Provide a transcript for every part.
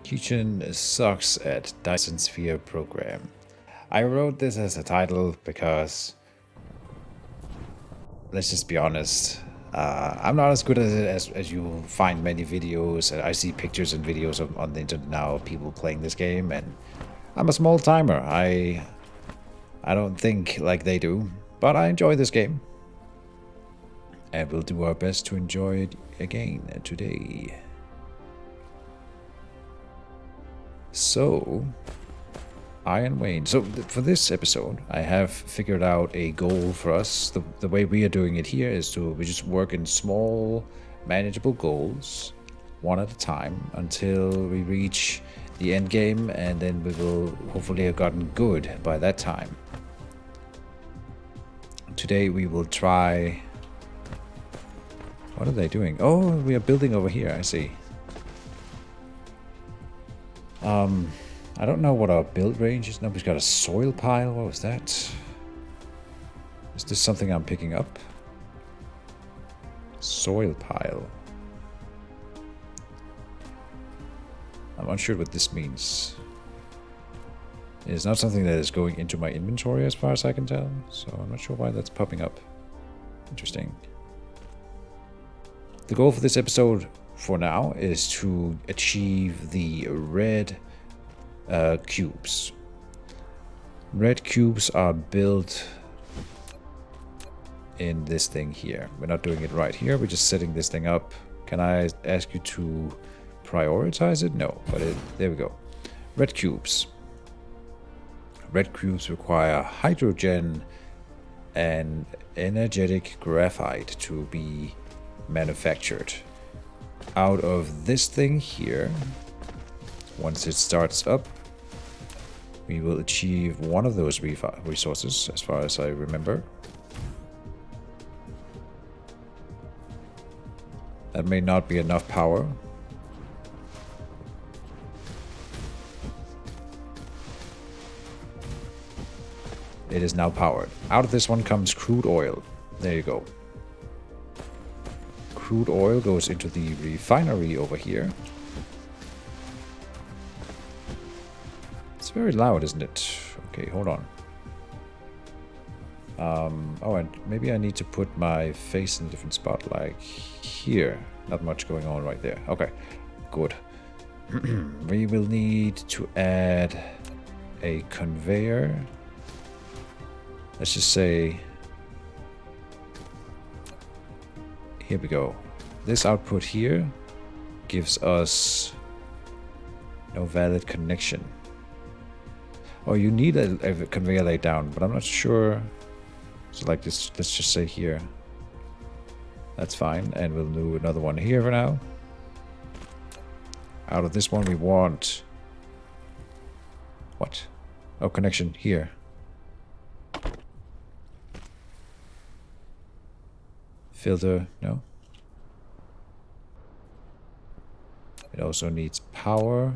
Keejchen sucks at Dyson Sphere Program. I wrote this as a title because, let's just be honest, I'm not as good at it as you find many videos. I see pictures and videos on the internet now of people playing this game, and I'm a small timer. I don't think like they do, but I enjoy this game. And we'll do our best to enjoy it again today. So, Iron Wayne. So for this episode, I have figured out a goal for us. The way we are doing it here is we just work in small, manageable goals, one at a time, until we reach the end game, and then we will hopefully have gotten good by that time. Today we will try... What are they doing? Oh, we are building over here, I see. I don't know what our build range is. Nobody's got a soil pile. What was that? Is this something I'm picking up? Soil pile. I'm unsure what this means. It's not something that is going into my inventory as far as I can tell, so I'm not sure why that's popping up. Interesting. The goal for this episode for now is to achieve the red cubes. Red cubes are built in this thing here. We're not doing it right here. We're just setting this thing up. Can I ask you to prioritize it? No, but there we go. Red cubes. Red cubes require hydrogen and energetic graphite to be manufactured. Out of this thing here, once it starts up, we will achieve one of those resources, as far as I remember. That may not be enough power. It is now powered. Out of this one comes crude oil. There you go. Crude oil goes into the refinery over here. It's very loud, isn't it? Okay, hold on. Oh, and maybe I need to put my face in a different spot, like here. Not much going on right there. Okay, good. We will need to add a conveyor. Let's just say... Here we go. This output here gives us no valid connection. Oh, you need a conveyor laid down, but I'm not sure. So like this, let's just say here. That's fine, and we'll do another one here for now. Out of this one we want... What? Oh, connection here. Filter, no. It also needs power.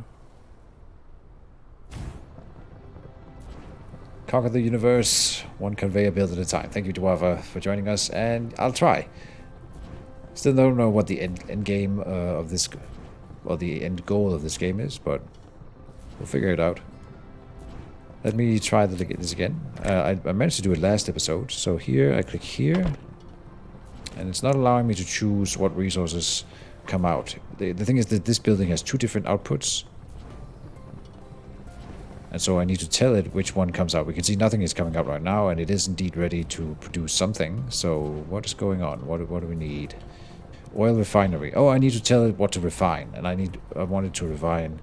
Conquer the universe, one conveyor built at a time. Thank you, Dwarva, for joining us, and I'll try. Still don't know what the end game of this, or the end goal of this game is, but we'll figure it out. Let me try this again. I managed to do it last episode, so here I click here. And it's not allowing me to choose what resources come out. The thing is that this building has two different outputs. And so I need to tell it which one comes out. We can see nothing is coming out right now, and it is indeed ready to produce something. So what is going on? What do we need? Oil refinery. Oh, I need to tell it what to refine. And I wanted to refine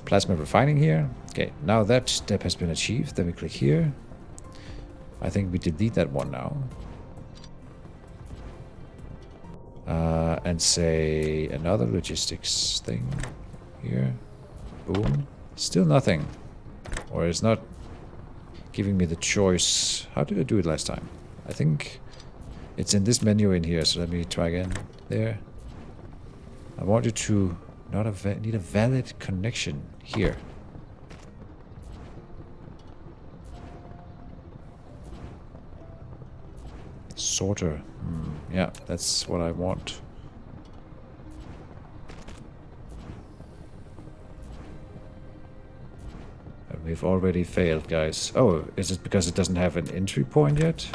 plasma refining here. Okay, now that step has been achieved. Then we click here. I think we delete that one now. And say another logistics thing here. Boom. Still nothing. Or it's not giving me the choice. How did I do it last time? I think it's in this menu in here, so let me try again. There. I want you to need a valid connection here. Sorter. Yeah, that's what I want. We've already failed, guys. Oh, is it because it doesn't have an entry point yet?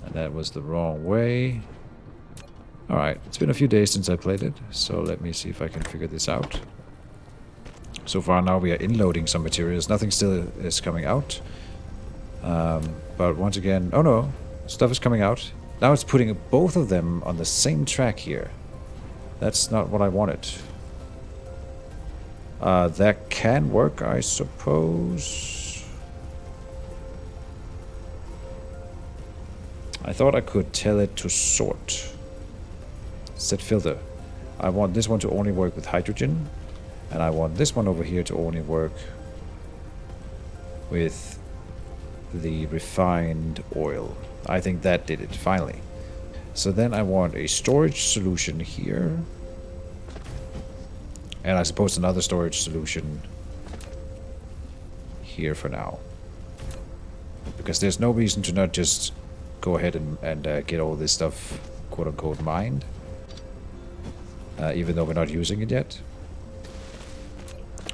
And that was the wrong way. Alright, it's been a few days since I played it, so let me see if I can figure this out. So far now we are inloading some materials. Nothing still is coming out. But once again... Oh no, stuff is coming out. Now it's putting both of them on the same track here. That's not what I wanted. That can work, I suppose. I thought I could tell it to sort. Set filter. I want this one to only work with hydrogen. And I want this one over here to only work with the refined oil. I think that did it, finally. So then I want a storage solution here. And I suppose another storage solution here for now. Because there's no reason to not just go ahead and get all this stuff, quote-unquote, mined. Even though we're not using it yet.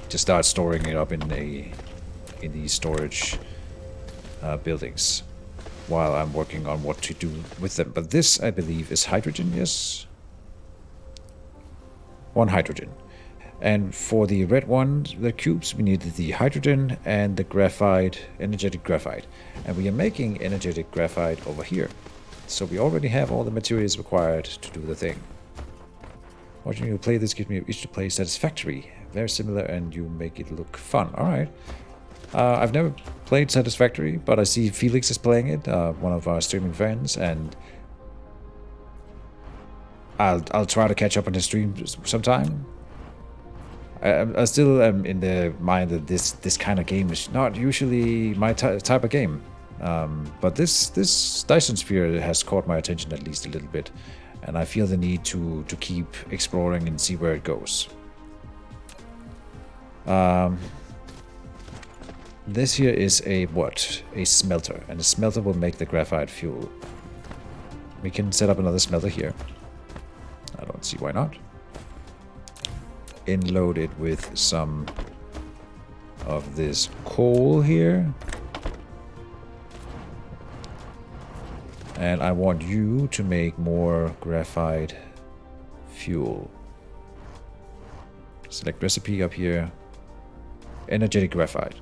To start storing it up in these storage buildings. While I'm working on what to do with them. But this, I believe, is hydrogen, yes? 1 hydrogen. And for the red one, the cubes, we needed the hydrogen and the graphite, energetic graphite. And we are making energetic graphite over here. So we already have all the materials required to do the thing. Watching you play this gives me itch to play Satisfactory. Very similar, and you make it look fun. Alright. I've never played Satisfactory, but I see Felix is playing it, one of our streaming friends, and I'll try to catch up on his stream sometime. I still am in the mind that this kind of game is not usually my type of game. But this Dyson Sphere has caught my attention at least a little bit. And I feel the need to keep exploring and see where it goes. This here is a what? A smelter. And the smelter will make the graphite fuel. We can set up another smelter here. I don't see why not. Inload it with some of this coal here. And I want you to make more graphite fuel. Select recipe up here. Energetic graphite.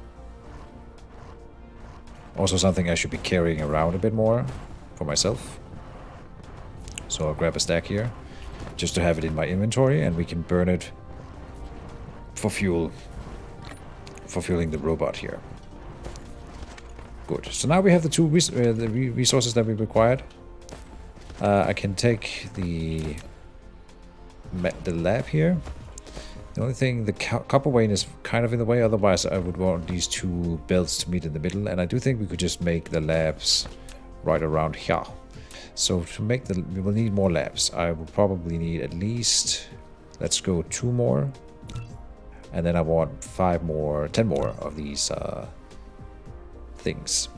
Also something I should be carrying around a bit more for myself. So I'll grab a stack here. Just to have it in my inventory, and we can burn it for fuel. For fueling the robot here. Good. So now we have the two resources that we required. I can take the lab here. The only thing, the copper vein is kind of in the way. Otherwise, I would want these two belts to meet in the middle. And I do think we could just make the labs right around here. So to make we will need more labs. I will probably need at least, let's go 2 more. And then I want 10 more of these things.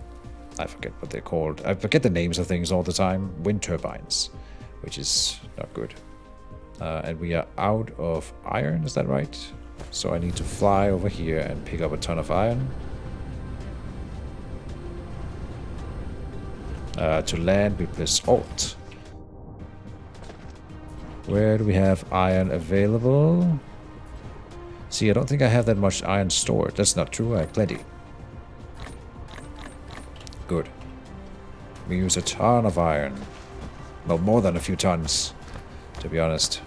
I forget what they're called. I forget the names of things all the time. Wind turbines, which is not good. And we are out of iron, is that right? So I need to fly over here and pick up a ton of iron. To land, we press Alt. Where do we have iron available? See, I don't think I have that much iron stored. That's not true, I have plenty. Good. We use a ton of iron. Well, more than a few tons, to be honest.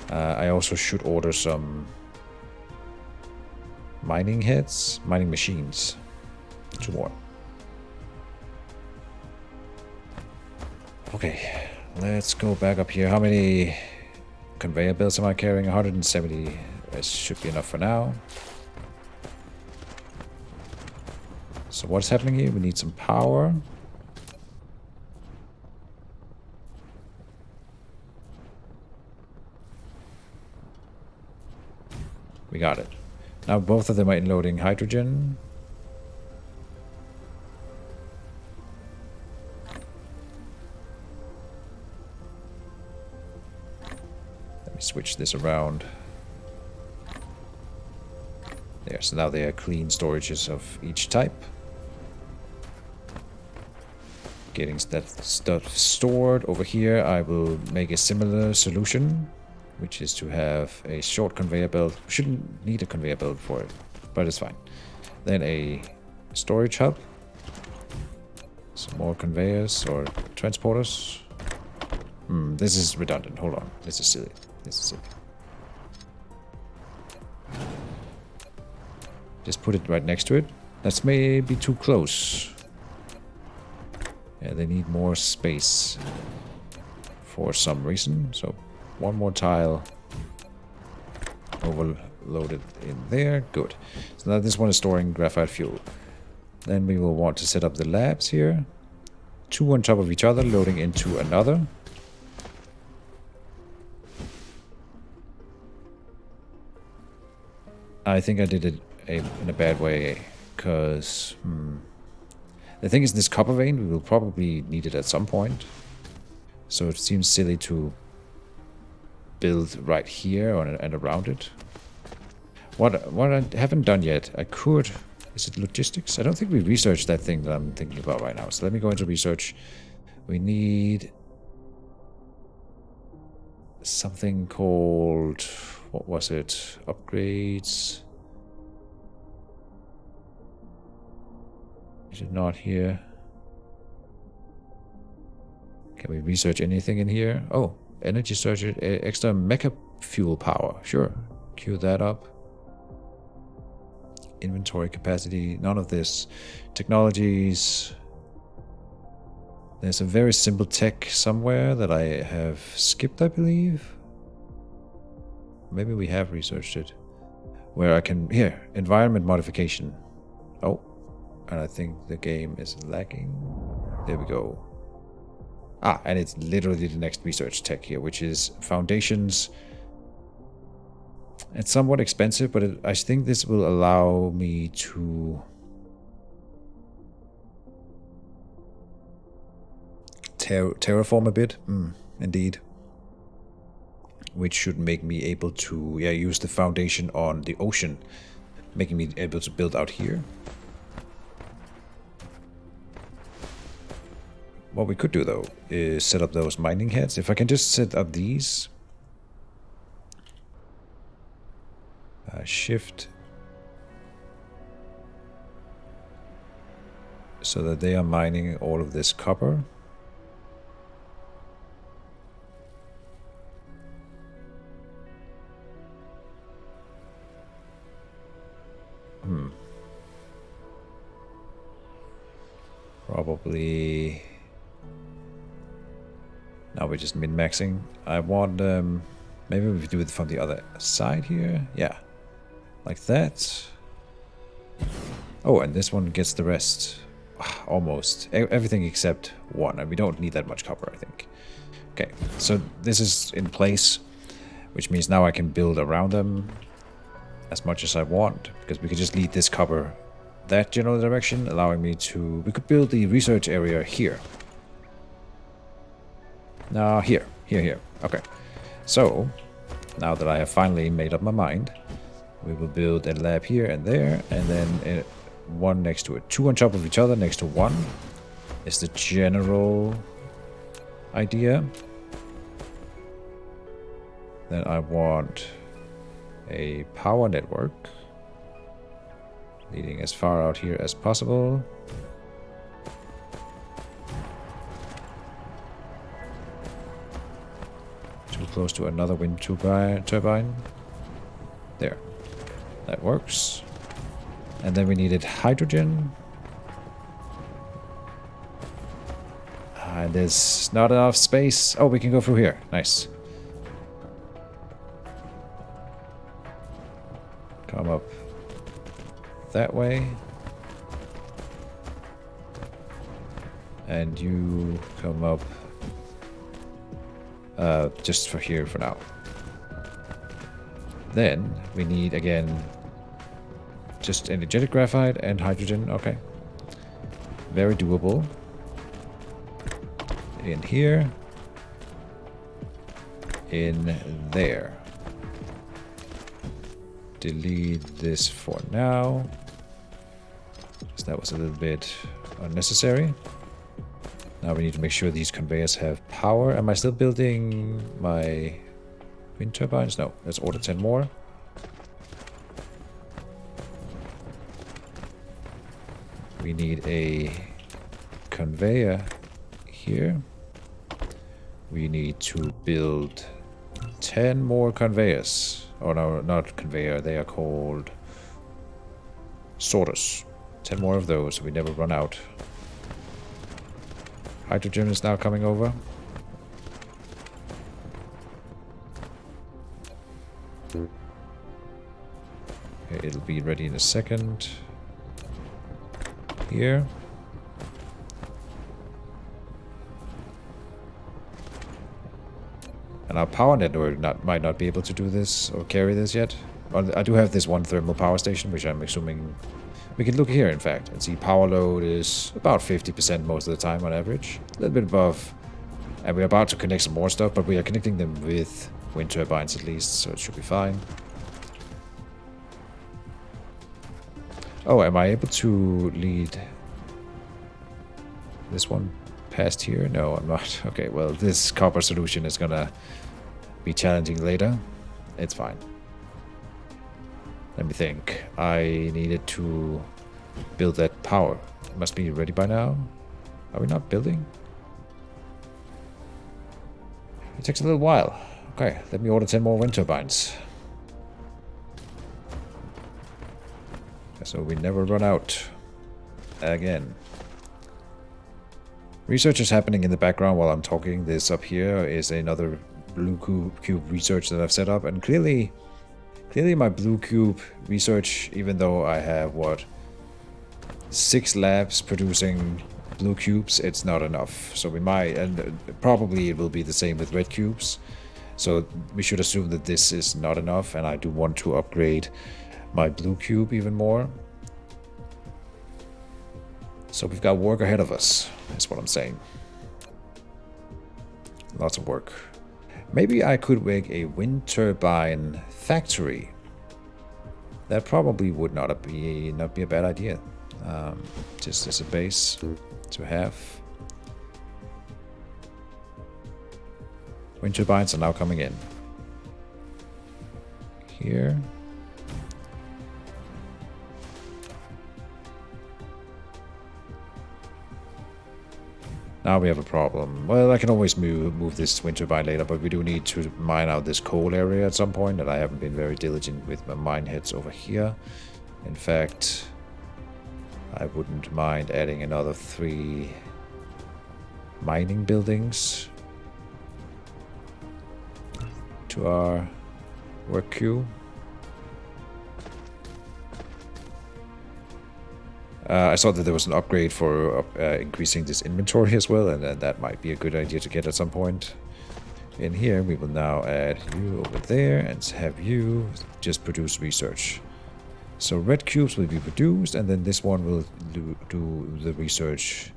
I also should order some mining machines. 2 more. Okay, let's go back up here. How many conveyor belts am I carrying? 170. That should be enough for now. So what's happening here? We need some power. We got it. Now both of them are unloading hydrogen. Let me switch this around. There, so now they are clean storages of each type. Getting that stuff stored over here, I will make a similar solution, which is to have a short conveyor belt. Shouldn't need a conveyor belt for it, but it's fine. Then a storage hub. Some more conveyors or transporters. This is redundant. Hold on. This is silly. This is silly. Just put it right next to it. That's maybe too close. Yeah, they need more space for some reason. So one more tile overloaded in there. Good. So now this one is storing graphite fuel. Then we will want to set up the labs here. 2 on top of each other, loading into another. I think I did it in a bad way, because the thing is, this copper vein, we will probably need it at some point. So it seems silly to build right here and around it. What I haven't done yet, I could... Is it logistics? I don't think we researched that thing that I'm thinking about right now. So let me go into research. We need something called... What was it? Upgrades. Is it not here? Can we research anything in here? Oh, energy storage, extra mecha fuel power. Sure. Queue that up. Inventory capacity. None of this. Technologies. There's a very simple tech somewhere that I have skipped, I believe. Maybe we have researched it. Where I can... Here. Environment modification. Oh. And I think the game is lagging. There we go. Ah, and it's literally the next research tech here, which is foundations. It's somewhat expensive, but I think this will allow me to terraform a bit. Indeed. Which should make me able to use the foundation on the ocean, making me able to build out here. What we could do, though, is set up those mining heads. If I can just set up these. Shift. So that they are mining all of this copper. Probably... Now we're just min-maxing. I want... maybe we do it from the other side here. Yeah. Like that. Oh, and this one gets the rest. Almost. Everything except one. And we don't need that much copper, I think. Okay, so this is in place. Which means now I can build around them as much as I want. Because we could just lead this copper that general direction, allowing me to... We could build the research area here. No, here. Okay. So, now that I have finally made up my mind, we will build a lab here and there, and then one next to it. 2 on top of each other next to 1 is the general idea. Then I want a power network leading as far out here as possible. Too close to another wind turbine. There. That works. And then we needed hydrogen. And there's not enough space. Oh, we can go through here. Nice. Come up that way. And you come up just for here for now. Then we need again just energetic graphite and hydrogen. Okay. Very doable. In here. in there. Delete this for now, because that was a little bit unnecessary. Now we need to make sure these conveyors have power. Am I still building my wind turbines? No, let's order 10 more. We need a conveyor here. We need to build 10 more conveyors. Oh no, not conveyor, they are called sorters. 10 more of those, so we never run out. Hydrogen is now coming over. Okay, it'll be ready in a second. Here. And our power network might not be able to do this or carry this yet. Well, I do have this one thermal power station, which I'm assuming we can look here, in fact, and see power load is about 50% most of the time on average. A little bit above. And we're about to connect some more stuff, but we are connecting them with wind turbines at least, so it should be fine. Oh, am I able to lead this one past here? No, I'm not. Okay, well, this copper solution is gonna be challenging later. It's fine. Let me think. I needed to build that power. It must be ready by now. Are we not building? It takes a little while. Okay, let me order 10 more wind turbines. So we never run out. Again. Research is happening in the background while I'm talking. This up here is another blue cube research that I've set up. And clearly my blue cube research, even though I have, what, 6 labs producing blue cubes, it's not enough. So we might, and probably it will be the same with red cubes. So we should assume that this is not enough, and I do want to upgrade my blue cube even more. So we've got work ahead of us, is what I'm saying. Lots of work. Maybe I could make a wind turbine factory. That probably would not be a bad idea. Just as a base to have. Wind turbines are now coming in. Here. Now we have a problem. Well, I can always move this wind turbine later, but we do need to mine out this coal area at some point, and I haven't been very diligent with my mine heads over here. In fact, I wouldn't mind adding another 3 mining buildings to our work queue. I saw that there was an upgrade for increasing this inventory as well, and that might be a good idea to get at some point. In here, we will now add you over there and have you just produce research. So red cubes will be produced, and then this one will do the research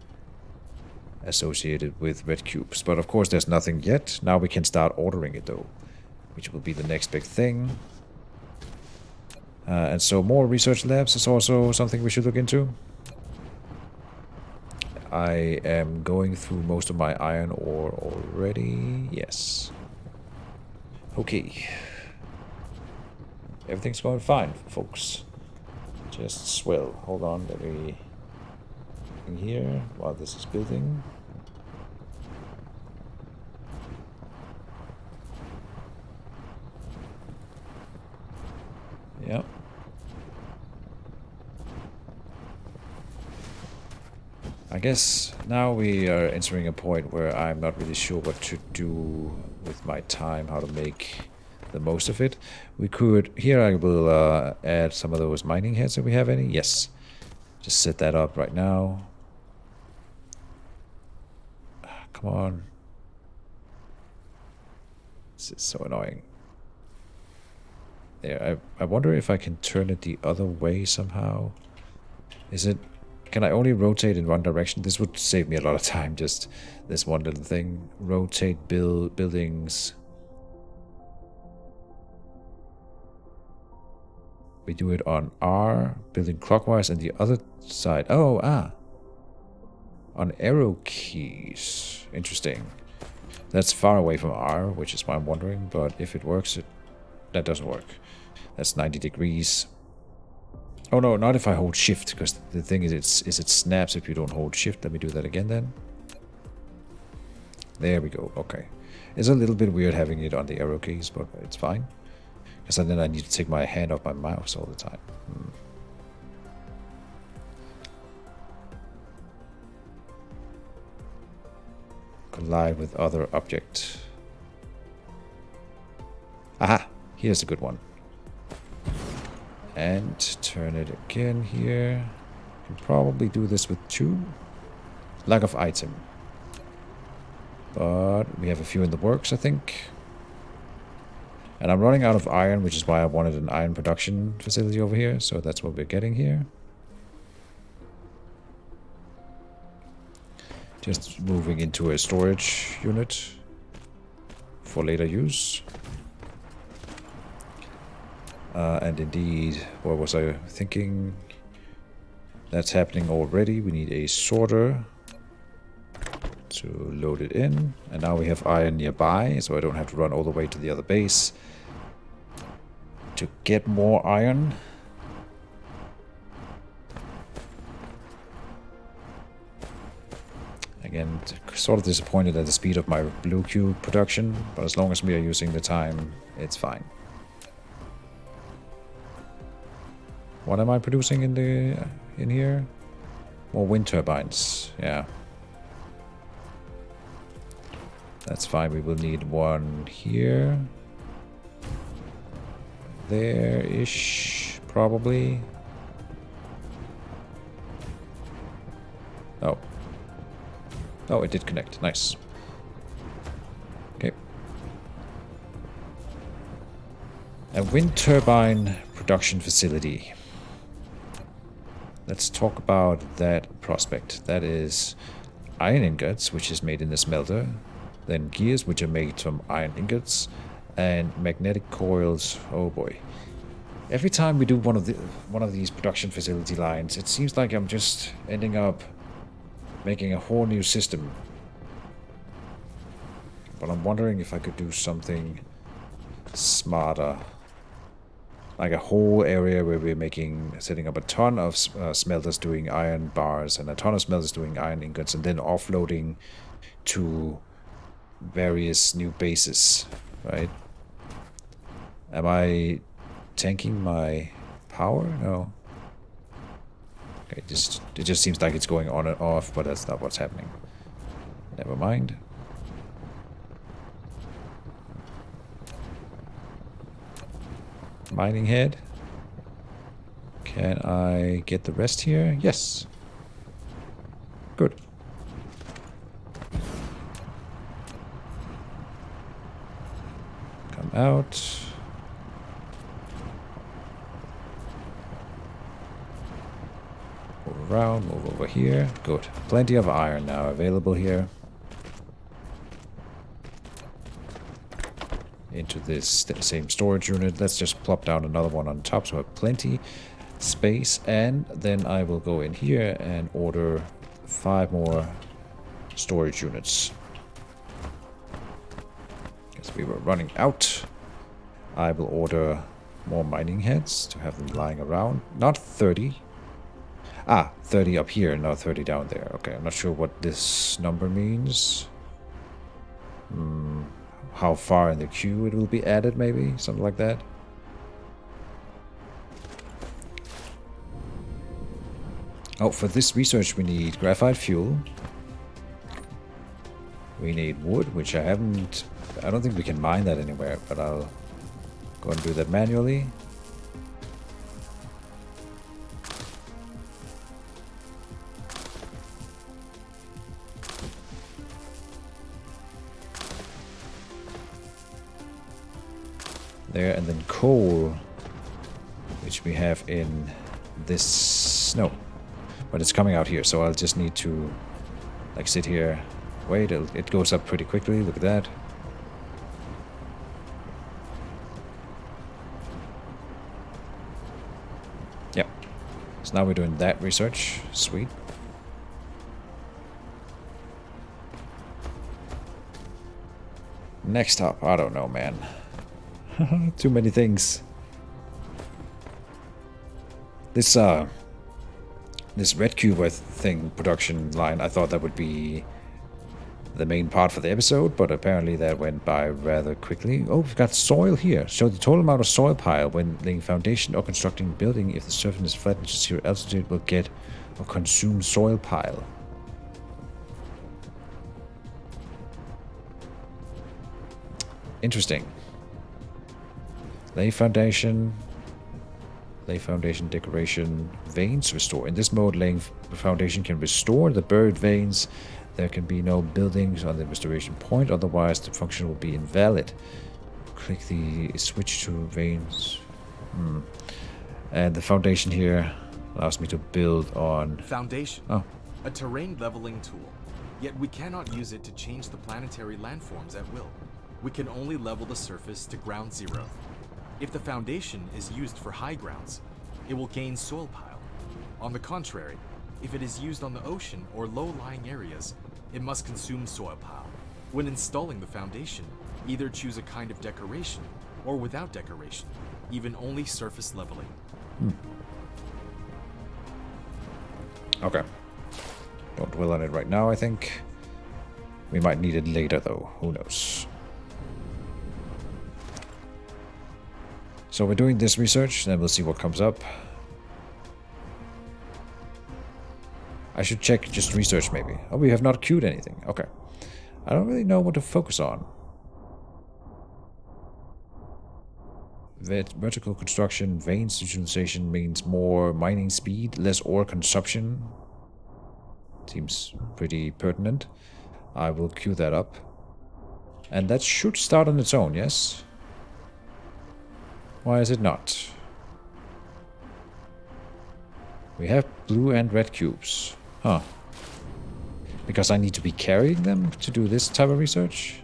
associated with red cubes. But of course, there's nothing yet. Now we can start ordering it, though, which will be the next big thing. And so more research labs is also something we should look into. I am going through most of my iron ore already. Yes. Okay. Everything's going fine, folks. Just swell. Hold on, let me... in here while this is building. Yep. I guess now we are entering a point where I'm not really sure what to do with my time, how to make the most of it. We could... here I will add some of those mining heads if we have any. Yes. Just set that up right now. Come on. This is so annoying. There, I wonder if I can turn it the other way somehow. Is it... can I only rotate in one direction? This would save me a lot of time, just this one little thing. Rotate buildings We do it on R, building clockwise, and the other side. Oh, on arrow keys. Interesting. That's far away from R, which is why I'm wondering, but if it works, that doesn't work. That's 90 degrees. Oh no, not if I hold shift, because the thing is it snaps if you don't hold shift. Let me do that again then. There we go, okay. It's a little bit weird having it on the arrow keys, but it's fine. Because then I need to take my hand off my mouse all the time. Collide with other object. Aha! Here's a good one. And turn it again here. Can probably do this with 2. Lack of item. But we have a few in the works, I think. And I'm running out of iron, which is why I wanted an iron production facility over here. So that's what we're getting here. Just moving into a storage unit for later use. And indeed, what was I thinking? That's happening already. We need a sorter to load it in. And now we have iron nearby, so I don't have to run all the way to the other base to get more iron. Again, sort of disappointed at the speed of my blue cube production, but as long as we are using the time, it's fine. What am I producing in here? More wind turbines, yeah. That's fine, we will need one here. There-ish, probably. Oh. Oh, it did connect, nice. Okay. A wind turbine production facility. Let's talk about that prospect. That is iron ingots, which is made in the smelter. Then gears, which are made from iron ingots. And magnetic coils. Oh boy. Every time we do one of these production facility lines, it seems like I'm just ending up making a whole new system. But I'm wondering if I could do something smarter. Like a whole area where we're setting up a ton of smelters doing iron bars and a ton of smelters doing iron ingots, and then offloading to various new bases, right? Am I tanking my power? No. Okay, it just seems like it's going on and off, but that's not what's happening. Never mind. Mining head. Can I get the rest here? Yes. Good. Come out. Move around, move over here. Good. Plenty of iron now available here. Into this same storage unit. Let's just plop down another one on top so I have plenty space, and then I will go in here and order 5 more storage units. Because we were running out. I will order more mining heads to have them lying around. Not 30. 30 up here, not 30 down there. Okay, I'm not sure what this number means. How far in the queue it will be added, maybe? Something like that. Oh, for this research we need graphite fuel. We need wood, which I don't think we can mine that anywhere, but I'll go and do that manually. There, and then coal, which we have in this, no, but it's coming out here, so I'll just need to like sit here, wait, it goes up pretty quickly, look at that. So now we're doing that research. Sweet. Next up, I don't know, man. Too many things. This red cube thing production line, I thought that would be the main part for the episode, but apparently that went by rather quickly. Oh, we've got soil here. Show the total amount of soil pile when laying foundation or constructing a building. If the surface is flattened to 0 altitude, will get or consume soil pile. Interesting. Lay foundation, decoration, veins restore. In this mode, laying foundation can restore the buried veins. There can be no buildings on the restoration point, otherwise the function will be invalid. Click the switch to veins. And the foundation here allows me to build on... Foundation. Oh. A terrain leveling tool. Yet we cannot use it to change the planetary landforms at will. We can only level the surface to ground zero. If the foundation is used for high grounds, it will gain soil pile. On the contrary, if it is used on the ocean or low-lying areas, it must consume soil pile. When installing the foundation, either choose a kind of decoration or without decoration, even only surface leveling. Okay. Don't dwell on it right now, I think. We might need it later, though. Who knows? So we're doing this research, then we'll see what comes up. I should check just research, maybe. Oh, we have not queued anything. Okay. I don't really know what to focus on. Vertical construction, veins utilization means more mining speed, less ore consumption. Seems pretty pertinent. I will queue that up. And that should start on its own, yes? Why is it not? We have blue and red cubes. Huh. Because I need to be carrying them to do this type of research?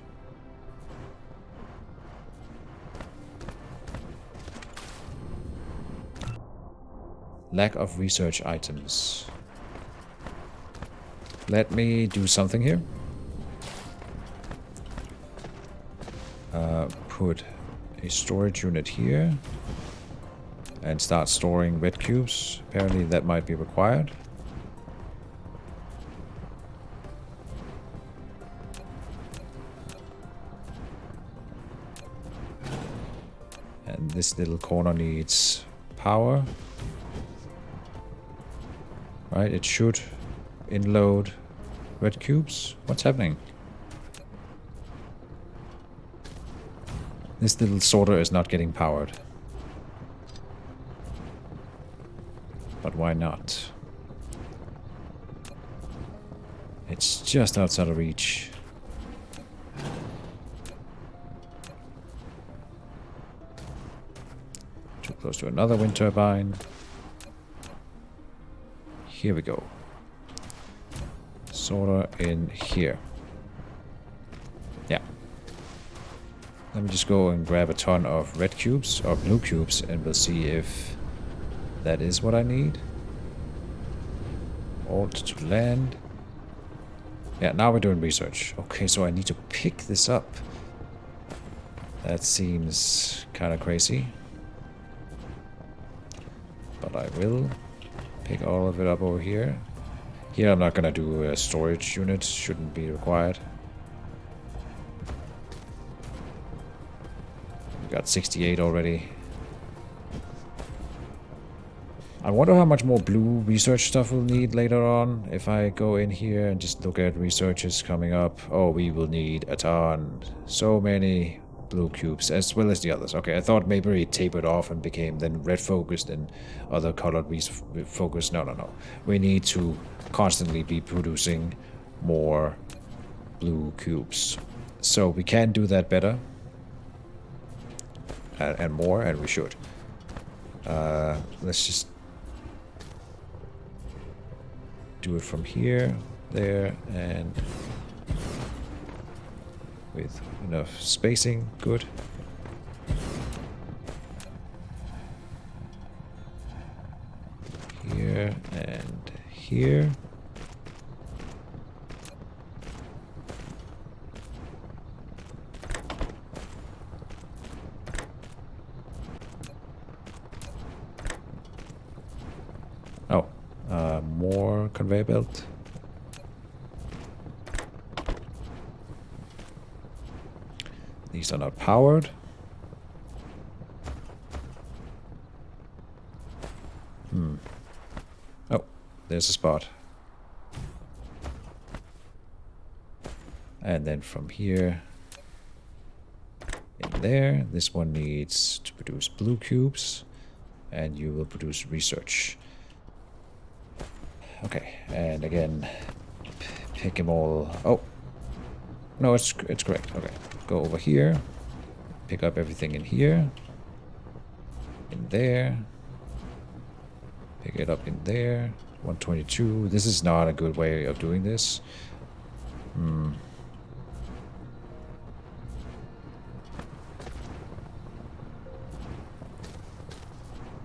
Lack of research items. Let me do something here. Put a storage unit here. And start storing red cubes. Apparently that might be required. And this little corner needs power. Right, it should inload red cubes. What's happening? This little sorter is not getting powered. But why not? It's just outside of reach. Too close to another wind turbine. Here we go. Sorter in here. Yeah. Let me just go and grab a ton of red cubes or blue cubes and we'll see if that is what I need. Alt to land. Yeah, now we're doing research. Okay, so I need to pick this up. That seems kind of crazy. But I will pick all of it up over here. Here I'm not gonna do a storage unit. Shouldn't be required. We got 68 already. I wonder how much more blue research stuff we'll need later on. If I go in here and just look at researches coming up. Oh, we will need a ton. So many blue cubes, as well as the others. Okay, I thought maybe it tapered off and became then red focused and other colored focused. No, no, no. We need to constantly be producing more blue cubes. So we can do that better. And more, and we should. Let's just do it from here, there, and with enough spacing. Good. Here here and here. Oh, more conveyor belt. These are not powered. Oh, there's a spot. And then from here in there, this one needs to produce blue cubes, and you will produce research. Okay, and again, pick them all. Oh, no, it's correct. Okay, go over here, pick up everything in here, in there, pick it up in there. 122. This is not a good way of doing this.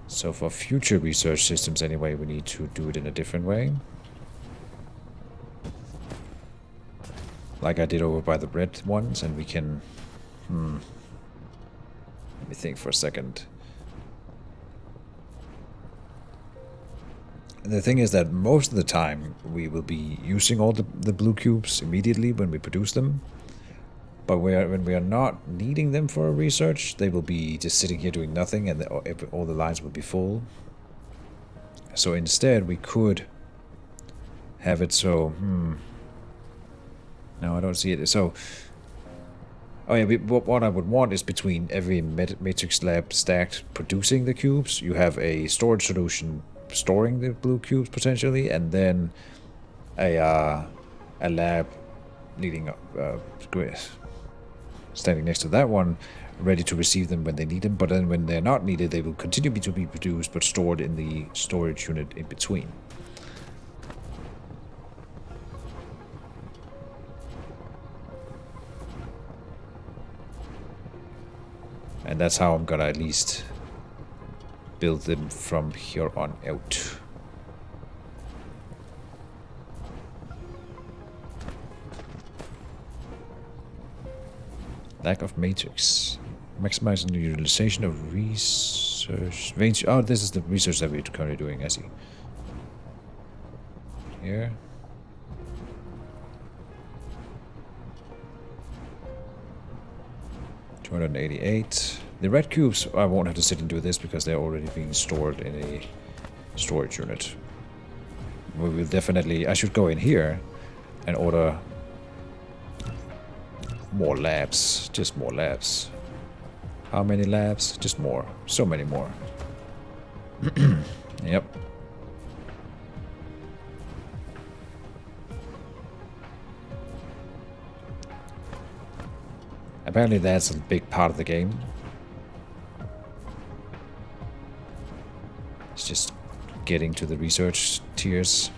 So for future research systems anyway, we need to do it in a different way. Like I did over by the red ones, and we can... Let me think for a second. The thing is that most of the time we will be using all the blue cubes immediately when we produce them. But when we are not needing them for research, they will be just sitting here doing nothing, and all the lines will be full. So instead, we could have it so... No, I don't see it. So... Oh yeah, what I would want is between every matrix lab stacked producing the cubes, you have a storage solution storing the blue cubes potentially, and then a lab leading up, standing next to that one, ready to receive them when they need them. But then when they're not needed, they will continue to be produced but stored in the storage unit in between. And that's how I'm gonna at least build them from here on out. Lack of matrix. Maximizing the utilization of research. Oh, this is the research that we're currently doing, I see. Here. $288. The red cubes, I won't have to sit and do this because they're already being stored in a storage unit. We will definitely... I should go in here and order more labs. Just more labs. How many labs? Just more. So many more. Yep. Apparently that's a big part of the game. It's just getting to the research tiers.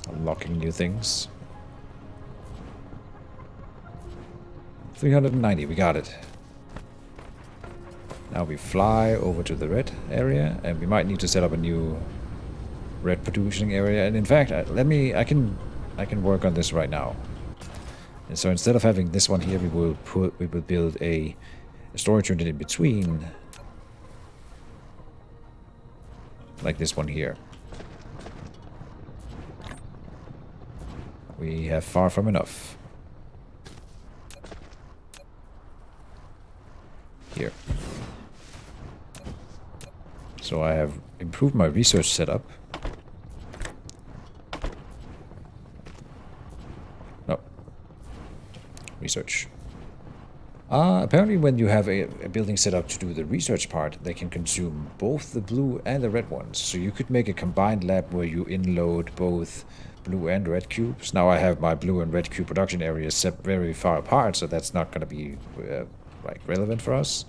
Unlocking new things. 390, we got it. Now we fly over to the red area, and we might need to set up a new red producing area. And in fact, I can work on this right now. And so instead of having this one here, we will build a storage unit in between, like this one here. We have far from enough. Here. So I have improved my research setup. No. Research. Apparently when you have a building set up to do the research part, they can consume both the blue and the red ones. So you could make a combined lab where you inload both blue and red cubes. Now I have my blue and red cube production areas set very far apart, so that's not going to be like relevant for us.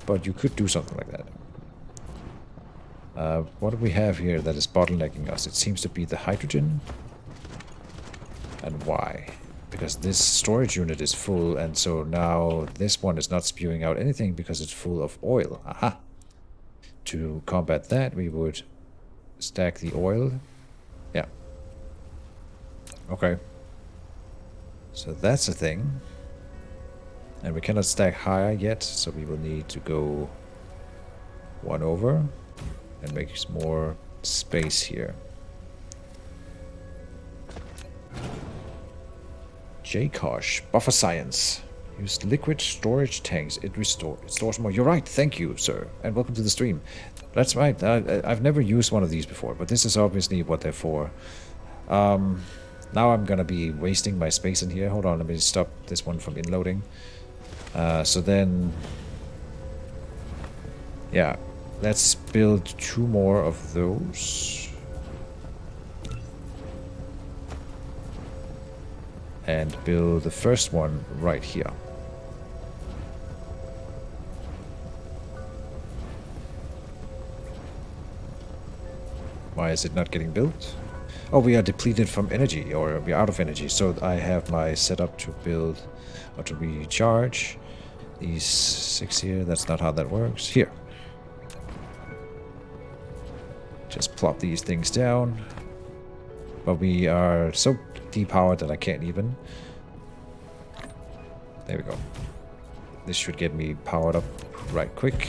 But you could do something like that. What do we have here that is bottlenecking us? It seems to be the hydrogen. And why? Because this storage unit is full, and so now this one is not spewing out anything because it's full of oil. Aha! To combat that, we would stack the oil. Yeah. Okay. So that's a thing. And we cannot stack higher yet, so we will need to go one over and make more space here. J-Kosh, buffer science. Use liquid storage tanks. It stores more. You're right. Thank you, sir. And welcome to the stream. That's right. I've never used one of these before, but this is obviously what they're for. Now I'm gonna be wasting my space in here. Hold on, let me stop this one from inloading. So then... yeah, let's build 2 more of those. And build the first one right here. Why is it not getting built? Oh, we are depleted from energy, or we're out of energy. So I have my setup to build, or to recharge these 6 here. That's not how that works. Here. Just plop these things down. But we are so depowered that I can't even. There we go. This should get me powered up right quick.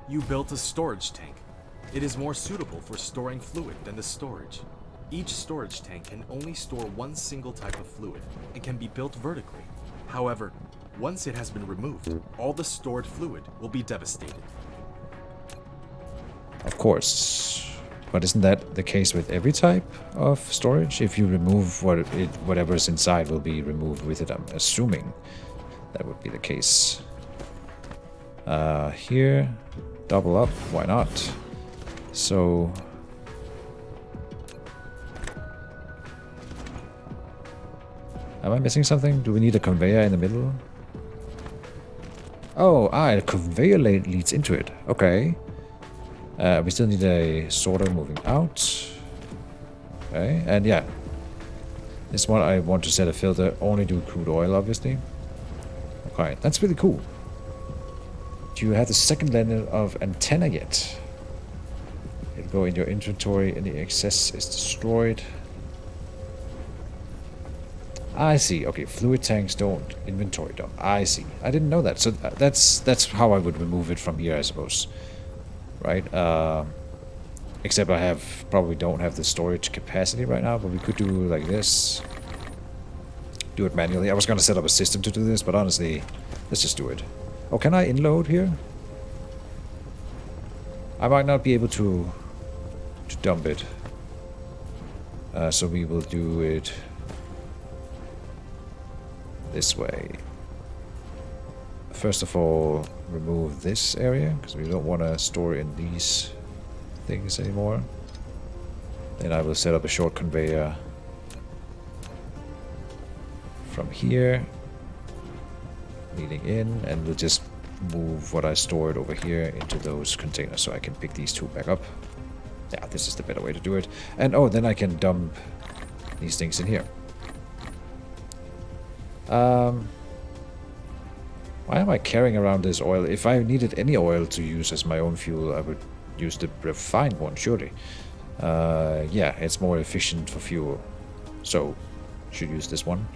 You built a storage tank. It is more suitable for storing fluid than the storage. Each storage tank can only store one single type of fluid and can be built vertically. However, once it has been removed, all the stored fluid will be devastated. Of course. But isn't that the case with every type of storage? If you remove whatever's inside will be removed with it, I'm assuming that would be the case. Here, double up, why not? So... am I missing something? Do we need a conveyor in the middle? Oh, a conveyor leads into it. Okay. We still need a sorter moving out. Okay, and yeah. This one I want to set a filter, only do crude oil, obviously. Okay, that's really cool. Do you have the second layer of antenna yet? It'll go in your inventory and the excess is destroyed. I see. Okay, fluid tanks don't, inventory don't. I see. I didn't know that. So that's how I would remove it from here, I suppose. Right? Except I probably don't have the storage capacity right now, but we could do like this. Do it manually. I was gonna set up a system to do this, but honestly, let's just do it. Oh, can I inload here? I might not be able to dump it. So we will do it this way. First of all, remove this area, because we don't want to store in these things anymore. Then I will set up a short conveyor from here, leading in, and we'll just move what I stored over here into those containers so I can pick these 2 back up. Yeah, this is the better way to do it. And oh, then I can dump these things in here. Why am I carrying around this oil? If I needed any oil to use as my own fuel, I would use the refined one, surely. Yeah, it's more efficient for fuel. So, should use this one.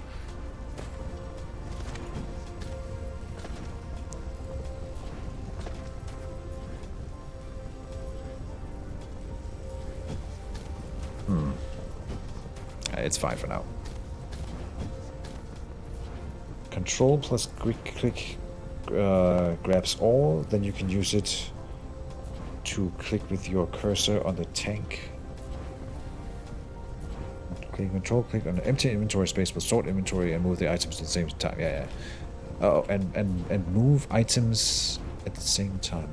It's fine for now. Control plus click grabs all, then you can use it to click with your cursor on the tank. Control click on the empty inventory space will sort inventory and move the items at the same time. Yeah. Oh, and move items at the same time.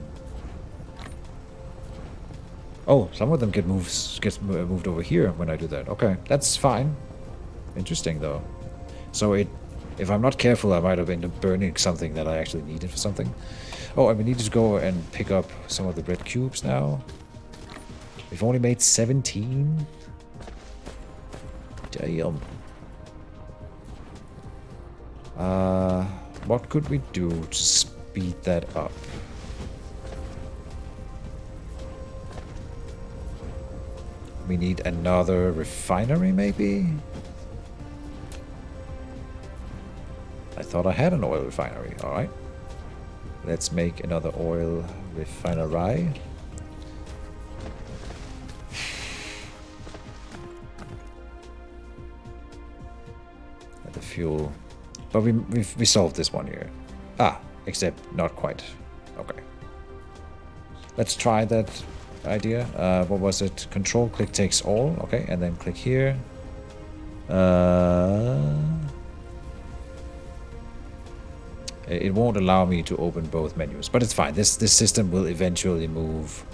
Oh, some of them get moved over here when I do that. Okay, that's fine. Interesting though. So if I'm not careful, I might have ended up burning something that I actually needed for something. Oh, and we need to go and pick up some of the red cubes now. We've only made 17. Damn. What could we do to speed that up? We need another refinery, maybe? I thought I had an oil refinery. Alright. Let's make another oil refinery. And the fuel. But we solved this one here. Ah, except not quite. Okay. Let's try that idea. What was it? Control click takes all. Okay, and then click here. It won't allow me to open both menus, but it's fine. This system will eventually move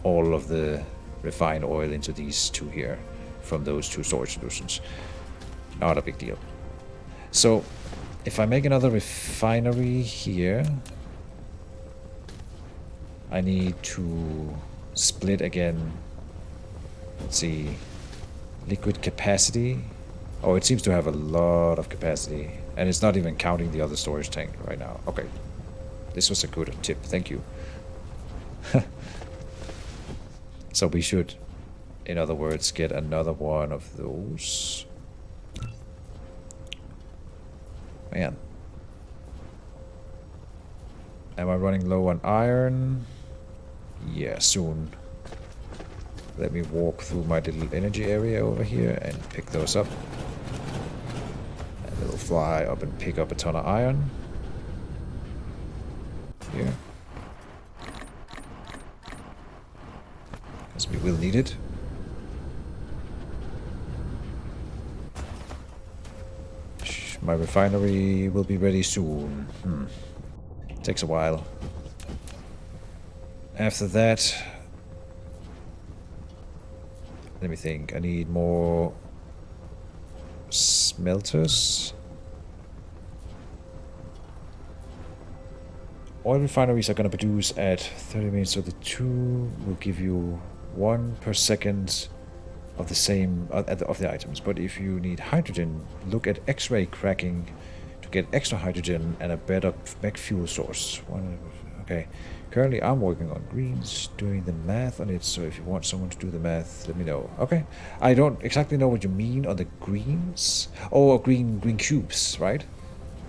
all of the refined oil into these two here from those two storage solutions. Not a big deal. So if I make another refinery here, I need to split again. Let's see. Liquid capacity. Oh, it seems to have a lot of capacity. And it's not even counting the other storage tank right now. Okay. This was a good tip. Thank you. So we should, in other words, get another one of those. Man. Am I running low on iron? Yeah, soon. Let me walk through my little energy area over here and pick those up. And it'll fly up and pick up a ton of iron. Here. Because we will need it. My refinery will be ready soon. Takes a while. After that, let me think. I need more smelters. Oil refineries are going to produce at 30 minutes, so the two will give you 1 per second of the same of the items. But if you need hydrogen, look at X-ray cracking to get extra hydrogen and a better mech fuel source. Okay. Currently, I'm working on greens, doing the math on it, so if you want someone to do the math, let me know. Okay. I don't exactly know what you mean on the greens. Oh, green cubes, right?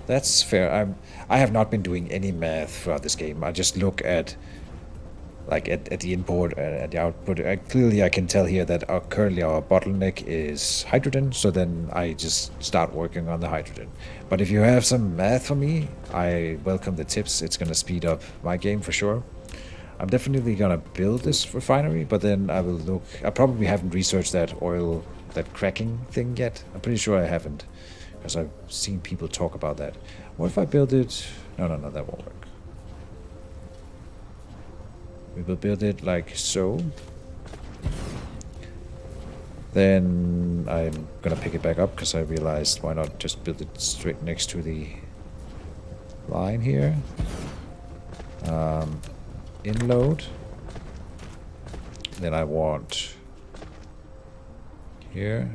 That's fair. I have not been doing any math throughout this game. I just look at at the input and at the output. Clearly, I can tell here that currently our bottleneck is hydrogen, so then I just start working on the hydrogen. But if you have some math for me, I welcome the tips. It's going to speed up my game for sure. I'm definitely going to build this refinery, but then I will look. I probably haven't researched that cracking thing yet. I'm pretty sure I haven't, because I've seen people talk about that. What if I build it? No, that won't work. We will build it like so. Then I'm gonna pick it back up because I realized why not just build it straight next to the line here. Inload. Then I want here.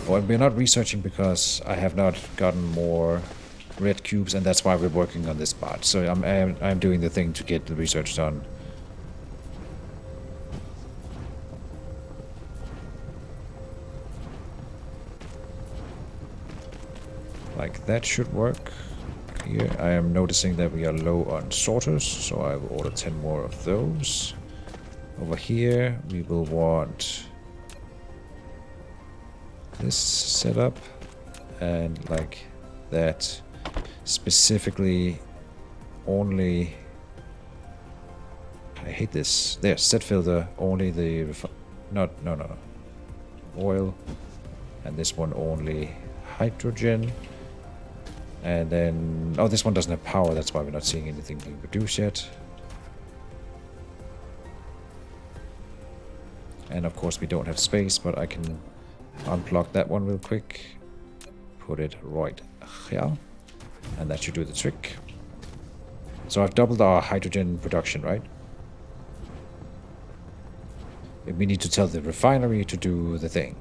Oh, and we're not researching because I have not gotten more red cubes, and that's why we're working on this part. So I'm doing the thing to get the research done. Like that should work. Here I am noticing that we are low on sorters, so I will order 10 more of those. Over here we will want this setup, and like that specifically only. I hate this. There, set filter only the no oil, and this one only hydrogen. And then, oh, this one doesn't have power, that's why we're not seeing anything being produced yet. And of course we don't have space, but I can unplug that one real quick. Put it right here. And that should do the trick. So I've doubled our hydrogen production, right? We need to tell the refinery to do the thing.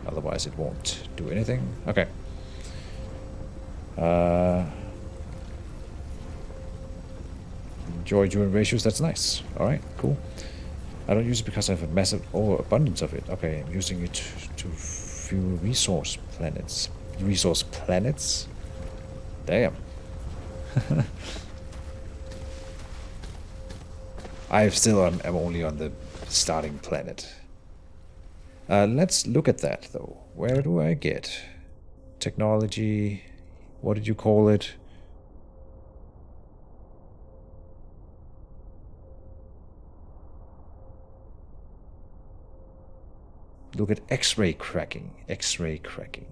Otherwise it won't do anything. Okay. Enjoy dual ratios, that's nice. Alright, cool. I don't use it because I have a massive abundance of it. Okay, I'm using it to fuel resource planets. Resource planets? Damn. I'm only on the starting planet. Let's look at that though. Where do I get technology? What did you call it? Look at X-ray cracking. X-ray cracking.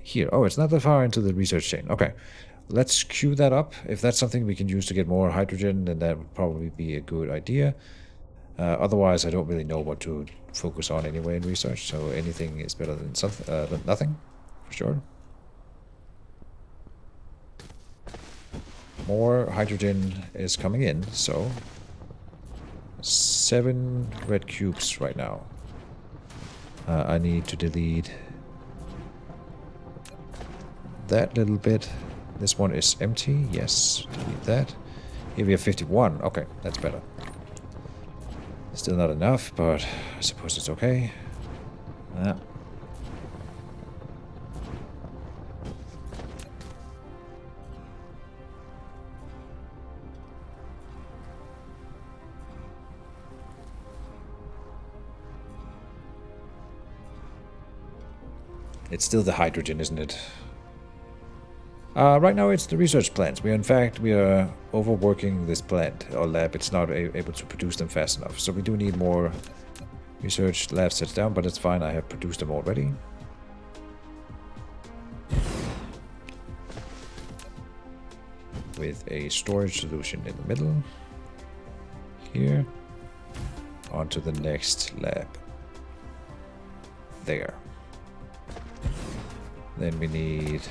Here. Oh, it's not that far into the research chain. Okay. Let's queue that up. If that's something we can use to get more hydrogen, then that would probably be a good idea. Otherwise, I don't really know what to focus on anyway in research, so anything is better than nothing, for sure. More hydrogen is coming in, so 7 red cubes right now. I need to delete that little bit. This one is empty. Yes, delete that. Here we have 51. Okay, that's better. Still not enough, but I suppose it's okay. It's still the hydrogen, isn't it? Right now it's the research plants. We are overworking this plant or lab. It's not able to produce them fast enough. So we do need more research lab sets down, but it's fine. I have produced them already. With a storage solution in the middle. Here. On to the next lab. There. Then we need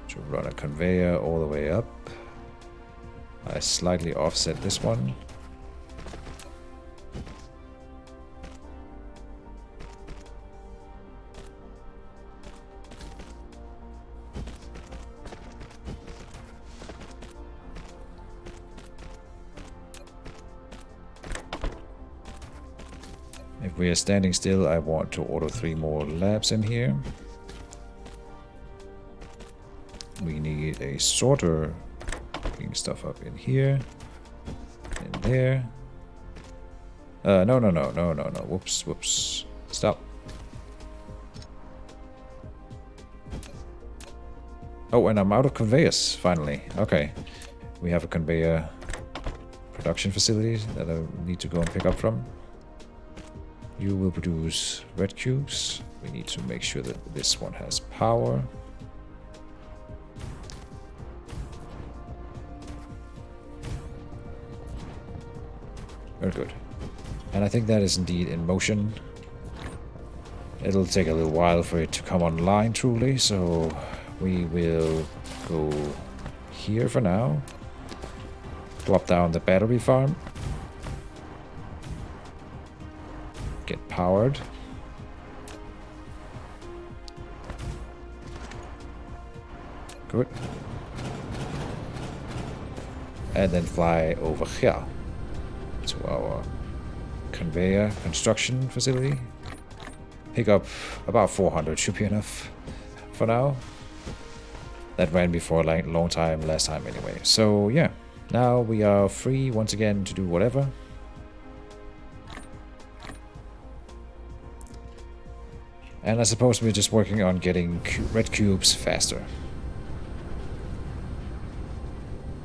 to run a conveyor all the way up. I slightly offset this one. If we are standing still, I want to order 3 more labs in here. We need a sorter, picking stuff up in here, in there. No. Whoops. Stop. Oh, and I'm out of conveyors, finally. Okay. We have a conveyor production facility that I need to go and pick up from. You will produce red cubes. We need to make sure that this one has power. Very good. And I think that is indeed in motion. It'll take a little while for it to come online truly, so we will go here for now. Drop down the battery farm. Get powered. Good. And then fly over here to our conveyor construction facility. Pick up about 400 should be enough for now. That ran before a long time last time anyway. So yeah, now we are free once again to do whatever. And I suppose we're just working on getting red cubes faster.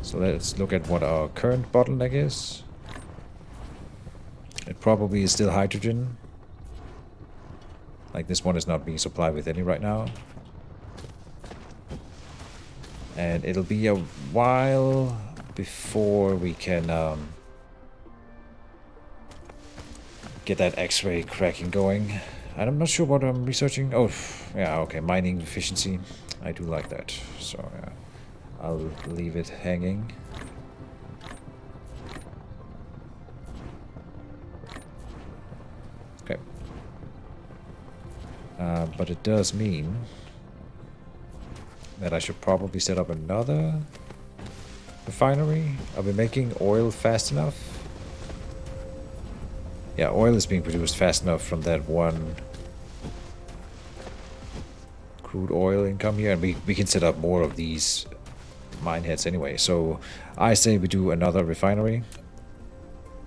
So let's look at what our current bottleneck is. It probably is still hydrogen. Like this one is not being supplied with any right now. And it'll be a while before we can get that X-ray cracking going. And I'm not sure what I'm researching. Oh, yeah, okay, mining efficiency. I do like that. So, yeah, I'll leave it hanging. Okay. But it does mean that I should probably set up another refinery? Are we making oil fast enough? Yeah, oil is being produced fast enough from that one crude oil income here, and we can set up more of these mine heads anyway. So I say we do another refinery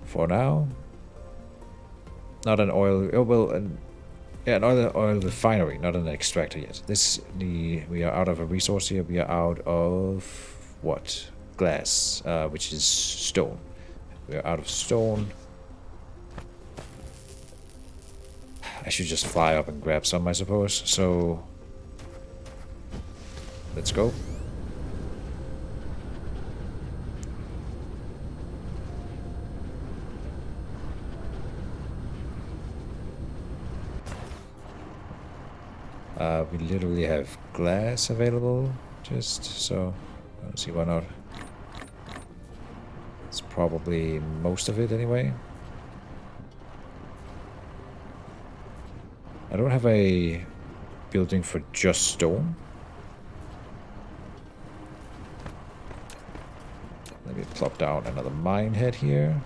for now. Not an oil, oh well, yeah, another oil refinery, not an extractor yet. We are out of a resource here. We are out of what? Glass, which is stone. We are out of stone. I should just fly up and grab some, I suppose. So let's go. We literally have glass available, just so I don't see why not. It's probably most of it anyway. I don't have a building for just stone. Let me plop down another mine head here.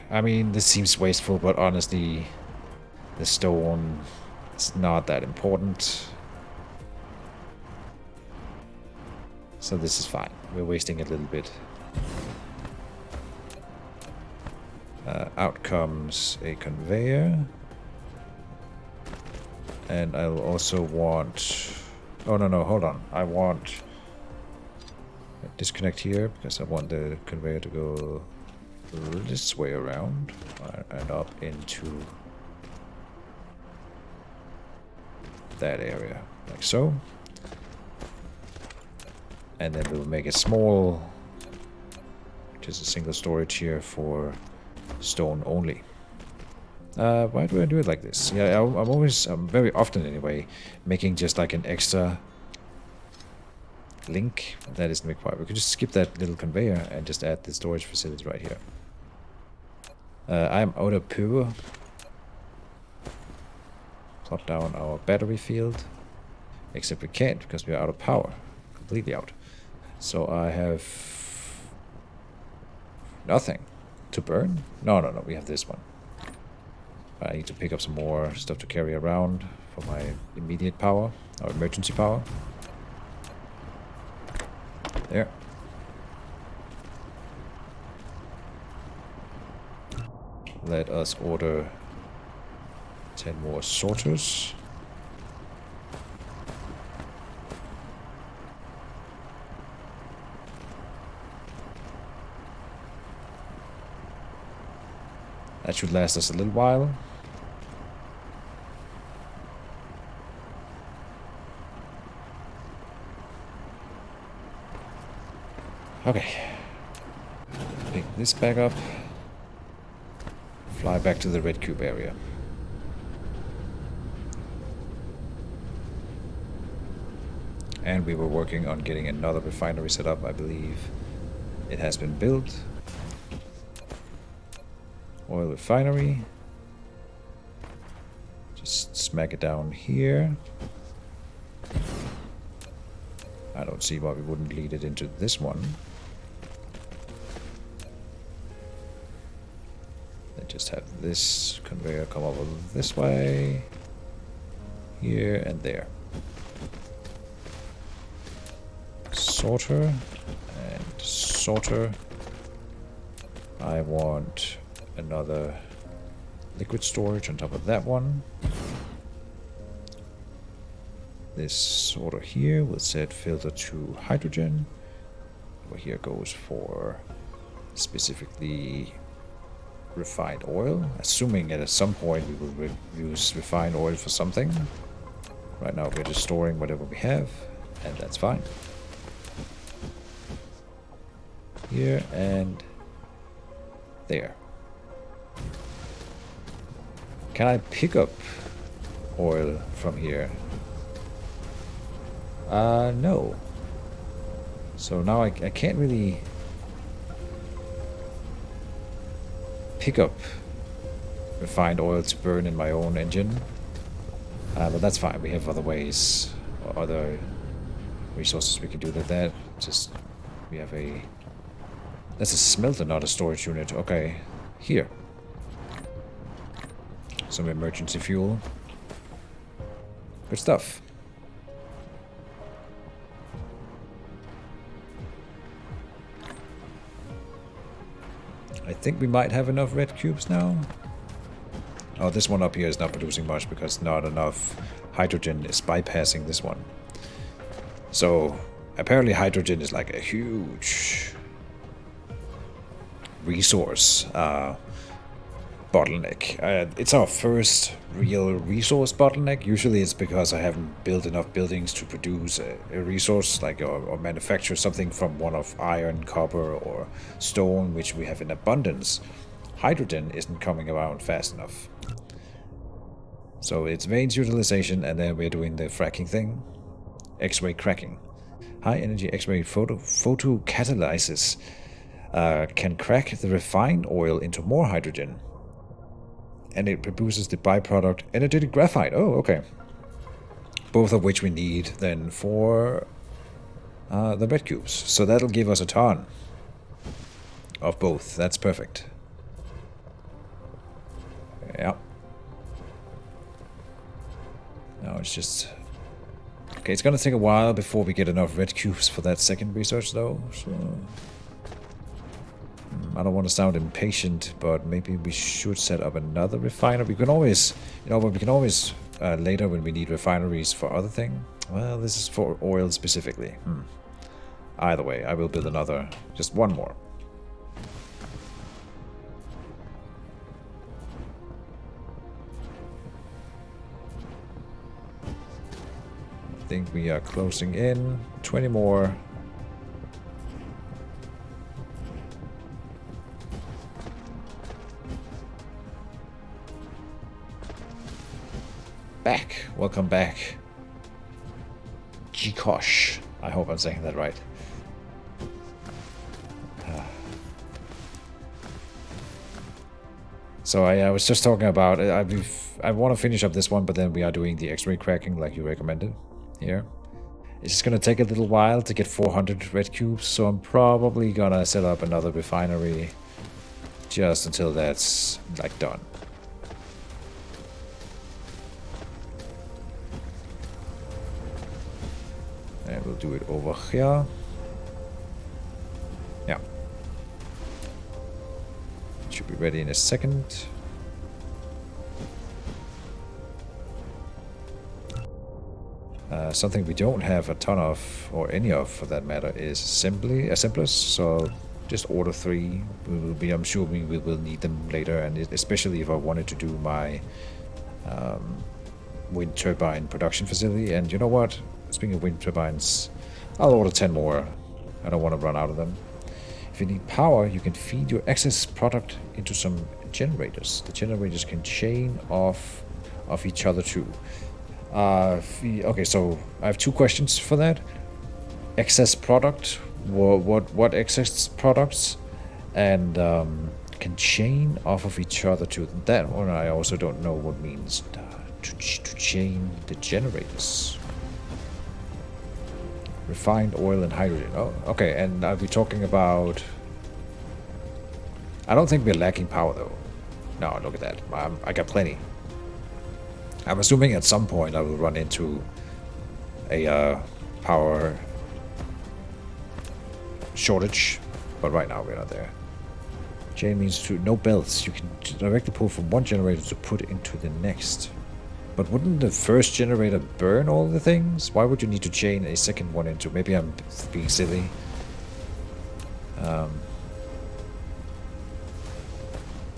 I mean, this seems wasteful, but honestly, the stone is not that important. So this is fine. We're wasting a little bit. Out comes a conveyor. And I'll also want... Oh, no, hold on. I want... Disconnect here, because I want the conveyor to go this way around and up into that area, like so. And then we'll make a small, just a single storage here for stone only. Why do I do it like this? Yeah, I'm very often anyway, making just like an extra link that isn't required. We could just skip that little conveyor and just add the storage facility right here. I'm out of power. Plop down our battery field. Except we can't because we are out of power. Completely out. So I have nothing to burn. No, we have this one. I need to pick up some more stuff to carry around for my immediate power, or emergency power. There. Let us order 10 more sorters. That should last us a little while. Okay. Pick this back up. Fly back to the red cube area. And we were working on getting another refinery set up, I believe. It has been built. Oil refinery. Just smack it down here. I don't see why we wouldn't lead it into this one. Then just have this conveyor come over this way. Here and there. Sorter and sorter. I want another liquid storage on top of that one. This sorter here will set filter to hydrogen. Over here goes for specifically refined oil, assuming at some point we will use refined oil for something. Right now we're just storing whatever we have, and that's fine. Here and there. Can I pick up oil from here? No. So now I can't really pick up refined oil to burn in my own engine. But that's fine. We have other ways, or other resources we can do that. Just, we have a... That's a smelter, not a storage unit. Okay, here. Some emergency fuel. Good stuff. I think we might have enough red cubes now. Oh, this one up here is not producing much because not enough hydrogen is bypassing this one. So apparently hydrogen is like a huge resource bottleneck. It's our first real resource bottleneck. Usually it's because I haven't built enough buildings to produce a resource, like or manufacture something from one of iron, copper, or stone, which we have in abundance. Hydrogen isn't coming around fast enough. So it's veins utilization, and then we're doing the fracking thing. X-ray cracking. High energy X-ray photocatalysis can crack the refined oil into more hydrogen. And it produces the byproduct energetic graphite. Oh, okay. Both of which we need then for the red cubes. So that'll give us a ton of both. That's perfect. Yeah. Now it's just... Okay, it's gonna take a while before we get enough red cubes for that second research though, so... I don't want to sound impatient, but maybe we should set up another refinery. We can always, you know, but we can always later when we need refineries for other things. Well, this is for oil specifically. Either way, I will build another, just one more. I think we are closing in. 20 more. Back. Welcome back. Keejchen. I hope I'm saying that right. So I was just talking about... I want to finish up this one, but then we are doing the X-ray cracking like you recommended here. It's just going to take a little while to get 400 red cubes, so I'm probably going to set up another refinery just until that's like done. And we'll do it over here. Yeah. Should be ready in a second. Something we don't have a ton of, or any of for that matter, is assemblers. So just order 3. I'm sure we will need them later, and especially if I wanted to do my wind turbine production facility. And you know what? Speaking of wind turbines, I'll order 10 more. I don't want to run out of them. If you need power, you can feed your excess product into some generators. The generators can chain off of each other too. Okay, so I have 2 questions for that. Excess product, what excess products, and can chain off of each other too. That one I also don't know what means. To chain the generators. Refined oil and hydrogen. Oh, okay, and I'll be talking about... I don't think we're lacking power though. No, look at that. I got plenty. I'm assuming at some point I will run into a power shortage, but right now we're not there. Chain means to no belts. You can directly pull from one generator to put into the next. But wouldn't the first generator burn all the things? Why would you need to chain a second one into? Maybe I'm being silly.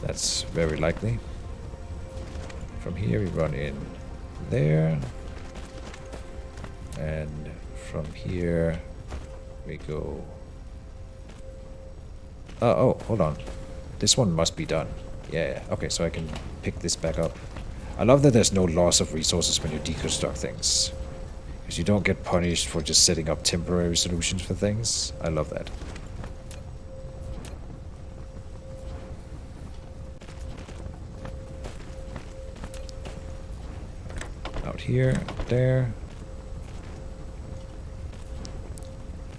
That's very likely. From here we run in there. And from here we go... Oh, hold on. This one must be done. Yeah, okay, so I can pick this back up. I love that there's no loss of resources when you deconstruct things. Because you don't get punished for just setting up temporary solutions for things. I love that. here, there.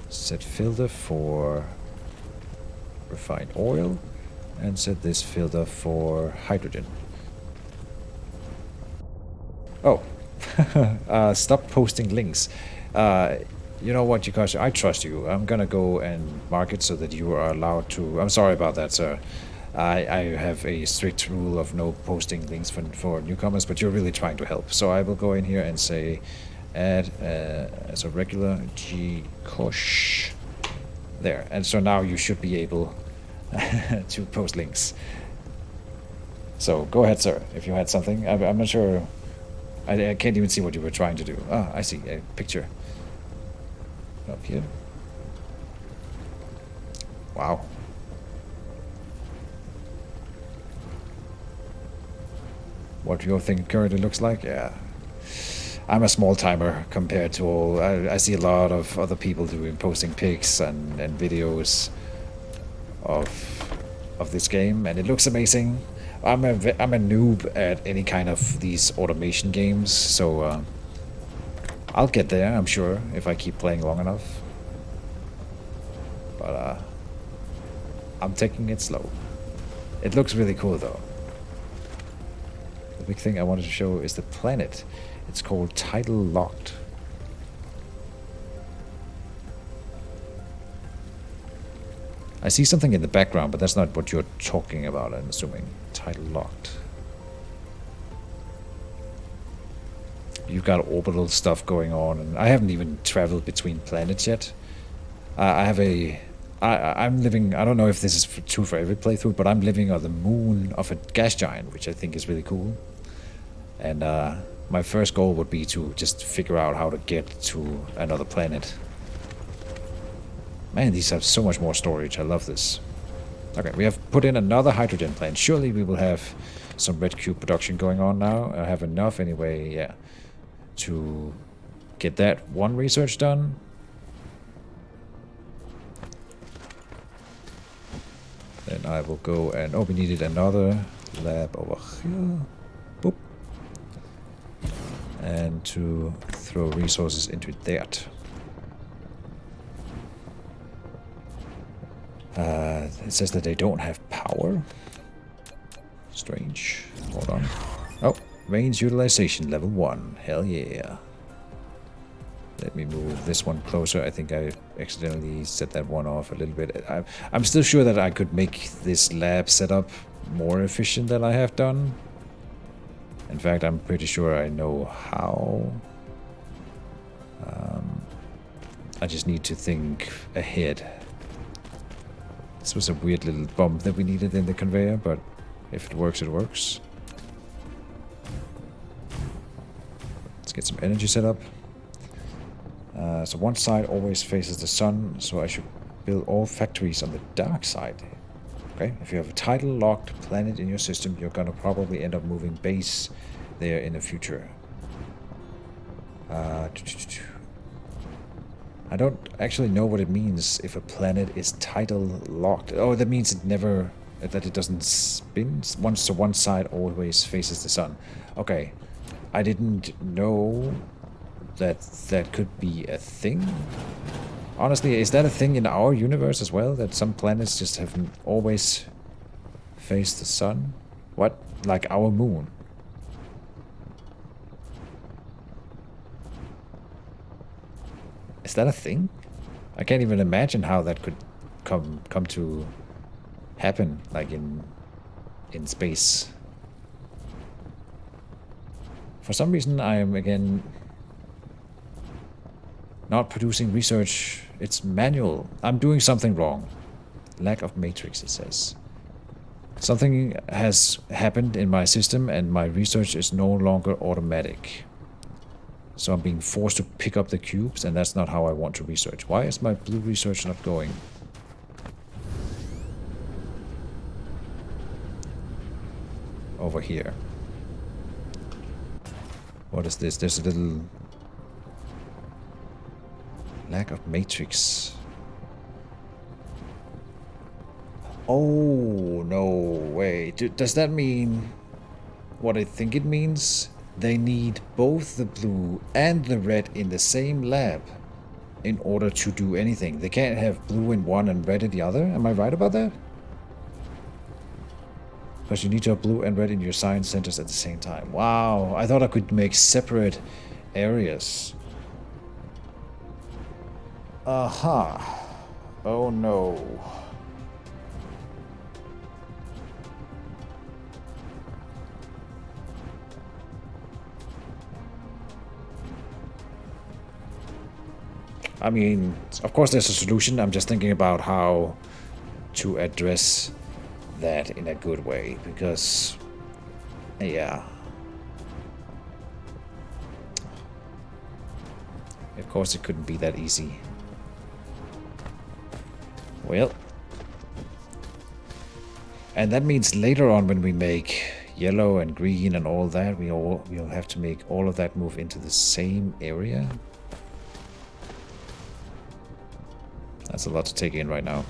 Set filter for refined oil, and set this filter for hydrogen. Oh, stop posting links. You know what, Yukasha, I trust you. I'm gonna go and mark it so that you are allowed to... I'm sorry about that, sir. I have a strict rule of no posting links for newcomers, but you're really trying to help. So I will go in here and say add as a regular Gkosh. There, and so now you should be able to post links. So go ahead, sir, if you had something. I'm not sure. I can't even see what you were trying to do. Ah, I see, a picture. Up here. Wow. What your thing currently looks like? Yeah. I'm a small timer compared to all. I see a lot of other people posting pics and videos of this game, and it looks amazing. I'm a noob at any kind of these automation games, so I'll get there, I'm sure, if I keep playing long enough. But I'm taking it slow. It looks really cool, though. The big thing I wanted to show is the planet. It's called Tidal Locked. I see something in the background, but that's not what you're talking about, I'm assuming. Tidal Locked. You've got orbital stuff going on, and I haven't even traveled between planets yet. I'm living, I don't know if this is true for every playthrough, but I'm living on the moon of a gas giant, which I think is really cool. And my first goal would be to just figure out how to get to another planet. Man, these have so much more storage. I love this. Okay, we have put in another hydrogen plant. Surely we will have some red cube production going on now. I have enough anyway, yeah, to get that one research done. Then I will go and... Oh, we needed another lab over here. Boop. And to throw resources into that. It says that they don't have power. Strange. Hold on. Oh, range utilization level 1. Hell yeah. Let me move this one closer. I think I accidentally set that one off a little bit. I'm still sure that I could make this lab setup more efficient than I have done. In fact, I'm pretty sure I know how. I just need to think ahead. This was a weird little bump that we needed in the conveyor, but if it works, it works. Let's get some energy set up. So one side always faces the sun, so I should build all factories on the dark side. Okay, if you have a tidal locked planet in your system, you're gonna probably end up moving base there in the future. I don't actually know what it means if a planet is tidal locked. Oh, that means it never, that it doesn't spin. Once to one side always faces the sun. Okay, I didn't know that that could be a thing. Honestly, is that a thing in our universe as well? That some planets just have always faced the sun? What? Like our moon? Is that a thing? I can't even imagine how that could come to happen, like in space. For some reason, I am again not producing research. It's manual. I'm doing something wrong. Lack of matrix, it says. Something has happened in my system and my research is no longer automatic. So I'm being forced to pick up the cubes, and that's not how I want to research. Why is my blue research not going? Over here. What is this? There's a little... lack of matrix. Oh, no way. Does that mean what I think it means? they need both the blue and the red in the same lab in order to do anything. They can't have blue in one and red in the other. Am I right about that? Because you need to have blue and red in your science centers at the same time. Wow, I thought I could make separate areas. Aha. Oh no. I mean, of course there's a solution. I'm just thinking about how to address that in a good way, because, yeah. Of course it couldn't be that easy. Well. And that means later on when we make yellow and green and all that, we'll have to make all of that move into the same area. That's a lot to take in right now.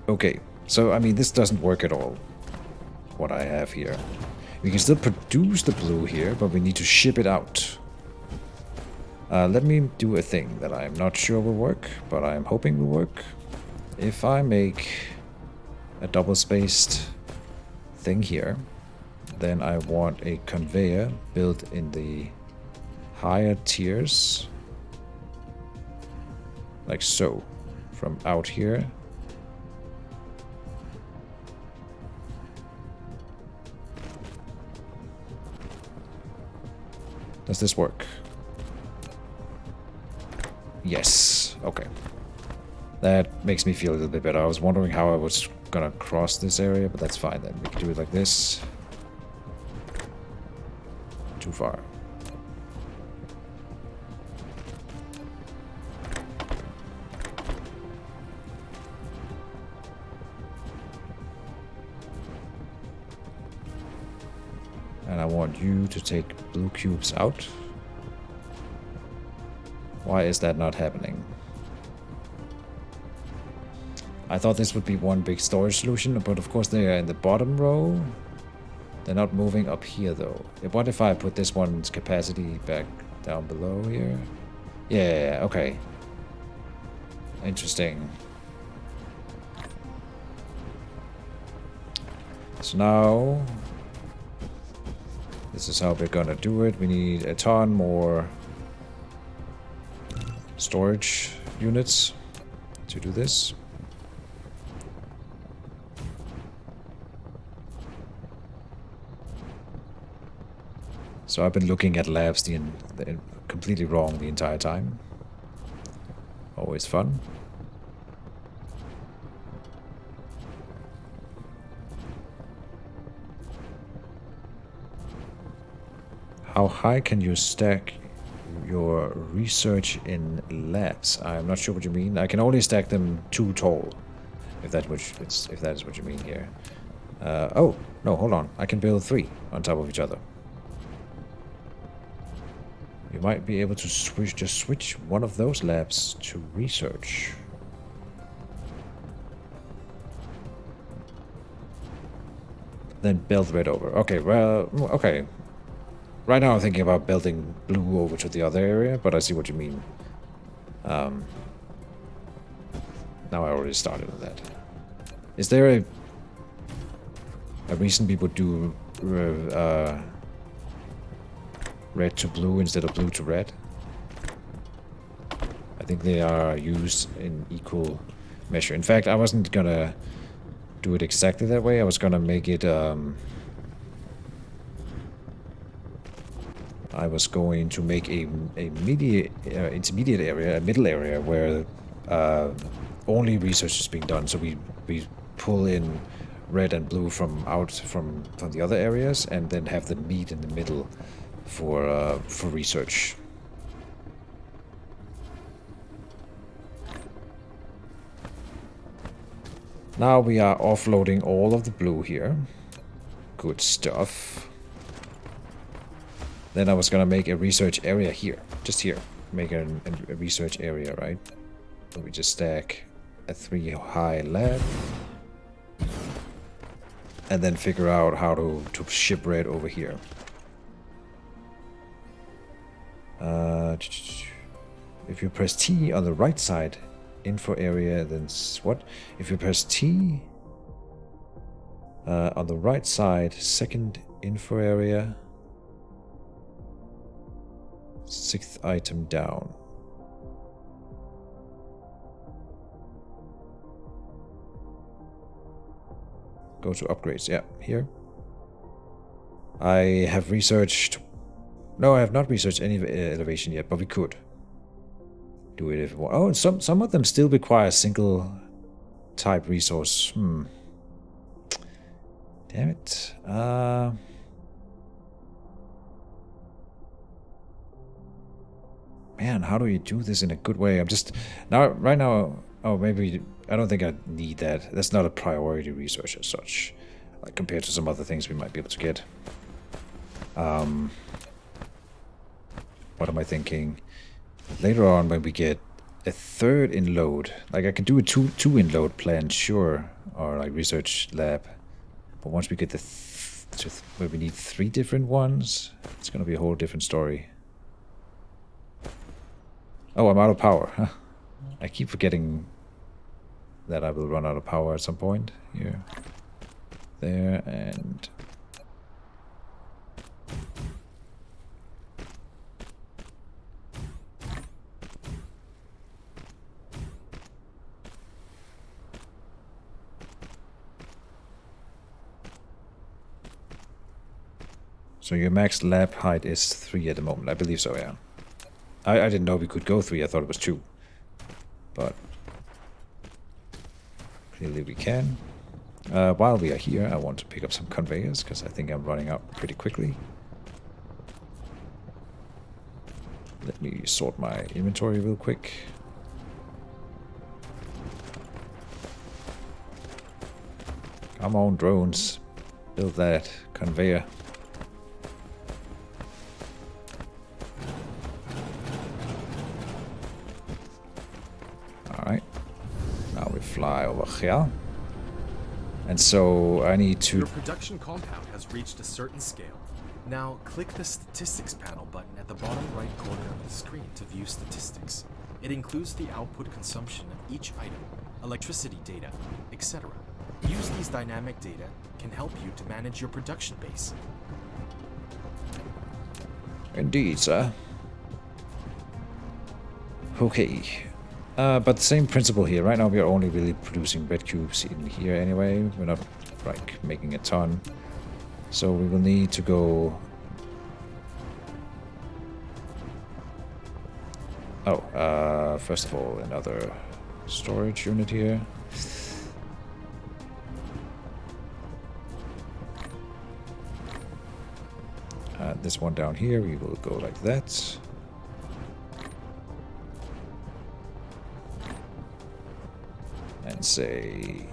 Okay, so I mean this doesn't work at all, what I have here. We can still produce the blue here, but we need to ship it out. Let me do a thing that I'm not sure will work, but I'm hoping will work. If I make a double-spaced thing here, then I want a conveyor built in the higher tiers, like so, from out here. Does this work? Yes. Okay. That makes me feel a little bit better. I was wondering how I was gonna cross this area, but that's fine then. We can do it like this. Too far. And I want you to take blue cubes out. Why is that not happening? I thought this would be one big storage solution, but of course they are in the bottom row. They're not moving up here though. What if I put this one's capacity back down below here? Yeah, okay. Interesting. So now, this is how we're gonna do it. We need a ton more storage units to do this. So I've been looking at labs completely wrong the entire time. Always fun. How high can you stack your research in labs? I'm not sure what you mean. I can only stack them 2 tall, if that is what you mean here. Oh no, hold on. I can build 3 on top of each other. You might be able to switch one of those labs to research. Then build red over. Okay, well, okay. Right now I'm thinking about building blue over to the other area, but I see what you mean. Now I already started with that. Is there a reason people do red to blue instead of blue to red? I think they are used in equal measure. In fact, I wasn't gonna do it exactly that way. I was gonna make it I was going to make a intermediate area, a middle area where only research is being done. So we pull in red and blue from the other areas, and then have them meet in the middle for research. Now we are offloading all of the blue here. Good stuff. Then I was gonna make a research area here, just here. Make a research area, right? So we just stack a 3 high lab. and then figure out how to ship red over here. If you press T on the right side, info area, then what? If you press T on the right side, second info area, 6th item down. Go to upgrades, yeah, here. I have researched... No, I have not researched any elevation yet, but we could do it if we want. Oh, and some of them still require single type resource. Damn it. Man, how do you do this in a good way? I'm just... Right now... Oh, maybe... I don't think I need that. That's not a priority resource as such. Like, compared to some other things we might be able to get. What am I thinking? Later on, when we get a third inload, like I can do a two inload plan, sure, or like research lab. But once we get the where we need 3 different ones, it's gonna be a whole different story. Oh, I'm out of power. Huh? I keep forgetting that I will run out of power at some point. Here, there, and... So your max lab height is 3 at the moment. I believe so, yeah. I didn't know we could go 3. I thought it was 2. But clearly we can. While we are here, I want to pick up some conveyors, because I think I'm running out pretty quickly. Let me sort my inventory real quick. Come on, drones. Build that conveyor. Alright. Now we fly over here. And so I need to... Your production compound has reached a certain scale. Now click the statistics panel button at the bottom right corner of the screen to view statistics. It includes the output consumption of each item, electricity data, etc. Use these dynamic data can help you to manage your production base. Indeed, sir. Okay. But the same principle here. Right now we are only really producing red cubes in here anyway. We're not like making a ton. So we will need to go... Oh, first of all, another storage unit here. This one down here, we will go like that. And say...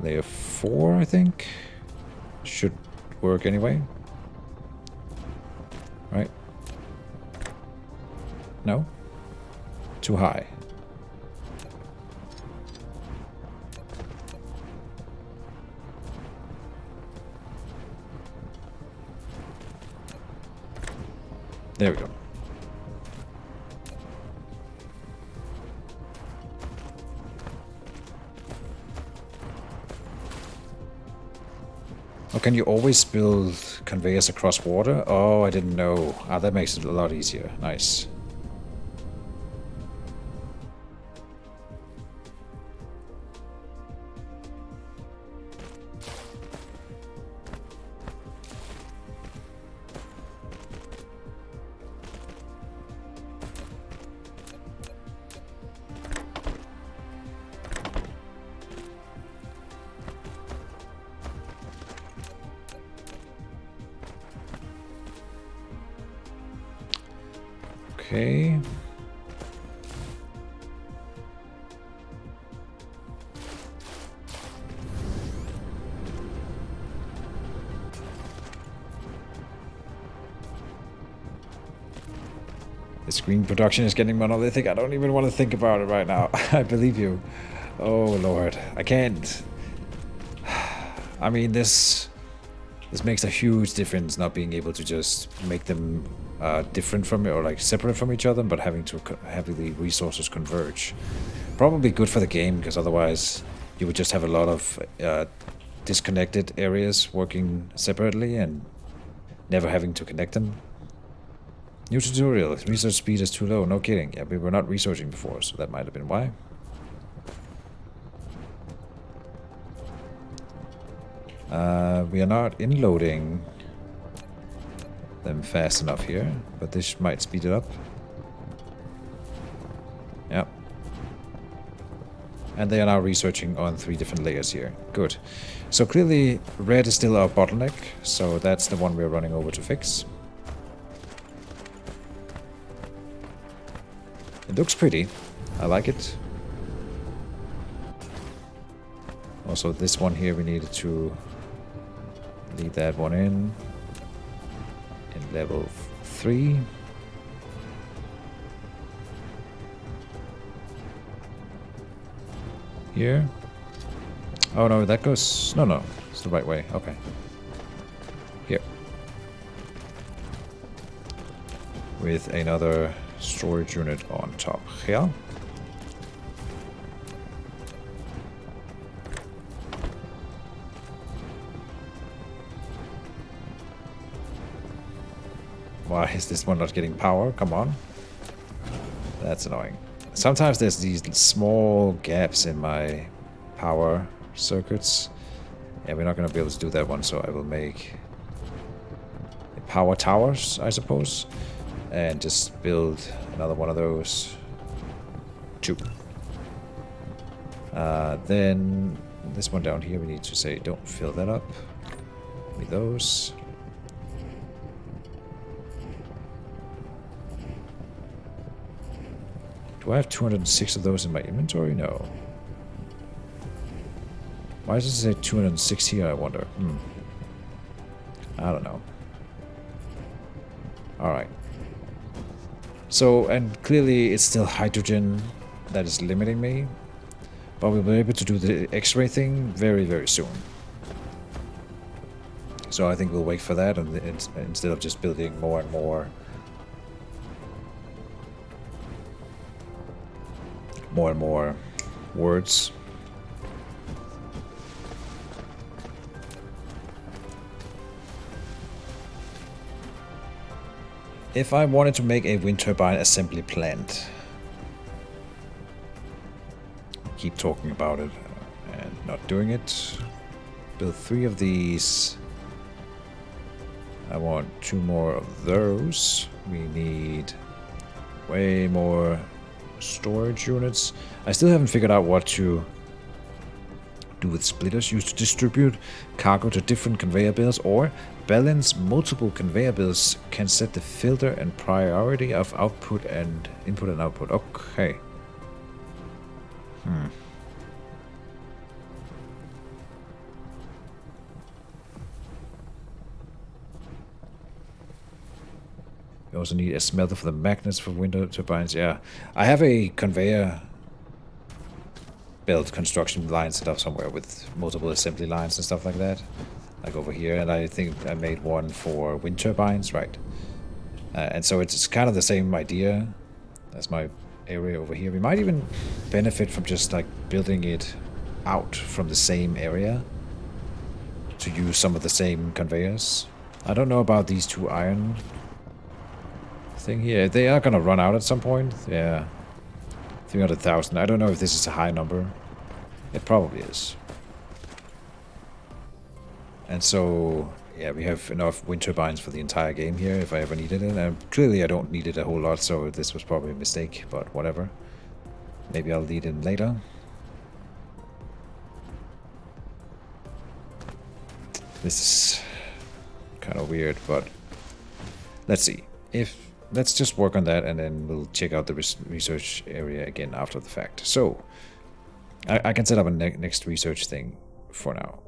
layer 4, I think. Should work anyway. Right? No? Too high. There we go. Oh, can you always build conveyors across water? Oh, I didn't know. Ah, that makes it a lot easier. Nice. Okay. The screen production is getting monolithic. I don't even want to think about it right now. I believe you. Oh lord, I can't. I mean, this makes a huge difference, not being able to just make them different from it, or like separate from each other, but having to have the resources converge. Probably good for the game, because otherwise you would just have a lot of disconnected areas working separately and never having to connect them. New tutorial. Research speed is too low. No kidding. Yeah, we were not researching before, so that might have been why. We are not inloading them fast enough here, but this might speed it up. Yep. And they are now researching on 3 different layers here. Good. So clearly red is still our bottleneck, so that's the one we're running over to fix. It looks pretty. I like it. Also this one here, we needed to leave that one in level 3. Here. Oh no, that goes... No, it's the right way. Okay. Here. With another storage unit on top here. Why is this one not getting power? Come on. That's annoying. Sometimes there's these small gaps in my power circuits. Yeah, we're not going to be able to do that one, so I will make power towers, I suppose. And just build another one of those. 2. Then this one down here, we need to say don't fill that up. Give me those. Do I have 206 of those in my inventory? No. Why does it say 206 here, I wonder? I don't know. Alright. So, and clearly it's still hydrogen that is limiting me. But we'll be able to do the X-ray thing very, very soon. So I think we'll wait for that, and instead of just building more and more words. If I wanted to make a wind turbine assembly plant, keep talking about it and not doing it. Build 3 of these. I want 2 more of those. We need way more storage units. I still haven't figured out what to do with splitters used to distribute cargo to different conveyor belts or balance multiple conveyor belts. Can set the filter and priority of output and input and output. Okay. You also need a smelter for the magnets for wind turbines. Yeah, I have a conveyor belt construction line set up somewhere with multiple assembly lines and stuff like that. Like over here, and I think I made one for wind turbines, right? And so it's kind of the same idea as my area over here. We might even benefit from just like building it out from the same area to use some of the same conveyors. I don't know about these 2 iron thing here. They are gonna run out at some point. Yeah. 300,000. I don't know if this is a high number. It probably is. And so, yeah, we have enough wind turbines for the entire game here if I ever needed it. And clearly I don't need it a whole lot, so this was probably a mistake, but whatever. Maybe I'll need it later. This is kind of weird, but let's see. Let's just work on that, and then we'll check out the research area again after the fact. So, I can set up a next research thing for now.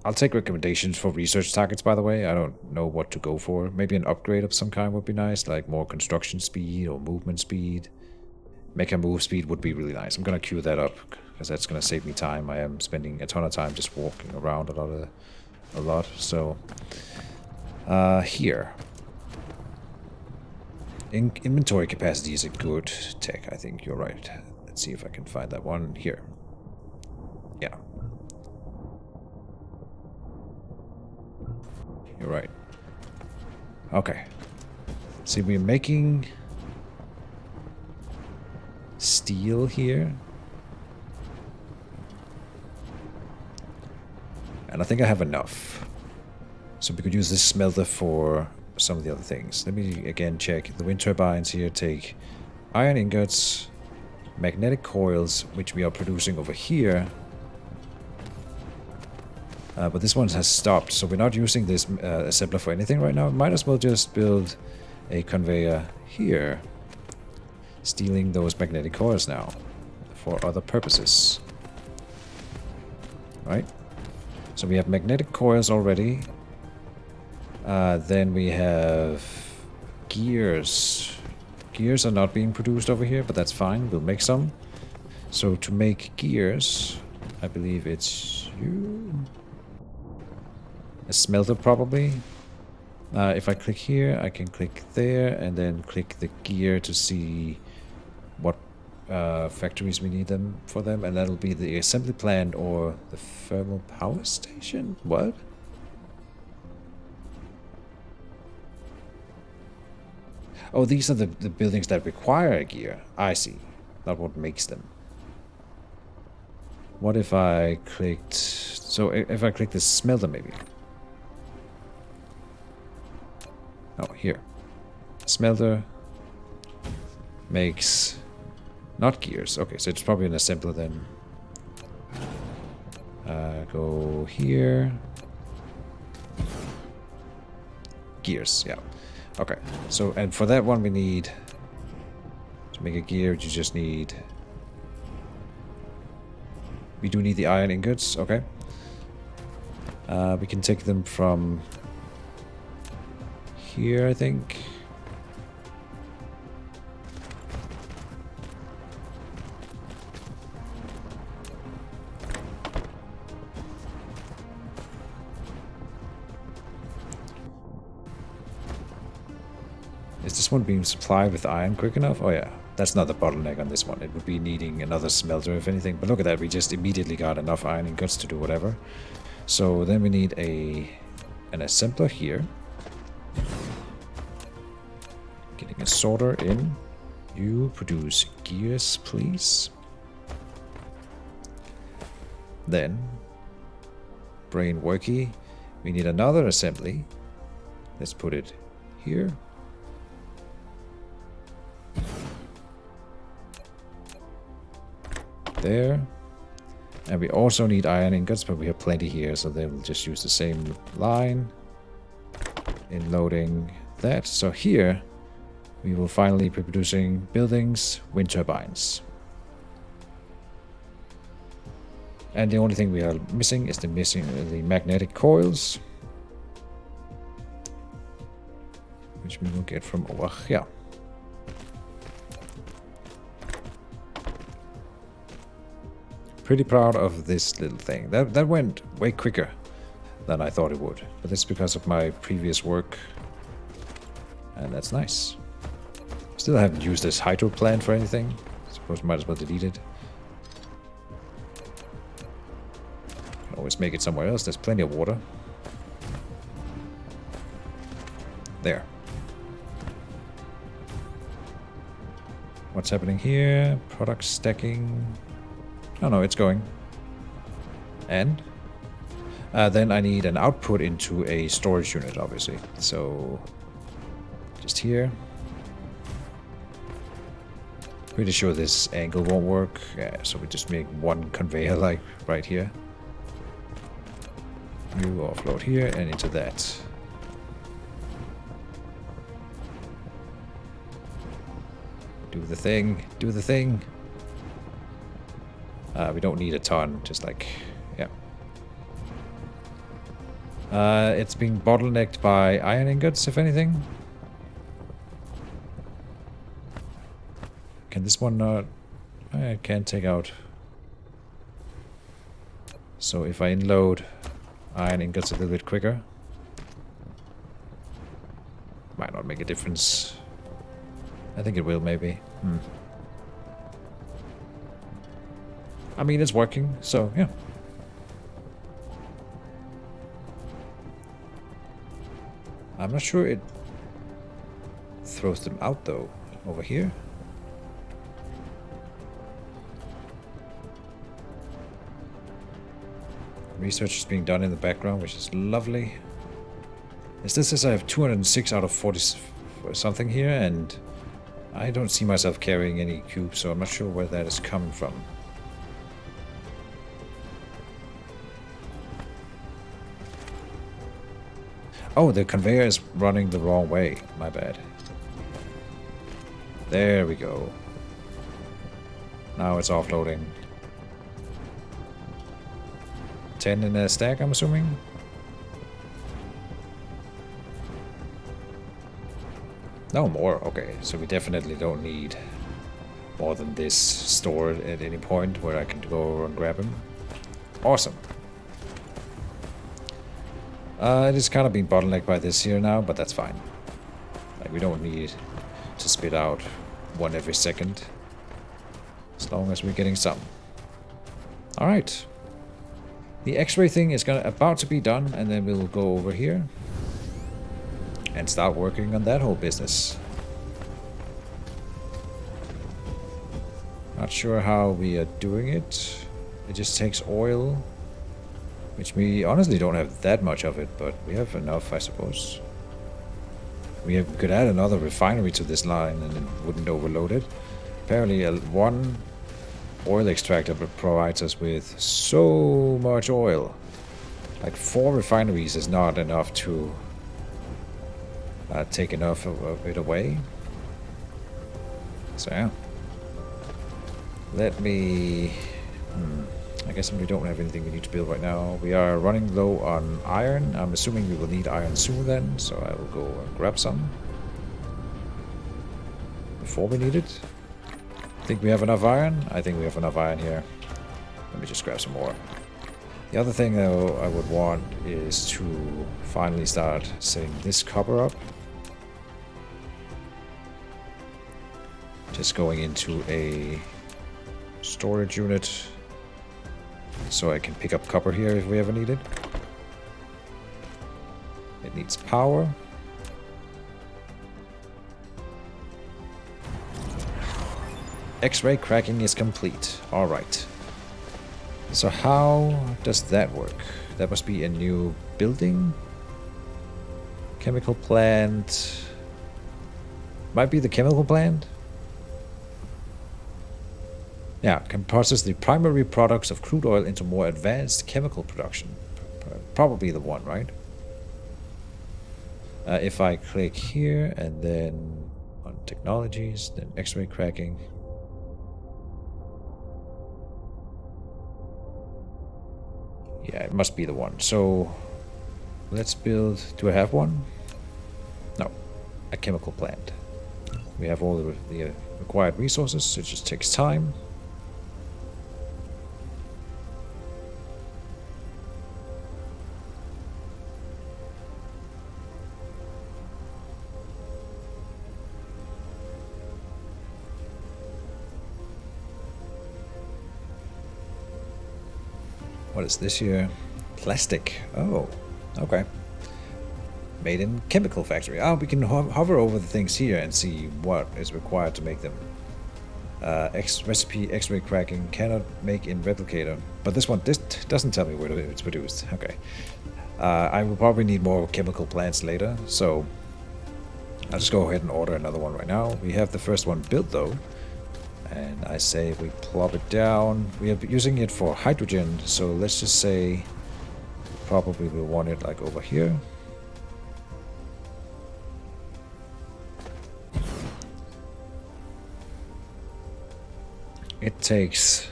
I'll take recommendations for research targets, by the way. I don't know what to go for. Maybe an upgrade of some kind would be nice, like more construction speed or movement speed. Mecha move speed would be really nice. I'm gonna queue that up because that's gonna save me time. I am spending a ton of time just walking around a lot. So here, inventory capacity is a good tech. I think you're right. Let's see if I can find that one here. Yeah, you're right. Okay. See, we're making steel here. And I think I have enough. So we could use this smelter for some of the other things. Let me again check. The wind turbines here take iron ingots, magnetic coils, which we are producing over here. But this one has stopped, so we're not using this assembler for anything right now. Might as well just build a conveyor here, stealing those magnetic coils now for other purposes. Right? So we have magnetic coils already. Then we have gears. Gears are not being produced over here, but that's fine. We'll make some. So to make gears, I believe it's you. A smelter probably. If I click here, I can click there and then click the gear to see what factories we need them for them, and that'll be the assembly plant or the thermal power station. What? Oh, these are the buildings that require a gear. I see. Not what makes them. What if I clicked... So if I click this smelter maybe? Oh, here. Smelter makes not gears. Okay, so it's probably an assembler then. Go here. Gears, yeah. Okay, so and for that one we need to make a gear. You just need. We do need the iron ingots. Okay. We can take them from here, I think. Is this one being supplied with iron quick enough? Oh yeah, that's not the bottleneck on this one. It would be needing another smelter if anything. But look at that, we just immediately got enough iron ingots to do whatever. So then we need an assembler here. Getting a sorter in. You produce gears, please. Then, brain worky. We need another assembly. Let's put it here. There. And we also need iron ingots, but we have plenty here, so they will just use the same line in loading that. So here we will finally be producing buildings, wind turbines. And the only thing we are missing is the magnetic coils, which we will get from over here. Pretty proud of this little thing. That went way quicker than I thought it would. But that's because of my previous work. And that's nice. Still haven't used this hydro plant for anything. Suppose might as well delete it. Can always make it somewhere else. There's plenty of water. There. What's happening here? Product stacking. Oh no, it's going. And then I need an output into a storage unit, obviously. So just here. Pretty sure this angle won't work. Yeah, so we just make one conveyor like right here. You offload here and into that. Do the thing. Do the thing. We don't need a ton, just like, yeah. It's being bottlenecked by iron ingots, if anything. Can this one not? I can't take out. So if I unload iron ingots a little bit quicker, might not make a difference. I think it will, maybe. I mean, it's working, so yeah. I'm not sure it throws them out, though, over here. Research is being done in the background, which is lovely. It still says I have 206 out of 40 something here, and I don't see myself carrying any cubes, so I'm not sure where that is coming from. Oh, the conveyor is running the wrong way. My bad. There we go. Now it's offloading. 10 in a stack, I'm assuming. No more. Okay, so we definitely don't need more than this stored at any point where I can go over and grab him. Awesome. It is kind of being bottlenecked by this here now, but that's fine. Like, we don't need to spit out one every second, as long as we're getting some. Alright. The X-ray thing is about to be done, and then we'll go over here and start working on that whole business. Not sure how we are doing it. It just takes oil, which we honestly don't have that much of it, but we have enough, I suppose. We could add another refinery to this line and it wouldn't overload it. Apparently one oil extractor provides us with so much oil. Like 4 refineries is not enough to take enough of it away. So yeah. Let me... I guess we don't have anything we need to build right now. We are running low on iron. I'm assuming we will need iron soon then, so I will go and grab some before we need it. Think we have enough iron? I think we have enough iron here. Let me just grab some more. The other thing though I would want is to finally start setting this copper up. Just going into a storage unit so I can pick up copper here if we ever need it. It needs power. X-ray cracking is complete. Alright. So how does that work? That must be a new building? Chemical plant. Might be the chemical plant? Yeah, can process the primary products of crude oil into more advanced chemical production. Probably the one, right? If I click here and then on technologies, then X-ray cracking. Yeah, it must be the one. So let's build... Do I have one? No. A chemical plant. We have all the required resources, so it just takes time. What is this here? Plastic. Oh, okay. Made in chemical factory. Oh, we can hover over the things here and see what is required to make them. Recipe X-ray cracking cannot make in replicator. But this doesn't tell me where it's produced. Okay. I will probably need more chemical plants later, so I'll just go ahead and order another one right now. We have the first one built though. And I say we plop it down. We are using it for hydrogen, so let's just say probably we'll want it like over here. It takes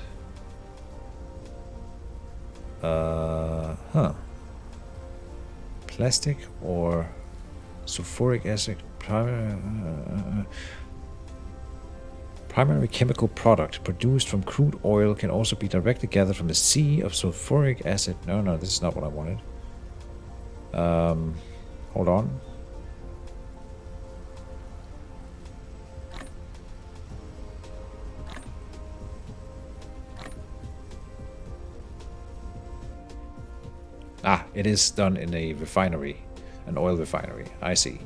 plastic or sulfuric acid primary chemical product produced from crude oil can also be directly gathered from the sea of sulfuric acid. No, no, this is not what I wanted. Hold on. Ah, it is done in a refinery, an oil refinery. I see.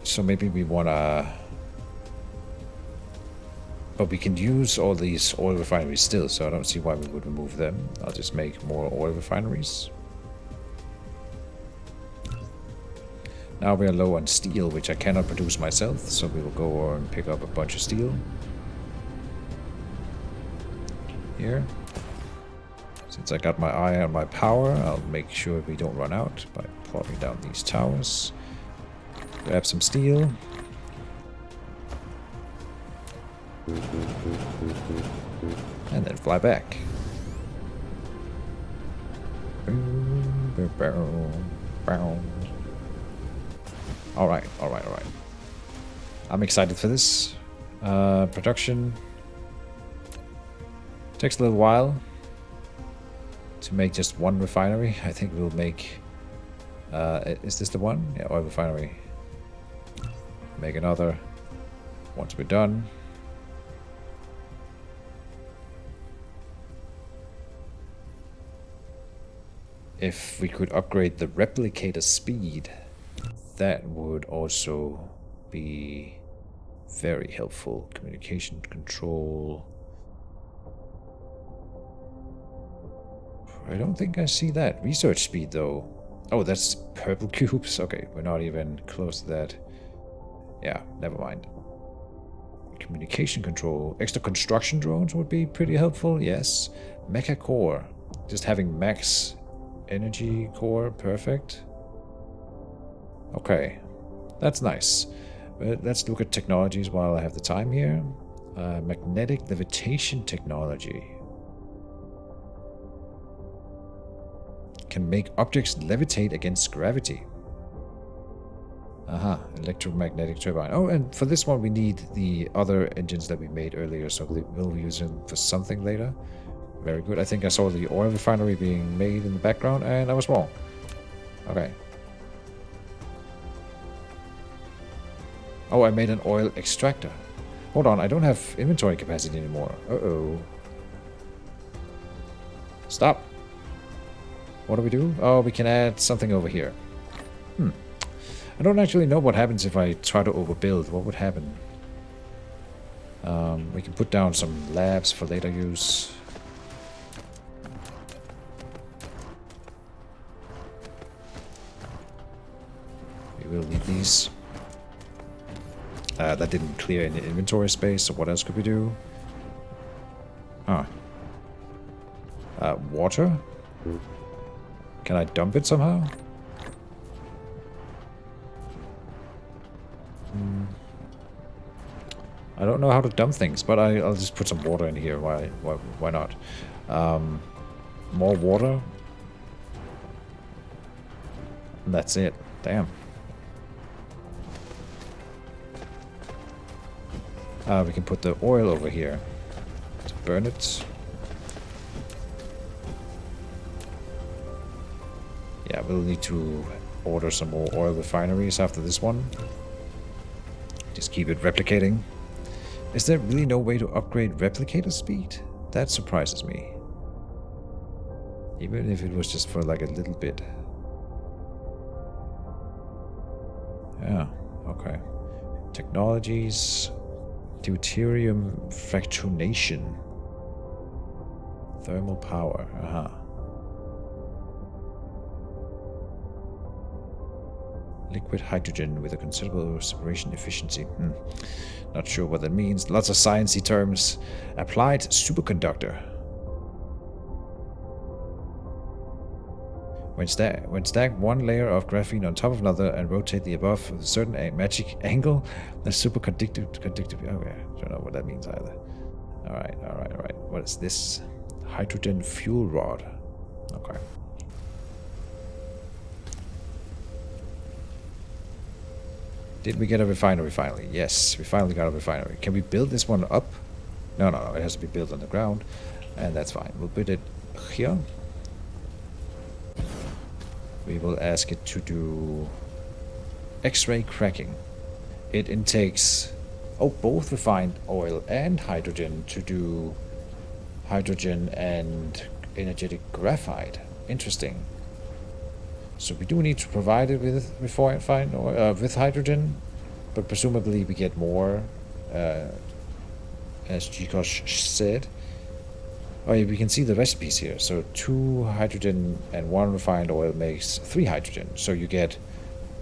So maybe we want to... But we can use all these oil refineries still, so I don't see why we would remove them. I'll just make more oil refineries. Now we are low on steel, which I cannot produce myself, so we will go and pick up a bunch of steel. Here. Since I got my eye on my power, I'll make sure we don't run out by plopping down these towers. Grab some steel. And then fly back. Alright, alright, alright. I'm excited for this. Production takes a little while to make just one refinery. I think we'll make... is this the one? Yeah, oil refinery. Make another once we're done. If we could upgrade the replicator speed, that would also be very helpful. Communication control. I don't think I see that. Research speed though. Oh, that's purple cubes. Okay, we're not even close to that. Yeah, never mind. Communication control. Extra construction drones would be pretty helpful, yes. Mecha core. Just having max energy core, perfect. Okay, that's nice. But let's look at technologies while I have the time here. Magnetic levitation technology. Can make objects levitate against gravity. Aha, electromagnetic turbine. Oh, and for this one we need the other engines that we made earlier, so we'll use them for something later. Very good. I think I saw the oil refinery being made in the background, and I was wrong. Okay. Oh, I made an oil extractor. Hold on, I don't have inventory capacity anymore. Uh-oh. Stop. What do we do? Oh, we can add something over here. I don't actually know what happens if I try to overbuild. What would happen? We can put down some labs for later use. We will need these. That didn't clear any inventory space, so what else could we do? Huh. Water? Can I dump it somehow? I don't know how to dump things, but I'll just put some water in here. Why not? More water. And that's it. Damn. We can put the oil over here. Let's burn it. Yeah, we'll need to order some more oil refineries after this one. Just keep it replicating. Is there really no way to upgrade replicator speed? That surprises me. Even if it was just for like a little bit. Yeah, okay. Technologies. Deuterium fractionation. Thermal power. Aha. Liquid hydrogen with a considerable separation efficiency. Not sure what that means. Lots of sciencey terms. Applied superconductor. When stack one layer of graphene on top of another and rotate the above with a certain magic angle, the superconductive. Okay, I don't know what that means either. Alright. What is this? Hydrogen fuel rod. Okay. Did we get a refinery finally? Yes, we finally got a refinery. Can we build this one up? No, no, no. It has to be built on the ground. And that's fine. We'll put it here. We will ask it to do X-ray cracking. It intakes both refined oil and hydrogen to do hydrogen and energetic graphite. Interesting. So we do need to provide it with refined oil, with hydrogen, but presumably we get more, as Keejchen said. Oh yeah, we can see the recipes here. So 2 hydrogen and 1 refined oil makes 3 hydrogen. So you get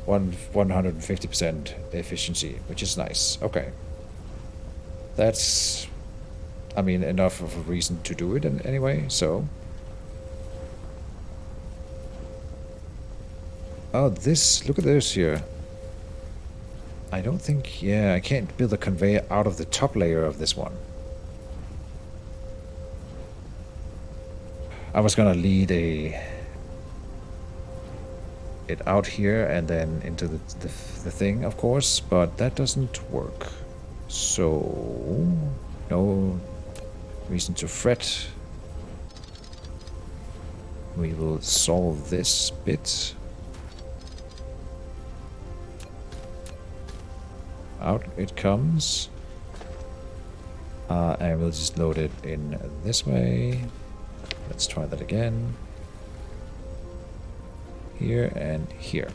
150% efficiency, which is nice. Okay. That's, I mean, enough of a reason to do it anyway, so. Oh, this, look at this here. I don't think, yeah, I can't build a conveyor out of the top layer of this one. I was gonna lead it out here and then into the thing, of course, but that doesn't work. So, no reason to fret. We will solve this bit. Out it comes. And we'll just load it in this way. Let's try that again. Here and here.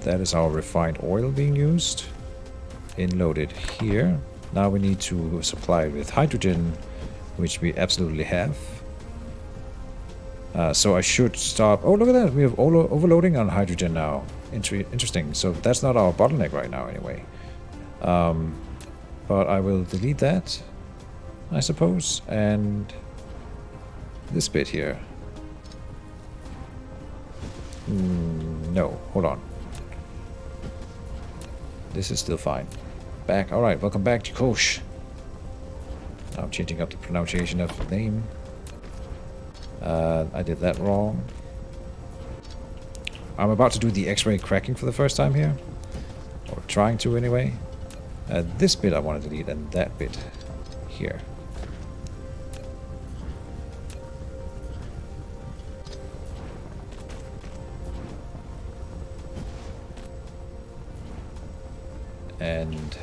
That is our refined oil being used. Loaded here. Now we need to supply it with hydrogen, which we absolutely have. So I should stop. Oh, look at that. We have overloading on hydrogen now. Interesting. So that's not our bottleneck right now anyway. But I will delete that, I suppose. And this bit here. No, hold on. This is still fine. Back. Alright, welcome back to Keejchen. Now I'm changing up the pronunciation of the name. I did that wrong. I'm about to do the X-ray cracking for the first time here. Or trying to anyway. This bit I want to delete and that bit here. And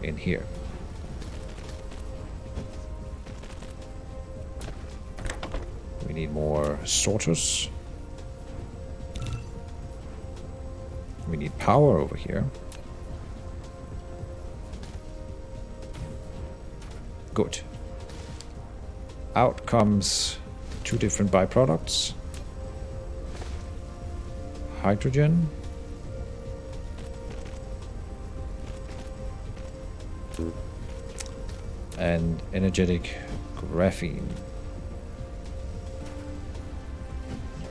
in here. We need more sorters. We need power over here. Good. Out comes 2 different byproducts. Hydrogen. And energetic graphene.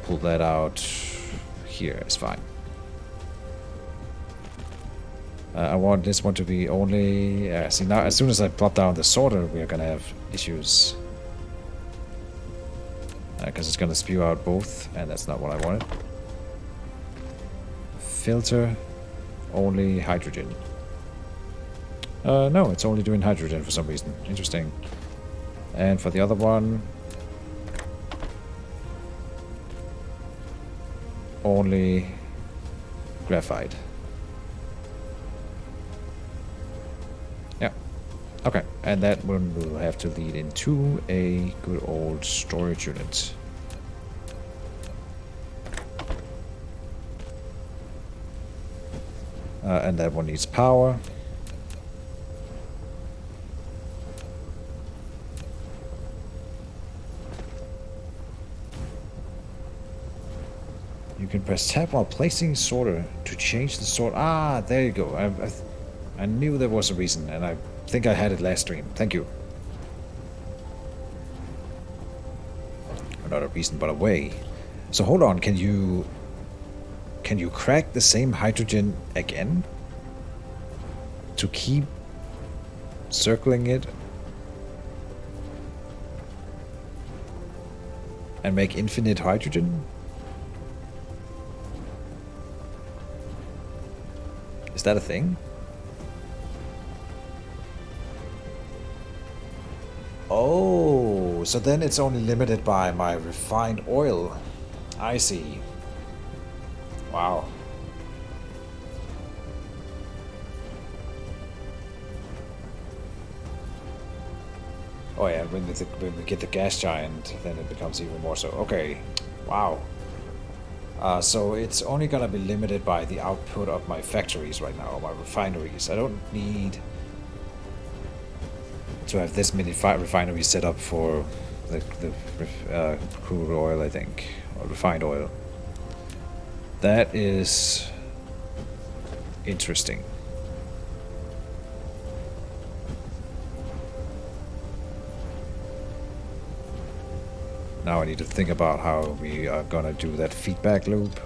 Pull that out here, it's fine. I want this one to be only... see, now as soon as I plop down the sorter, we are going to have issues. Because it's going to spew out both, and that's not what I wanted. Filter, only hydrogen. No, it's only doing hydrogen for some reason. Interesting. And for the other one... only graphite. Yeah. Okay, and that one will have to lead into a good old storage unit. And that one needs power. You can press tab while placing sorter to change the sort. Ah, there you go. I knew there was a reason, and I think I had it last stream. Thank you. Not a reason, but a way. So hold on, can you crack the same hydrogen again? To keep circling it? And make infinite hydrogen? Is that a thing? Oh, so then it's only limited by my refined oil. I see. Wow. Oh yeah, when we get the gas giant, then it becomes even more so. Okay, wow. So it's only gonna be limited by the output of my factories right now, my refineries. I don't need to have this many refineries set up for the crude oil, I think, or refined oil. That is interesting. Now I need to think about how we are gonna do that feedback loop.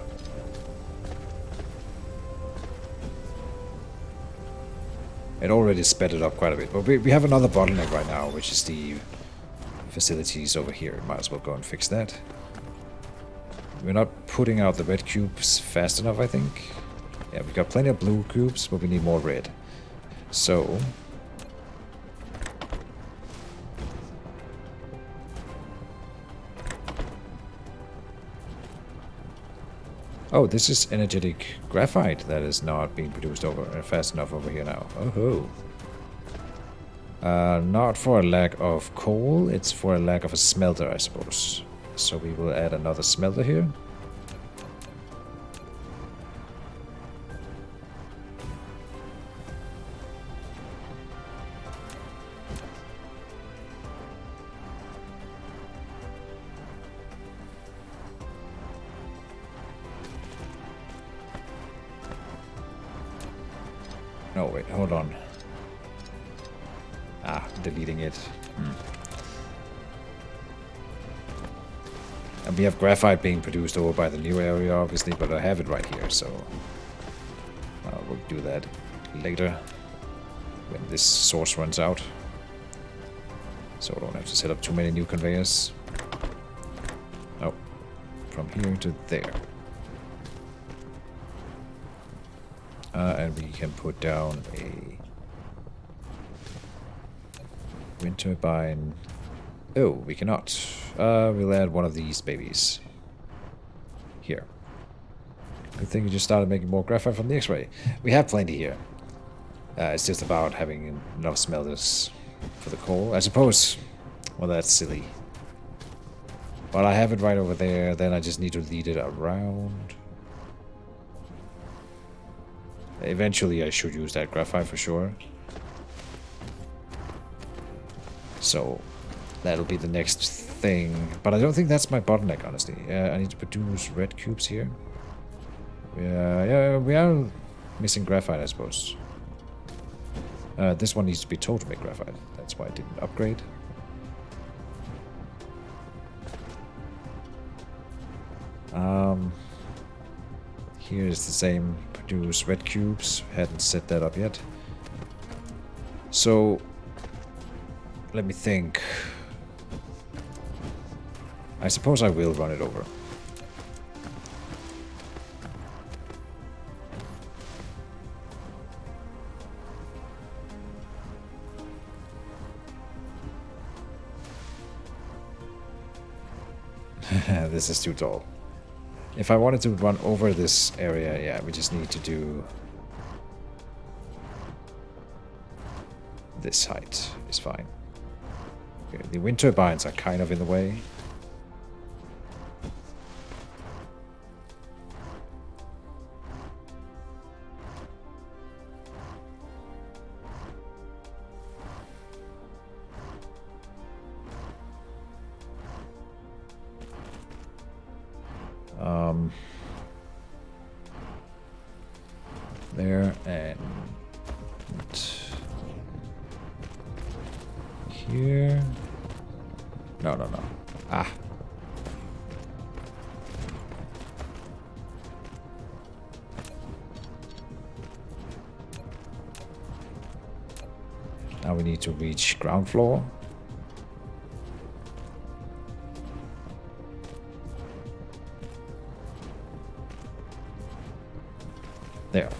It already sped it up quite a bit, but we have another bottleneck right now, which is the facilities over here. Might as well go and fix that. We're not putting out the red cubes fast enough, I think. Yeah, we got plenty of blue cubes, but we need more red. So... oh, this is energetic graphite that is not being produced over fast enough over here now. Oh ho. Not for a lack of coal, it's for a lack of a smelter, I suppose. So we will add another smelter here. No, wait, hold on. Ah, deleting it. And we have graphite being produced over by the new area, obviously, but I have it right here, so... we'll do that later, when this source runs out. So I don't have to set up too many new conveyors. Oh, from here to there. And we can put down a wind turbine. Oh, we cannot. We'll add one of these babies. Here. Good thing we just started making more graphite from the X-ray. We have plenty here. It's just about having enough smelters for the coal. I suppose... well, that's silly. But I have it right over there. Then I just need to lead it around. Eventually I should use that graphite for sure. So that'll be the next thing. But I don't think that's my bottleneck, honestly. I need to produce red cubes here. Yeah, we are missing graphite, I suppose. This one needs to be told to make graphite. That's why I didn't upgrade. Here's the same. Produce red cubes. Hadn't set that up yet. So let me think. I suppose I will run it over. This is too tall. If I wanted to run over this area, yeah, we just need to do... this height is fine. Okay, the wind turbines are kind of in the way. There and here. No. Ah. Now we need to reach ground floor. There.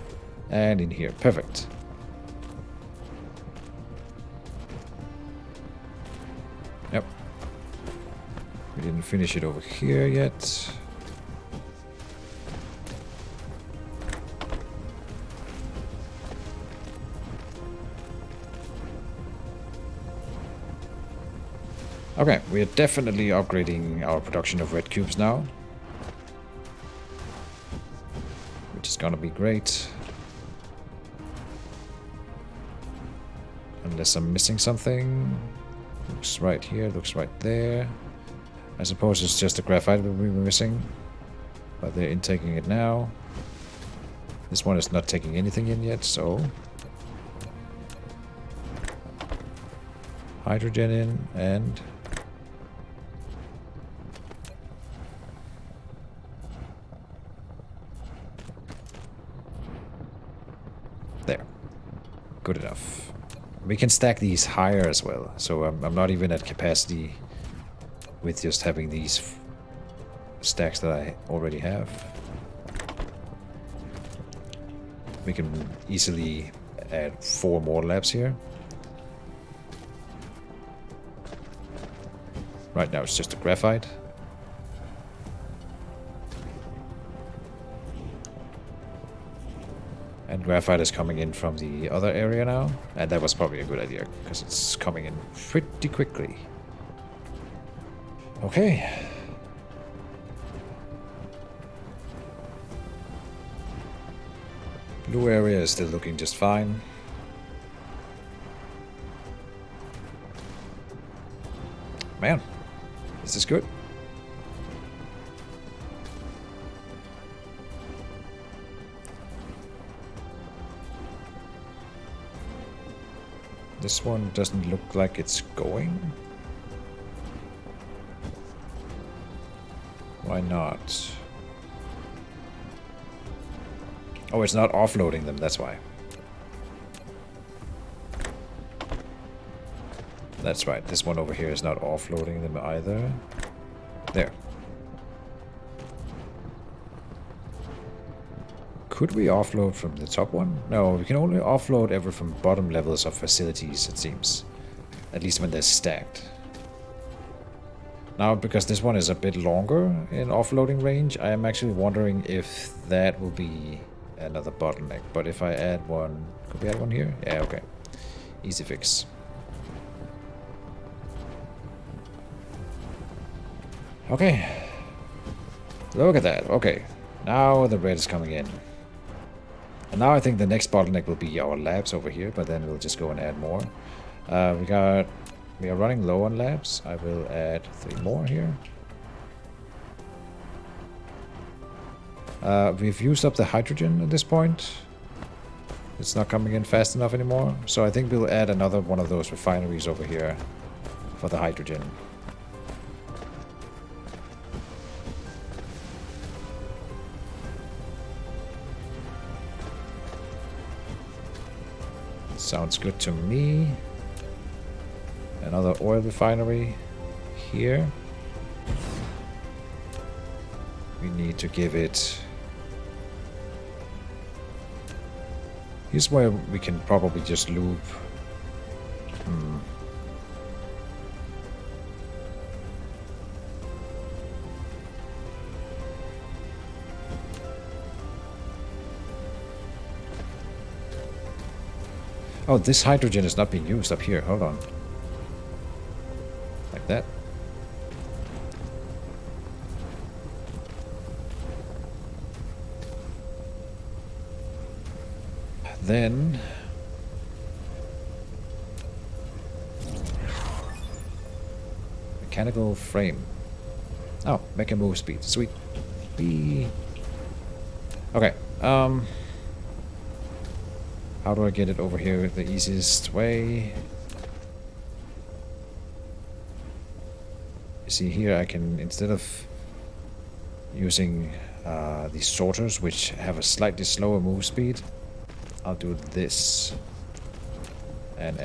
And in here. Perfect. Yep. We didn't finish it over here yet. Okay, we are definitely upgrading our production of red cubes now. Which is gonna be great. Unless I'm missing something. Looks right here, looks right there. I suppose it's just the graphite we were missing. But they're intaking it now. This one is not taking anything in yet, so... hydrogen in, and... there. Good enough. We can stack these higher as well, so I'm not even at capacity with just having these stacks that I already have. We can easily add 4 more labs here. Right now it's just a graphite. And graphite is coming in from the other area now. And that was probably a good idea, because it's coming in pretty quickly. Okay. Blue area is still looking just fine. Man, this is good. This one doesn't look like it's going. Why not? Oh, it's not offloading them, that's why. That's right, this one over here is not offloading them either. There. Could we offload from the top one? No, we can only offload ever from bottom levels of facilities, it seems. At least when they're stacked. Now, because this one is a bit longer in offloading range, I am actually wondering if that will be another bottleneck. But if I add one... Could we add one here? Yeah, okay. Easy fix. Okay. Look at that. Okay. Now the red is coming in. And now I think the next bottleneck will be our labs over here, but then we'll just go and add more. We are running low on labs. I will add 3 more here. We've used up the hydrogen at this point. It's not coming in fast enough anymore. So I think we'll add another one of those refineries over here for the hydrogen. Sounds good to me. Another oil refinery here. We need to give it... Here's where we can probably just loop. Oh, this hydrogen is not being used up here. Hold on. Like that. Then... mechanical frame. Oh, mecha move speed. Sweet. B. Okay. How do I get it over here the easiest way? You see here I can, instead of using these sorters, which have a slightly slower move speed, I'll do this. And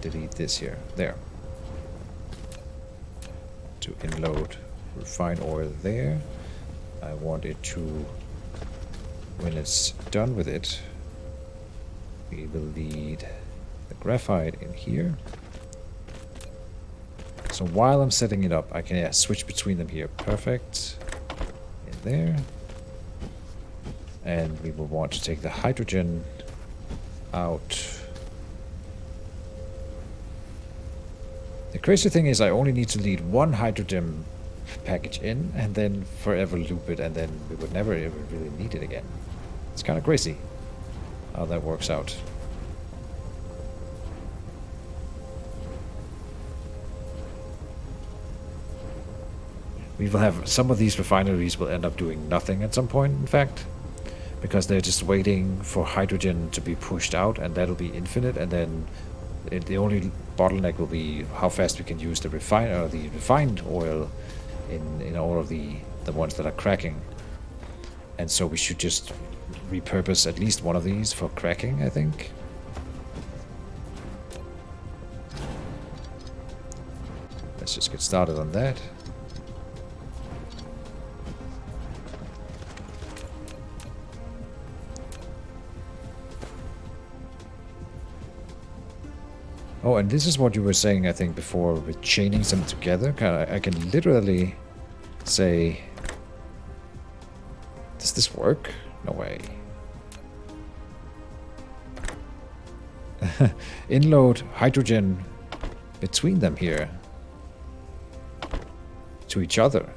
delete this here. There. To inload refined oil there. I want it to when it's done with it, we will lead the graphite in here. So while I'm setting it up, I can switch between them here. Perfect. In there. And we will want to take the hydrogen out. The crazy thing is I only need to lead one hydrogen package in and then forever loop it, and then we would never ever really need it again. It's kind of crazy how that works out. We will have some of these refineries will end up doing nothing at some point, in fact, because they're just waiting for hydrogen to be pushed out, and that'll be infinite, and then the only bottleneck will be how fast we can use the refined oil in all of the ones that are cracking. And so we should just repurpose at least one of these for cracking, I think. Let's just get started on that. Oh, and this is what you were saying, I think, before, with chaining them together. I can literally say, does this work? No way. Inload hydrogen between them here to each other.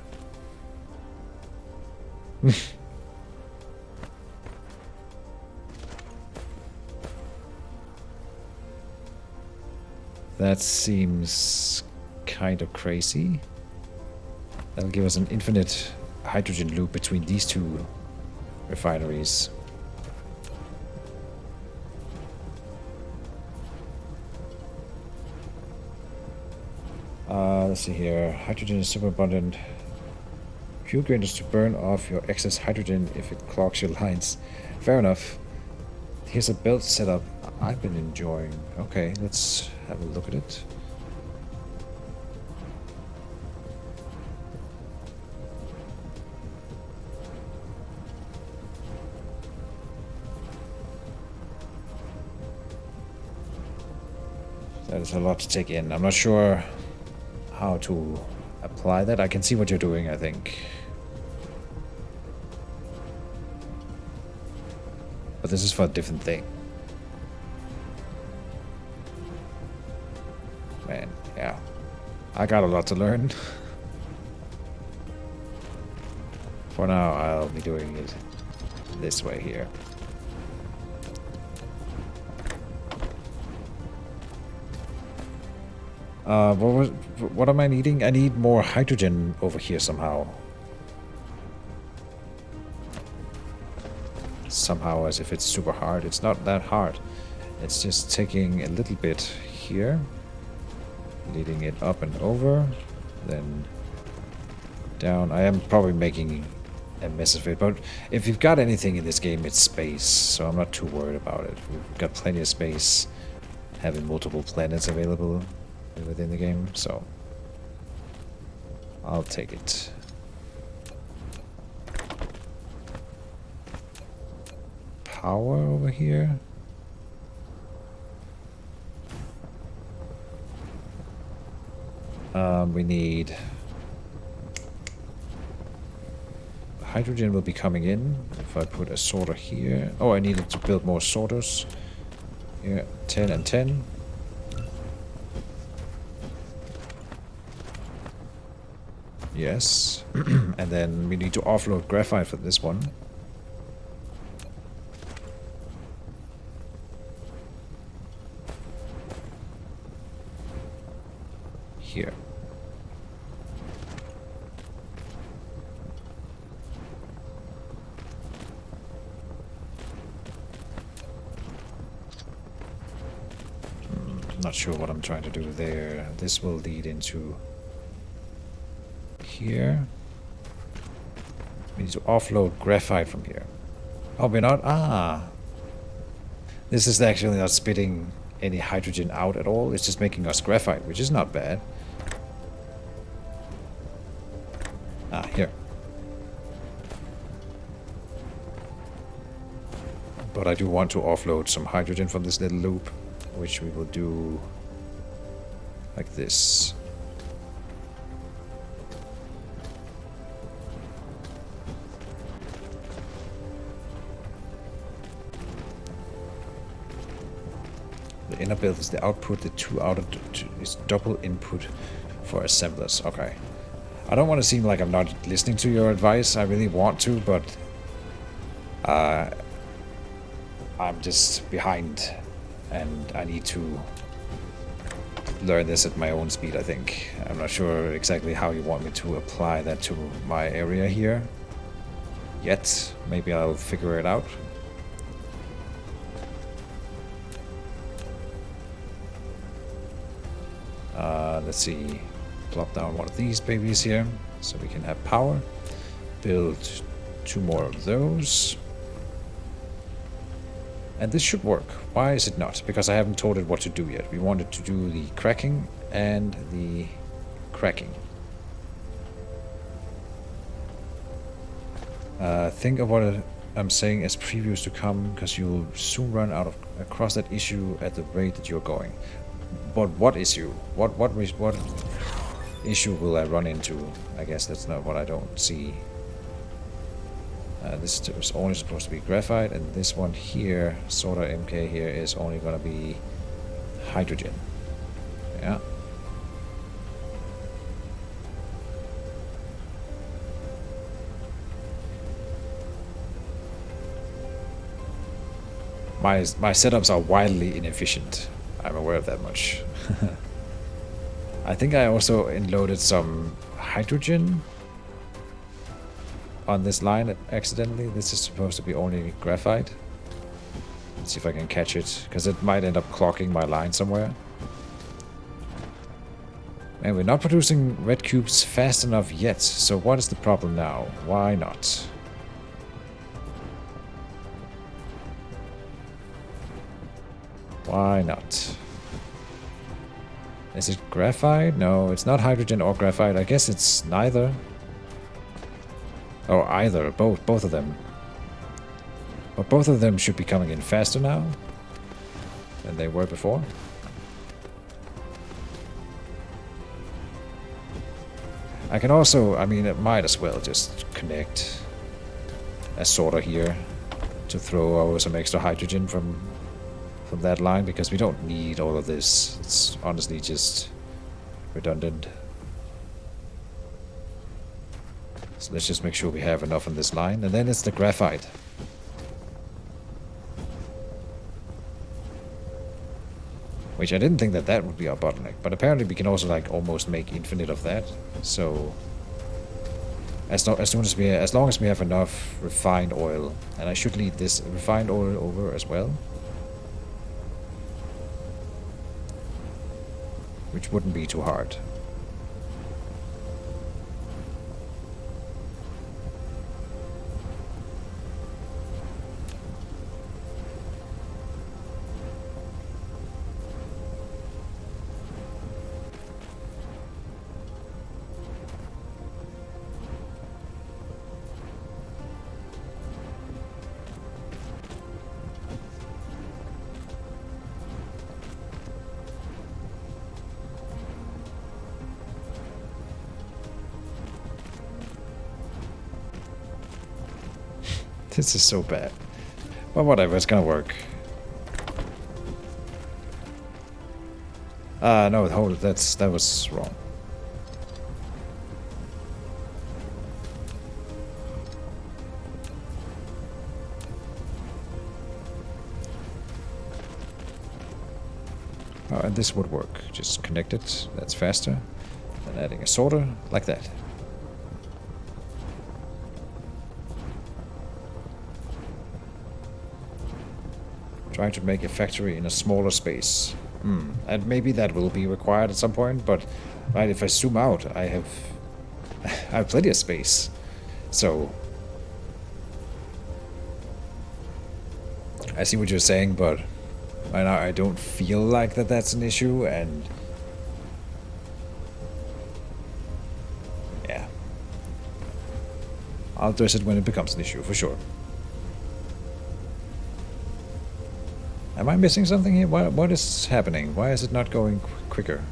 That seems kind of crazy. That'll give us an infinite hydrogen loop between these two refineries. Let's see here. Hydrogen is super abundant. Fuel grinders to burn off your excess hydrogen if it clogs your lines. Fair enough. Here's a belt setup I've been enjoying. Okay, let's have a look at it. That is a lot to take in. I'm not sure how to apply that. I can see what you're doing, I think. But this is for a different thing. Man, yeah. I got a lot to learn. For now, I'll be doing it this way here. What am I needing? I need more hydrogen over here somehow. Somehow, as if it's super hard. It's not that hard. It's just taking a little bit here, leading it up and over, then down. I am probably making a mess of it, but if you've got anything in this game, it's space, so I'm not too worried about it. We've got plenty of space, having multiple planets available within the game, so I'll take it. Power over here. We need hydrogen will be coming in if I put a sorter here. Oh, I needed to build more sorters. Here, 10 and 10. Yes. And then we need to offload graphite for this one. Here. Not sure what I'm trying to do there. This will lead into here. We need to offload graphite from here. Oh, we're not? Ah. This is actually not spitting any hydrogen out at all. It's just making us graphite, which is not bad. Ah, here. But I do want to offload some hydrogen from this little loop, which we will do like this. The inner build is the output, the two outer is double input for assemblers. Okay. I don't want to seem like I'm not listening to your advice. I really want to, but I'm just behind and I need to learn this at my own speed, I think. I'm not sure exactly how you want me to apply that to my area here yet. Maybe I'll figure it out. Let's see, plop down one of these babies here so we can have power. Build 2 more of those. And this should work. Why is it not? Because I haven't told it what to do yet. We wanted to do the cracking and the cracking. Think of what I'm saying as previews to come, because you'll soon run across that issue at the rate that you're going. But what issue? What issue will I run into? I guess that's not what I don't see. This is only supposed to be graphite, and this one here, soda MK here, is only gonna be hydrogen. Yeah. My setups are wildly inefficient. I'm aware of that much. I think I also loaded some hydrogen on this line accidentally. This is supposed to be only graphite. Let's see if I can catch it, because it might end up clogging my line somewhere. And we're not producing red cubes fast enough yet, so what is the problem now? Why not? Why not? Is it graphite? No, it's not hydrogen or graphite. I guess it's neither. Or either. Both of them. But both of them should be coming in faster now than they were before. I can also, I mean, it might as well just connect a sorter here to throw over some extra hydrogen from that line, because we don't need all of this. It's honestly just redundant. So let's just make sure we have enough on this line, and then it's the graphite. Which I didn't think that would be our bottleneck, but apparently we can also like almost make infinite of that. So as long as we have enough refined oil, and I should lead this refined oil over as well, which wouldn't be too hard. This is so bad. But whatever, it's gonna work. No, hold it, that was wrong. Oh, and this would work. Just connect it, that's faster. And adding a sorter, like that. Trying to make a factory in a smaller space. And maybe that will be required at some point, but right, if I zoom out, I have plenty of space. So I see what you're saying, but right now I don't feel like that's an issue, and yeah. I'll address it when it becomes an issue, for sure. Am I missing something here? What is happening? Why is it not going quicker?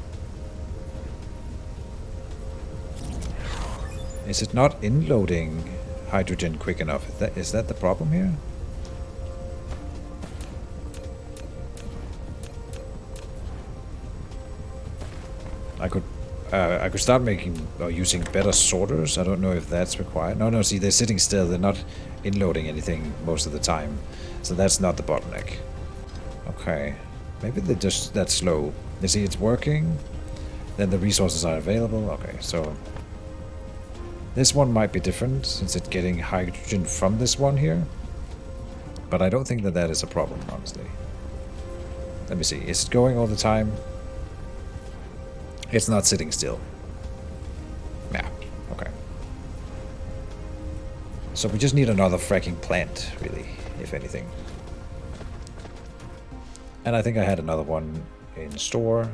Is it not inloading hydrogen quick enough? Is that the problem here? I could start making or using better sorters. I don't know if that's required. No, see, they're sitting still. They're not inloading anything most of the time. So that's not the bottleneck. Okay. Maybe they're just that slow. You see, it's working. Then the resources are available. Okay, so this one might be different since it's getting hydrogen from this one here. But I don't think that that is a problem, honestly. Let me see. Is it going all the time? It's not sitting still. Yeah, okay. So we just need another fracking plant, really, if anything. And I think I had another one in store.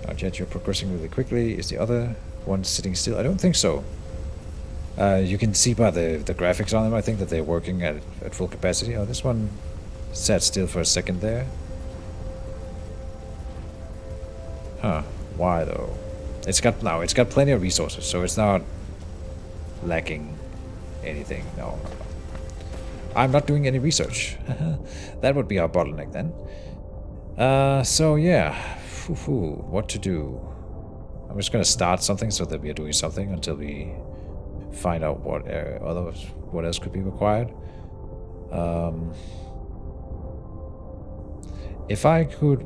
Not yet, you're progressing really quickly. Is the other one sitting still? I don't think so. You can see by the graphics on them, I think that they're working at full capacity. Oh, this one sat still for a second there. Huh. Why though? It's got plenty of resources, so it's not lacking anything. No. I'm not doing any research. That would be our bottleneck then. So yeah. What to do? I'm just gonna start something so that we are doing something until we find out what else could be required. If I could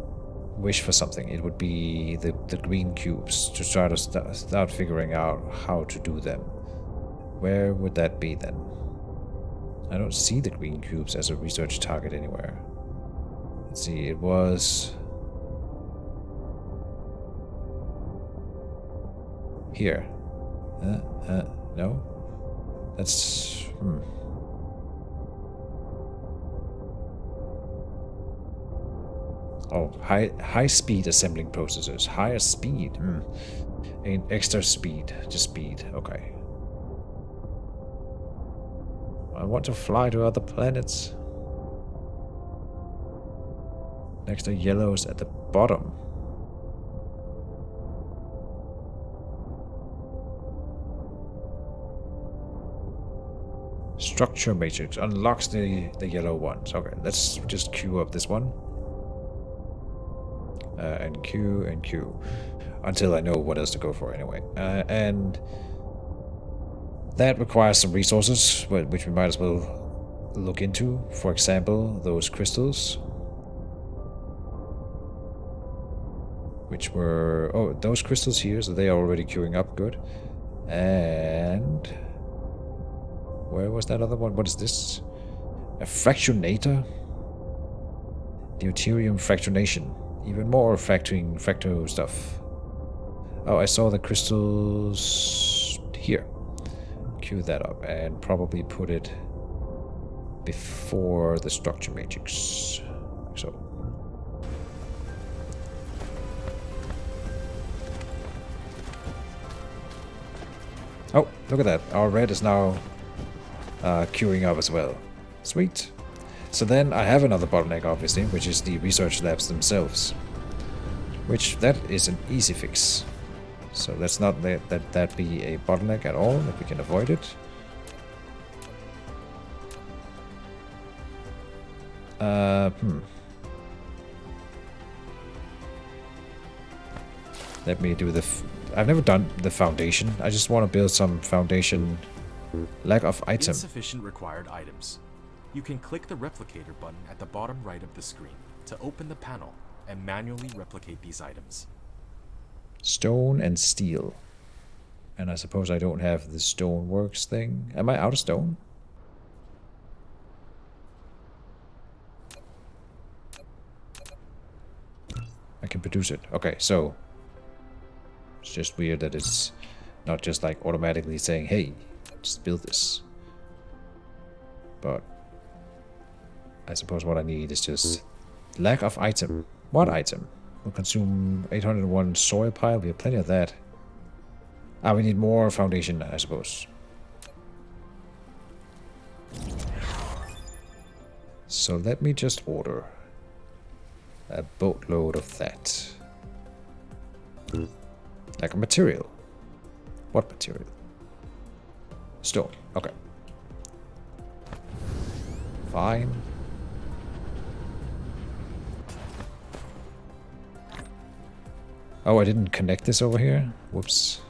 wish for something, it would be the green cubes to try to start figuring out how to do them. Where would that be then? I don't see the green cubes as a research target anywhere. Let's see, it was here. No? That's... Oh, high speed assembling processors. Higher speed. And extra speed. Just speed. Okay. I want to fly to other planets. Next to yellows at the bottom. Structure matrix unlocks the yellow ones. Okay, let's just queue up this one. And queue until I know what else to go for anyway. And that requires some resources, which we might as well look into. For example, those crystals. Which were... Oh, those crystals here, so they are already queuing up. Good. And... where was that other one? What is this? A fractionator? Deuterium fractionation. Even more fracto stuff. Oh, I saw the crystals here. Queue that up and probably put it before the structure matrix. So. Oh, look at that. Our red is now queuing up as well. Sweet. So then I have another bottleneck, obviously, which is the research labs themselves. Which, that is an easy fix. So let's not let that be a bottleneck at all, if we can avoid it. Let me do I've never done the foundation. I just want to build some foundation. Lack of item. Insufficient required items. You can click the replicator button at the bottom right of the screen to open the panel and manually replicate these items. Stone and steel. And I suppose I don't have the stoneworks thing. Am I out of stone? I can produce it. Okay, so it's just weird that it's not just like automatically saying, hey, just build this. But I suppose what I need is just lack of item. What item? Will consume 801 soil pile. We have plenty of that. Ah, we need more foundation, I suppose. So let me just order a boatload of that. Like a material. What material? Stone. Okay. Fine. Oh, I didn't connect this over here? Whoops.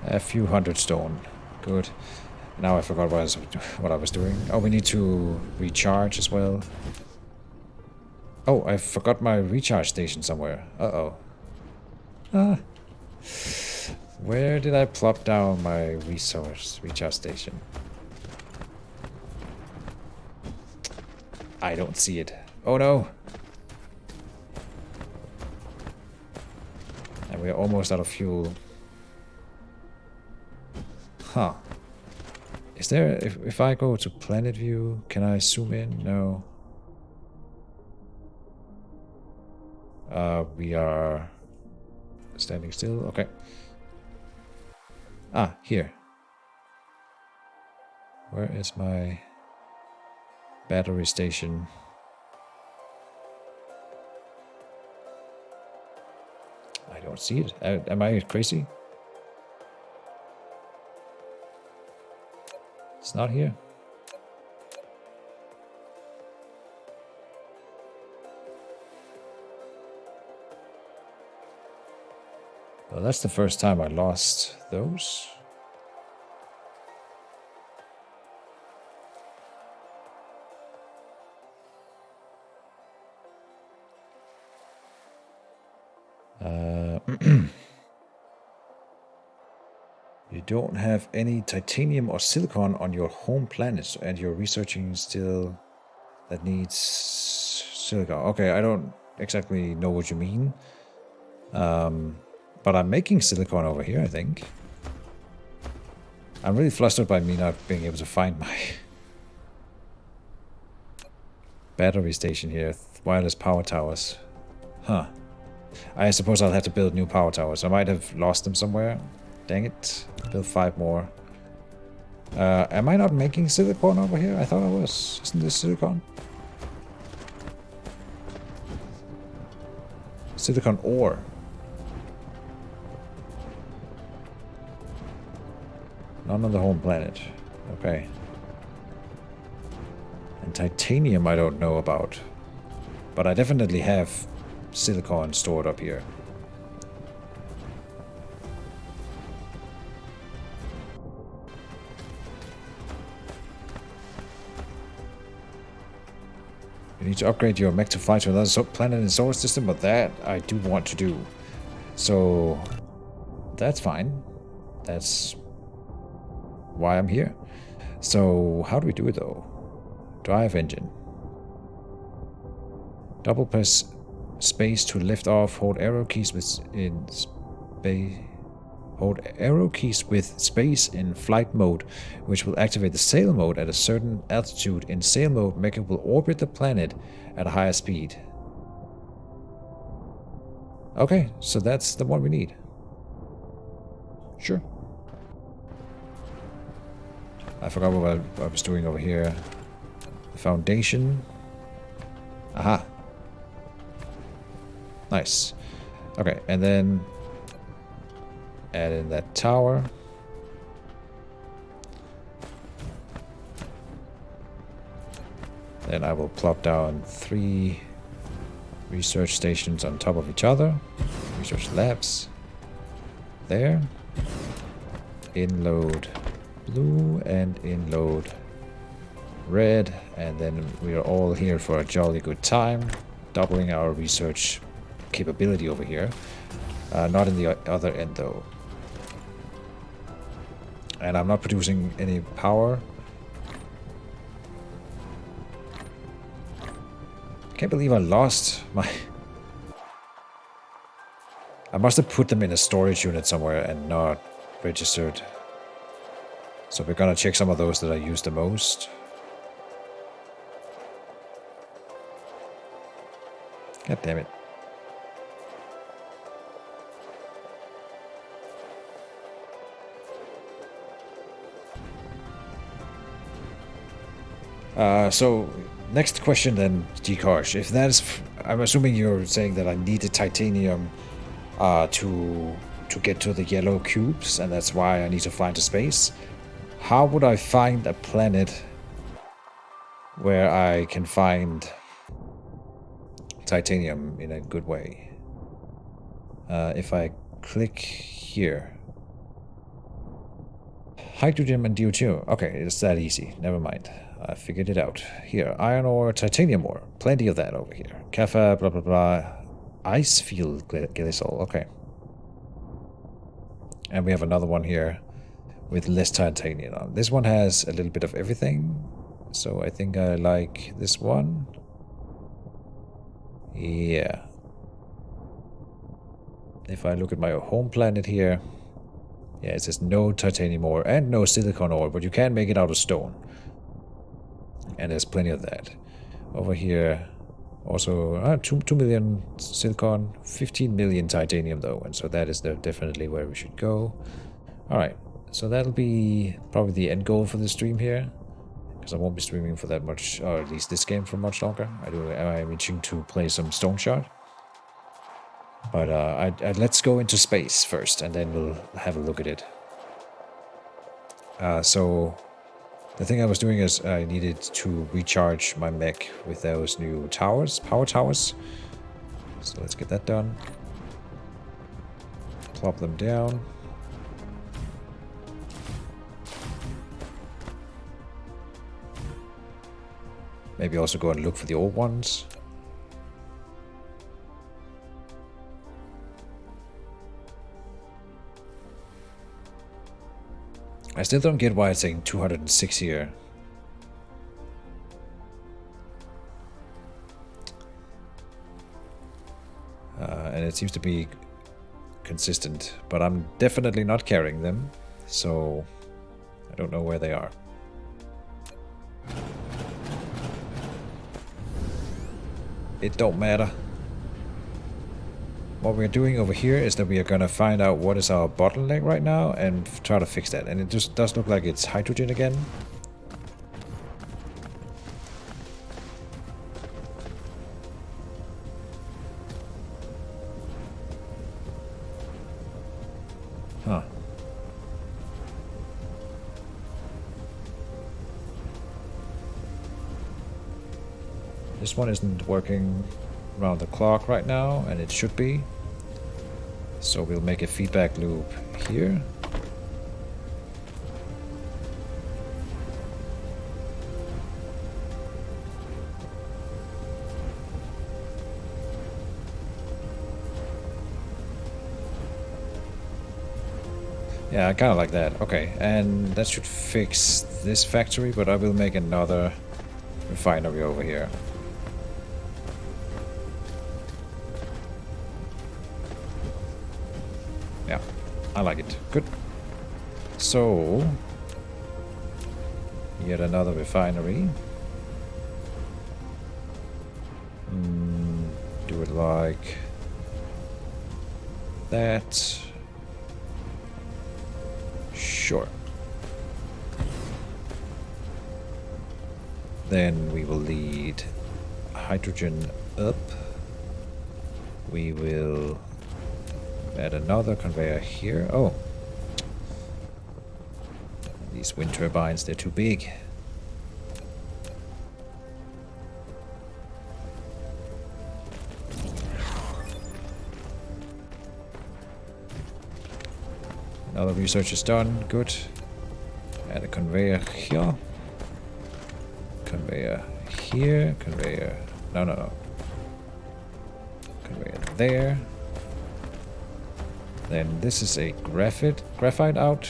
A few hundred stone. Good. Now I forgot what I was doing. Oh, we need to recharge as well. Oh, I forgot my recharge station somewhere. Uh-oh. Ah. Where did I plop down my resource recharge station? I don't see it. Oh no! And we're almost out of fuel. Huh. Is there... If I go to planet view, can I zoom in? No. We are... standing still? Okay. Ah, here. Where is my... battery station? I don't see it. Am I crazy? It's not here. Well, that's the first time I lost those. You don't have any titanium or silicon on your home planet, and you're researching still that needs silicon. Okay, I don't exactly know what you mean. But I'm making silicon over here, I think. I'm really flustered by me not being able to find my battery station here. Wireless power towers. Huh. I suppose I'll have to build new power towers. I might have lost them somewhere. Dang it. Build 5 more. Am I not making silicon over here? I thought I was. Isn't this silicon? Silicon ore. None on the home planet. Okay. And titanium I don't know about. But I definitely have silicon stored up here. You need to upgrade your mech to fly to another planet in the solar system, but that I do want to do. So that's fine. That's why I'm here. So how do we do it though? Drive engine. Double press space to lift off. Hold arrow keys with space. Hold arrow keys with space in flight mode, which will activate the sail mode at a certain altitude. In sail mode, mecha will orbit the planet at a higher speed. Okay, so that's the one we need. Sure. I forgot what I was doing over here. Foundation. Aha. Nice. Okay, and then add in that tower. Then I will plop down 3 research stations on top of each other. Research labs. There. Inload blue and inload red. And then we are all here for a jolly good time. Doubling our research capability over here. Not in the other end though. And I'm not producing any power. Can't believe I lost my I must have put them in a storage unit somewhere and not registered. So we're gonna check some of those that I use the most. God damn it. So, next question then, Gkarsh. If that is... I'm assuming you're saying that I needed titanium to get to the yellow cubes, and that's why I need to find a space. How would I find a planet where I can find titanium in a good way? If I click here. Hydrogen and CO2. Okay, it's that easy. Never mind. I figured it out. Here, iron ore, titanium ore. Plenty of that over here. Kappa, blah blah blah. Ice field glycol. Okay. And we have another one here with less titanium on. This one has a little bit of everything. So I think I like this one. Yeah. If I look at my home planet here, yeah, it says no titanium ore and no silicon ore, but you can make it out of stone. And there's plenty of that. Over here, also 2 million silicon, 15 million titanium though, and so that is definitely where we should go. Alright, so that'll be probably the end goal for the stream here, because I won't be streaming for that much, or at least this game for much longer. I'm itching to play some Stone Shard. But let's go into space first, and then we'll have a look at it. So the thing I was doing is I needed to recharge my mech with those new towers, power towers. So let's get that done. Plop them down. Maybe also go and look for the old ones. I still don't get why it's saying 206 here. And it seems to be consistent, but I'm definitely not carrying them, so I don't know where they are. It don't matter. What we're doing over here is that we are going to find out what is our bottleneck right now and try to fix that. And it just does look like it's hydrogen again. Huh. This one isn't working around the clock right now, and it should be. So we'll make a feedback loop here. Yeah, I kind of like that. Okay, and that should fix this factory, but I will make another refinery over here. Yeah, I like it. Good. So, yet another refinery. Do it like that. Sure. Then we will lead hydrogen up. We will add another conveyor here. Oh. These wind turbines, they're too big. Another research is done. Good. Add a conveyor here. Conveyor here. Conveyor. No. Conveyor there. Then this is a graphite out.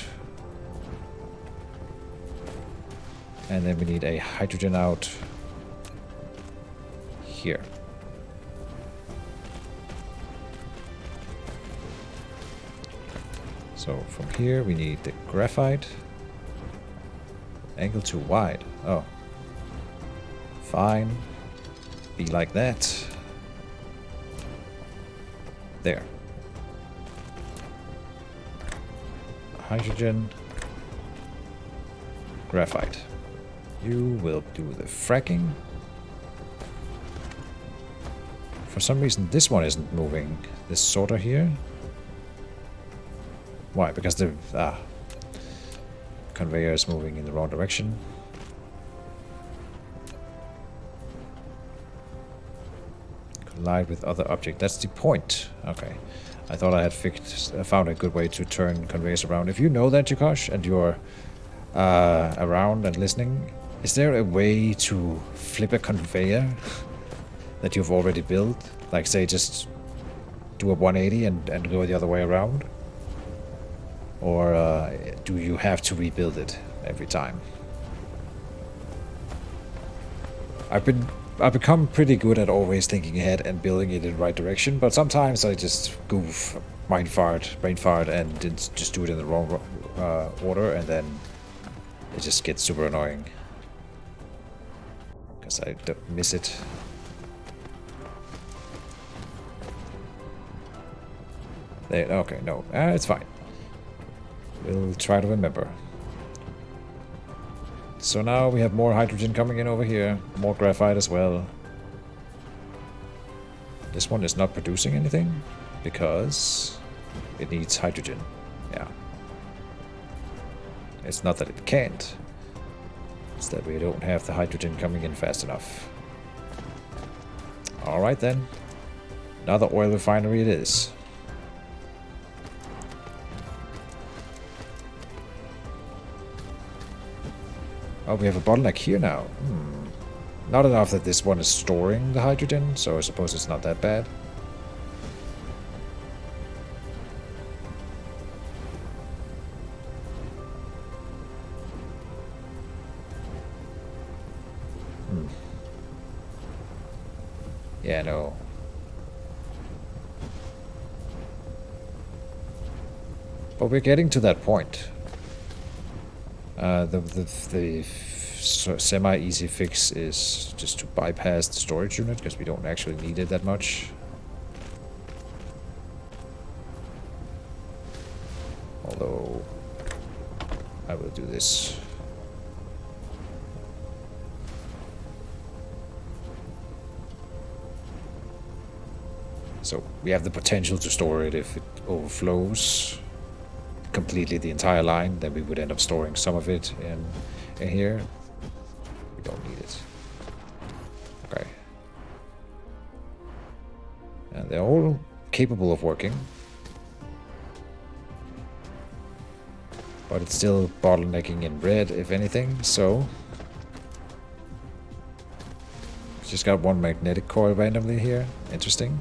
And then we need a hydrogen out here. So from here we need the graphite. Angle too wide. Oh. Fine. Be like that. There. Hydrogen. Graphite. You will do the fracking. For some reason this one isn't moving. This sorter here. Why? Because the conveyor is moving in the wrong direction. Collide with other object. That's the point. Okay. I thought I had found a good way to turn conveyors around. If you know that, Jukosh, and you're around and listening, is there a way to flip a conveyor that you've already built? Like, say, just do a 180 and go the other way around? Or do you have to rebuild it every time? I've become pretty good at always thinking ahead and building it in the right direction, but sometimes I just goof, brain fart, and just do it in the wrong order, and then it just gets super annoying. Because I don't miss it. There, okay, no, it's fine. We'll try to remember. So now we have more hydrogen coming in over here, more graphite as well. This one is not producing anything because it needs hydrogen. Yeah. It's not that it can't, it's that we don't have the hydrogen coming in fast enough. Alright then, another oil refinery it is. Oh, we have a bottleneck here now. Not enough that this one is storing the hydrogen, so I suppose it's not that bad. Yeah, no. But we're getting to that point. The semi-easy fix is just to bypass the storage unit, because we don't actually need it that much. Although, I will do this. So, we have the potential to store it if it overflows completely the entire line, then we would end up storing some of it in here. We don't need it. Okay. And they're all capable of working. But it's still bottlenecking in red, if anything, so... Just got one magnetic coil randomly here. Interesting.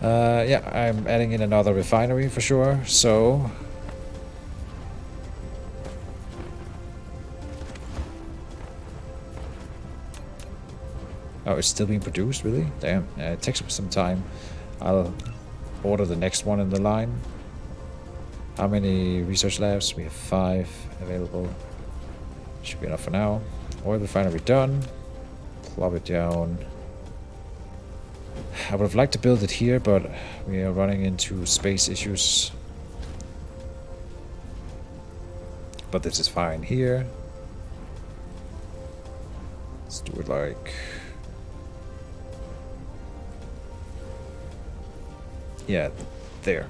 Yeah, I'm adding in another refinery for sure, so... Oh, it's still being produced, really? Damn, it takes some time. I'll order the next one in the line. How many research labs? We have 5 available. Should be enough for now. Oil refinery done. Plop it down. I would have liked to build it here, but we are running into space issues. But this is fine here. Let's do it like... Yeah, there.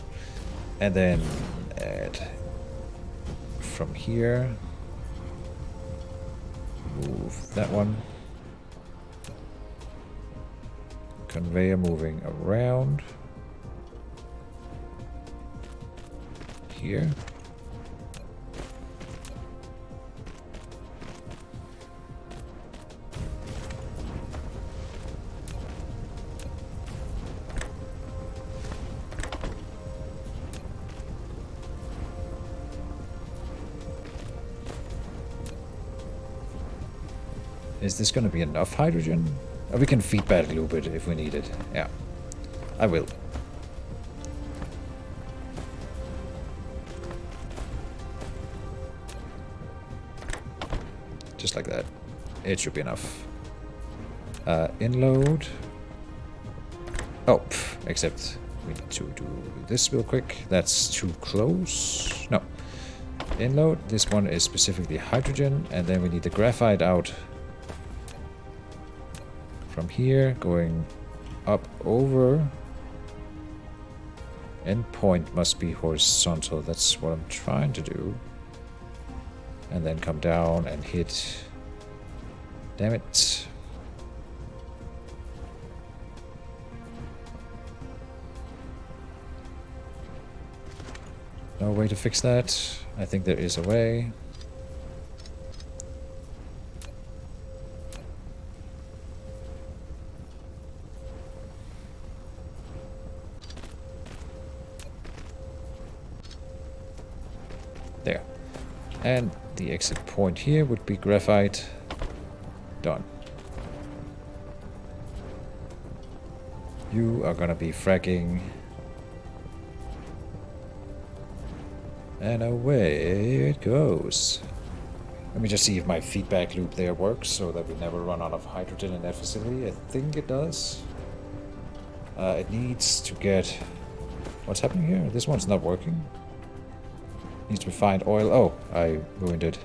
And then add from here. Move that one. Conveyor moving around. Here. Is this going to be enough hydrogen? Oh, we can feedback loop it if we need it. Yeah, I will. Just like that. It should be enough. Inload. Oh, except we need to do this real quick. That's too close. No. Inload. This one is specifically hydrogen, and then we need the graphite out from here, going up over. Endpoint must be horizontal. That's what I'm trying to do. And then come down and hit. Damn it. No way to fix that. I think there is a way. There. And the exit point here would be graphite. Done. You are gonna be fracking. And away it goes. Let me just see if my feedback loop there works so that we never run out of hydrogen in that facility. I think it does. It needs to get... What's happening here? This one's not working. Needs refined oil. Oh, I ruined it.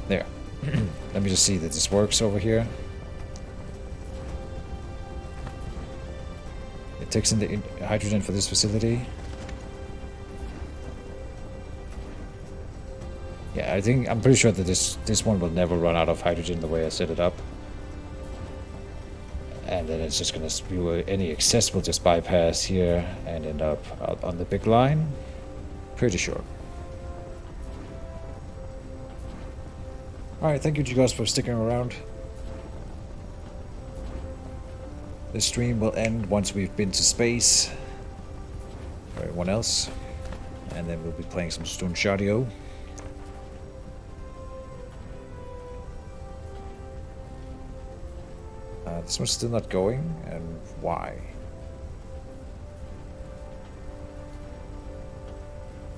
There. Let me just see that this works over here. It takes in the hydrogen for this facility. Yeah, I'm pretty sure that this one will never run out of hydrogen the way I set it up. And then it's just gonna spew any excess will just bypass here and end up out on the big line. Pretty sure. Alright, thank you guys for sticking around. The stream will end once we've been to space. For everyone else. And then we'll be playing some Stone Shadio. This one's still not going, and why?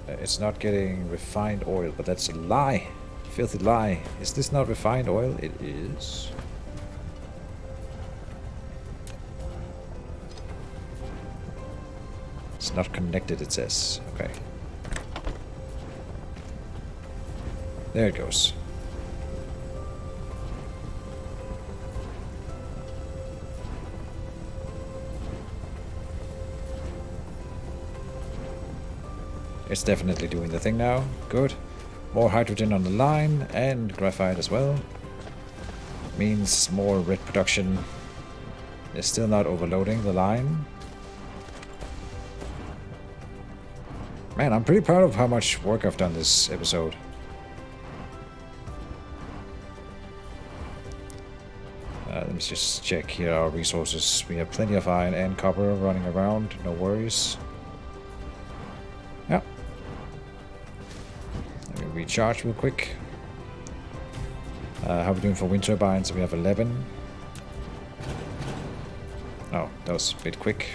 It's not getting refined oil, but that's a lie. Filthy lie. Is this not refined oil? It is. It's not connected, it says. Okay. There it goes. It's definitely doing the thing now. Good. More hydrogen on the line and graphite as well. Means more red production. It's still not overloading the line. Man, I'm pretty proud of how much work I've done this episode. Let me just check here our resources. We have plenty of iron and copper running around. No worries. Yeah. Let me recharge real quick. How are we doing for wind turbines? We have 11. Oh, that was a bit quick.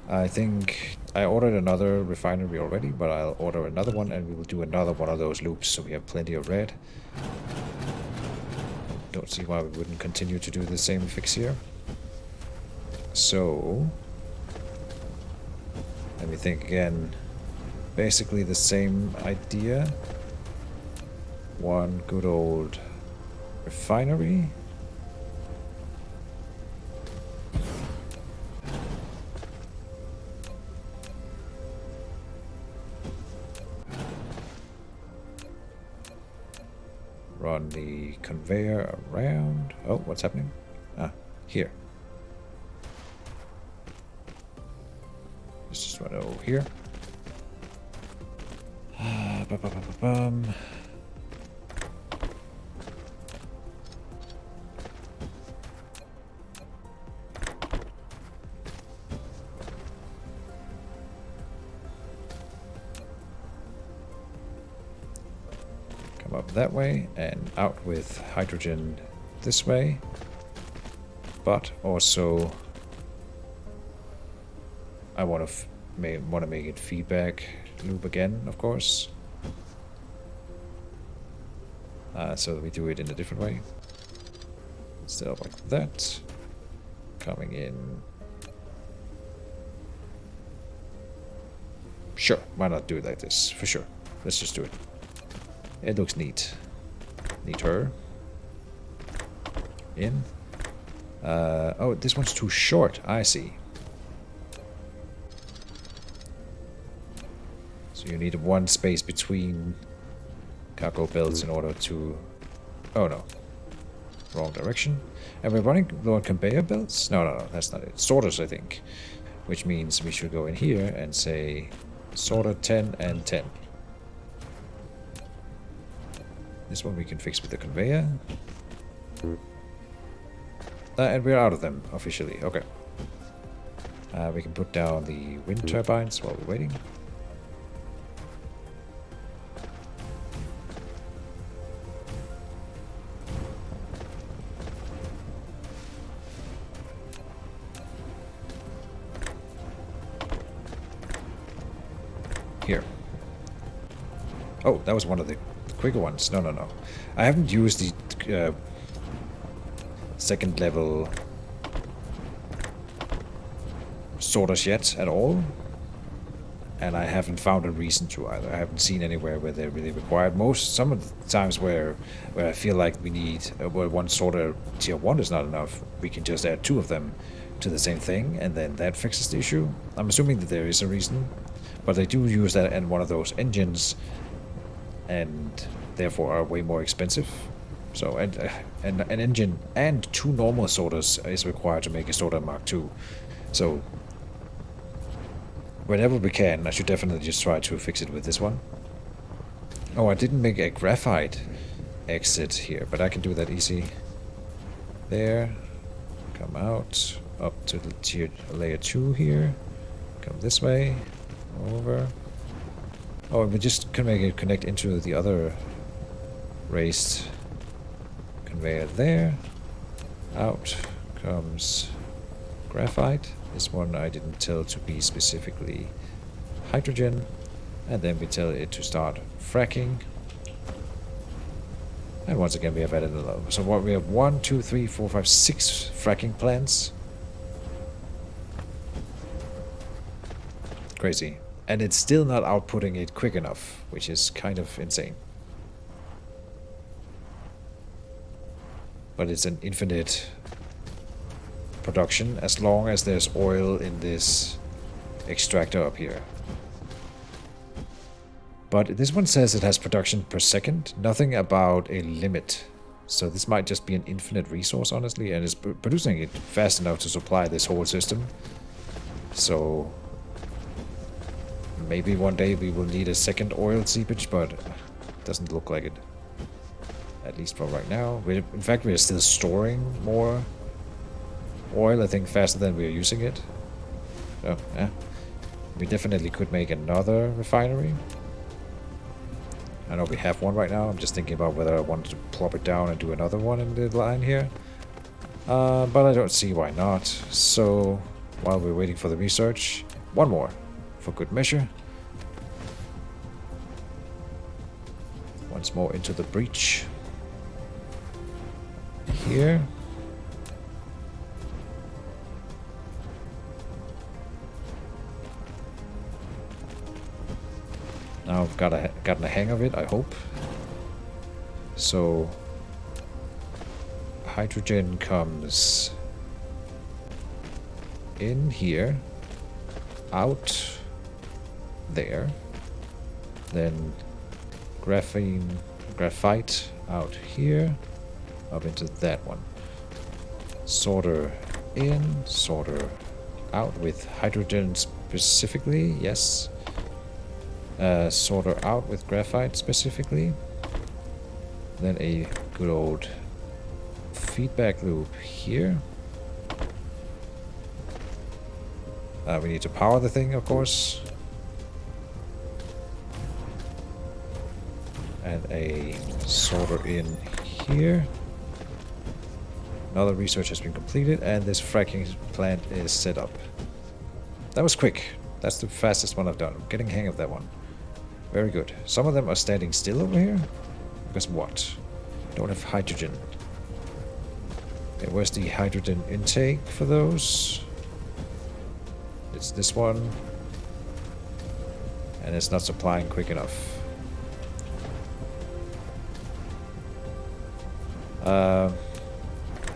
I think I ordered another refinery already, but I'll order another one and we will do another one of those loops so we have plenty of red. Don't see why we wouldn't continue to do the same fix here. So, let me think again. Basically the same idea. One good old refinery. Run the conveyor around. Oh, what's happening? Ah, here. Let's just run over here. Bum. up that way and out with hydrogen this way. But also I want to make it feedback loop again, of course. So that we do it in a different way. Instead of like that. Coming in. Sure, why not do it like this? For sure. Let's just do it. It looks neat. Neater. In. Oh, this one's too short. I see. So you need one space between cargo belts in order to... Oh no. Wrong direction. And we're running low on conveyor belts? No, that's not it. Sorters, I think. Which means we should go in here and say sorter 10 and 10. This one we can fix with the conveyor. And we're out of them, officially. Okay. We can put down the wind turbines while we're waiting. Here. Oh, that was one of the quicker ones. No. I haven't used the second level sorters yet at all. And I haven't found a reason to either. I haven't seen anywhere where they're really required. Some of the times where I feel like we need where one sorter tier 1 is not enough, we can just add 2 of them to the same thing, and then that fixes the issue. I'm assuming that there is a reason. But they do use that in one of those engines, and therefore are way more expensive. So, and an engine and 2 normal sorters is required to make a sorter Mark II. So, whenever we can, I should definitely just try to fix it with this one. Oh, I didn't make a graphite exit here, but I can do that easy. There, come out, up to the tier layer 2 here, come this way. Over. Oh, we just can make it connect into the other raised conveyor there. Out comes graphite. This one I didn't tell to be specifically hydrogen. And then we tell it to start fracking. And once again we have added a lot. So what we have 1, 2, 3, 4, 5, 6 fracking plants. Crazy. And it's still not outputting it quick enough, which is kind of insane. But it's an infinite production as long as there's oil in this extractor up here. But this one says it has production per second, nothing about a limit. So this might just be an infinite resource, honestly, and it's producing it fast enough to supply this whole system. So maybe one day we will need a second oil seepage, but it doesn't look like it. At least for right now. In fact, we're still storing more oil, I think, faster than we're using it. So, yeah. We definitely could make another refinery. I know we have one right now. I'm just thinking about whether I want to plop it down and do another one in the line here. But I don't see why not. So, while we're waiting for the research, one more. For good measure. Once more into the breach. Here. Now I've gotten a hang of it, I hope. So hydrogen comes in here, out there, then graphite out here, up into that one. Sorter in, sorter out with hydrogen specifically, yes. Sorter out with graphite specifically. Then a good old feedback loop here. We need to power the thing, of course. And a sorter in here. Another research has been completed, and this fracking plant is set up. That was quick. That's the fastest one I've done. I'm getting hang of that one. Very good. Some of them are standing still over here. Because what? Don't have hydrogen. Okay, where's the hydrogen intake for those? It's this one. And it's not supplying quick enough.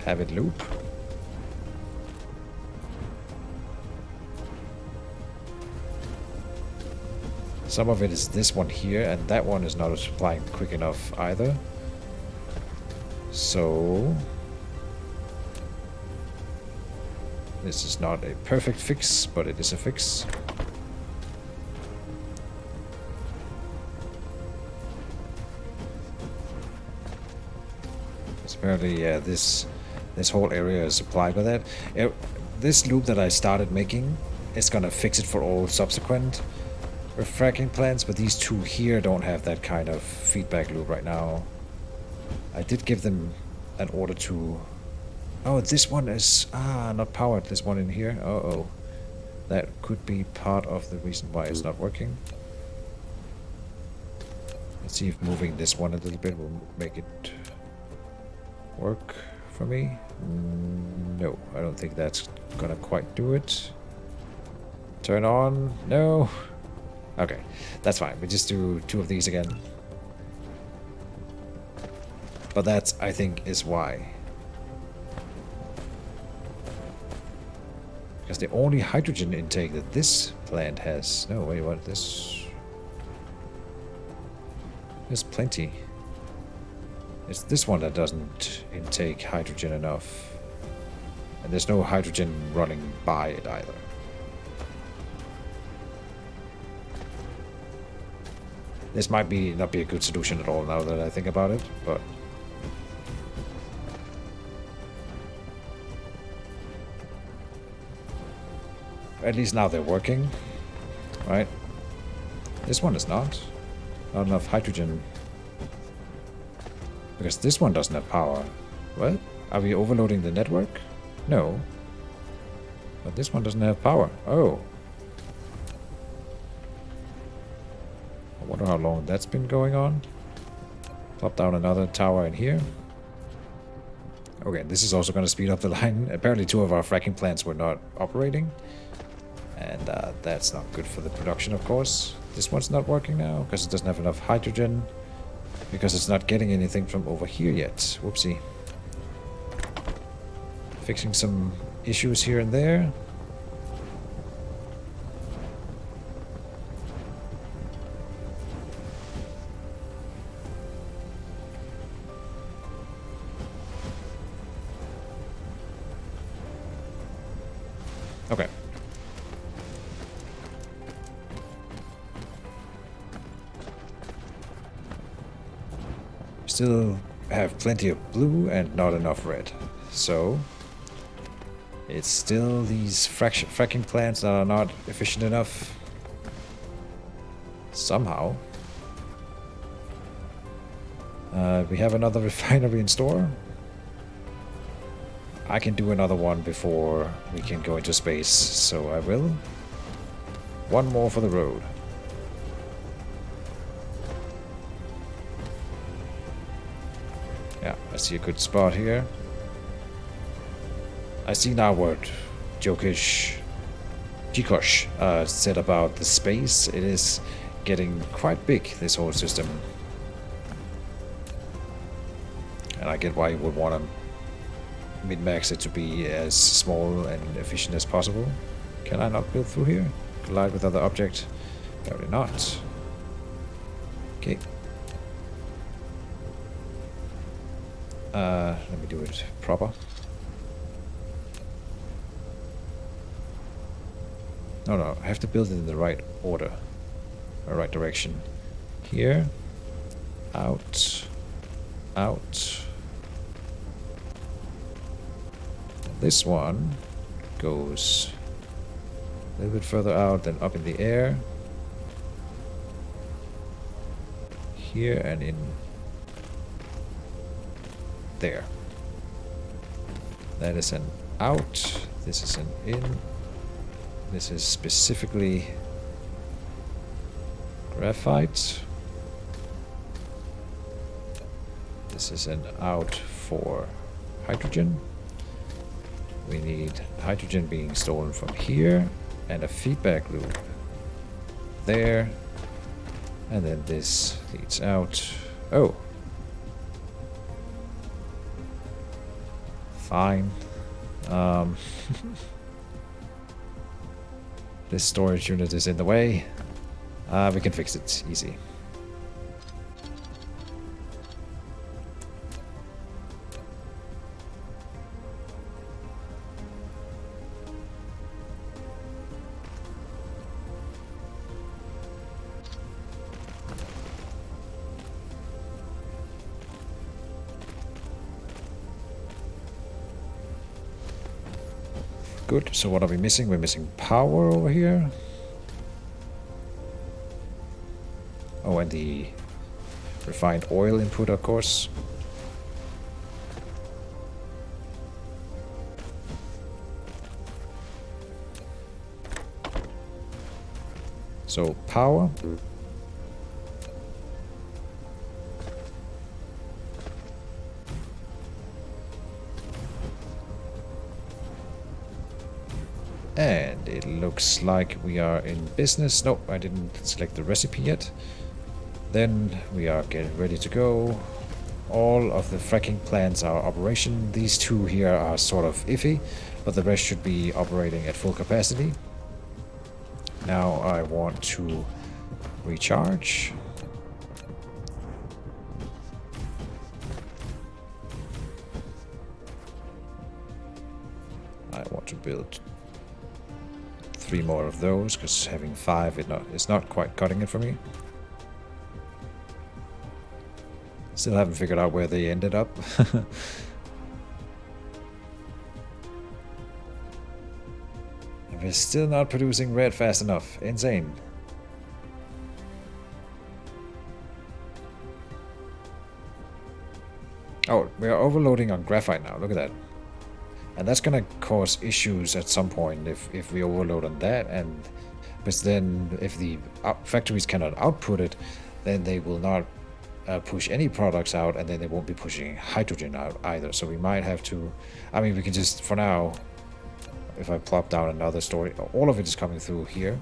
Have it loop. Some of it is this one here, and that one is not supplying quick enough either. So this is not a perfect fix, but it is a fix. Apparently, yeah, this whole area is supplied by that. This loop that I started making is gonna fix it for all subsequent fracking plants, but these two here don't have that kind of feedback loop right now. I did give them an order to... Oh, this one is... not powered. This one in here. Uh-oh. That could be part of the reason why it's not working. Let's see if moving this one a little bit will make it work for me. No, I don't think that's gonna quite do it. Turn on. No. Okay, that's fine. We just do 2 of these again. But that, I think, is why. Because the only hydrogen intake that this plant has... No, wait, what? There's plenty. It's this one that doesn't intake hydrogen enough. And there's no hydrogen running by it either. This might not be a good solution at all now that I think about it, but... At least now they're working, right? This one is not. Not enough hydrogen. Because this one doesn't have power. What? Are we overloading the network? No. But this one doesn't have power. Oh. I wonder how long that's been going on. Plop down another tower in here. Okay, this is also going to speed up the line. Apparently 2 of our fracking plants were not operating. And that's not good for the production, of course. This one's not working now because it doesn't have enough hydrogen. Because it's not getting anything from over here yet. Whoopsie. Fixing some issues here and there. Okay. Still have plenty of blue and not enough red. So it's still these fracking plants that are not efficient enough. Somehow. We have another refinery in store. I can do another one before we can go into space, so I will. One more for the road. Yeah, I see a good spot here. I see now what Keejchen said about the space. It is getting quite big, this whole system. And I get why you would want to min-max it to be as small and efficient as possible. Can I not build through here? Collide with other object? Apparently not. Okay. Let me do it proper. No, I have to build it in the right order. Or right direction. Here. Out. Out. This one goes a little bit further out than up in the air. here and in there. That is an out. This is an in. This is specifically graphite. This is an out for hydrogen. We need hydrogen being stolen from here and a feedback loop there. And then this leads out. Oh. Fine. This storage unit is in the way. We can fix it easy. Good, so what are we missing? We're missing power over here. Oh, and the refined oil input, of course. So, power. And it looks like we are in business. Nope, I didn't select the recipe yet. Then we are getting ready to go. All of the fracking plants are operation. These two here are sort of iffy, but the rest should be operating at full capacity. Now I want to recharge. I want to build 3 more of those, because having 5 it's not quite cutting it for me. Still haven't figured out where they ended up. We're still not producing red fast enough. Insane. Oh, we are overloading on graphite now. Look at that. And that's gonna cause issues at some point if we overload on that, and but then if the factories cannot output it, then they will not push any products out, and then they won't be pushing hydrogen out either. So we might have to, I mean, we can just, for now, if I plop down another storage, all of it is coming through here.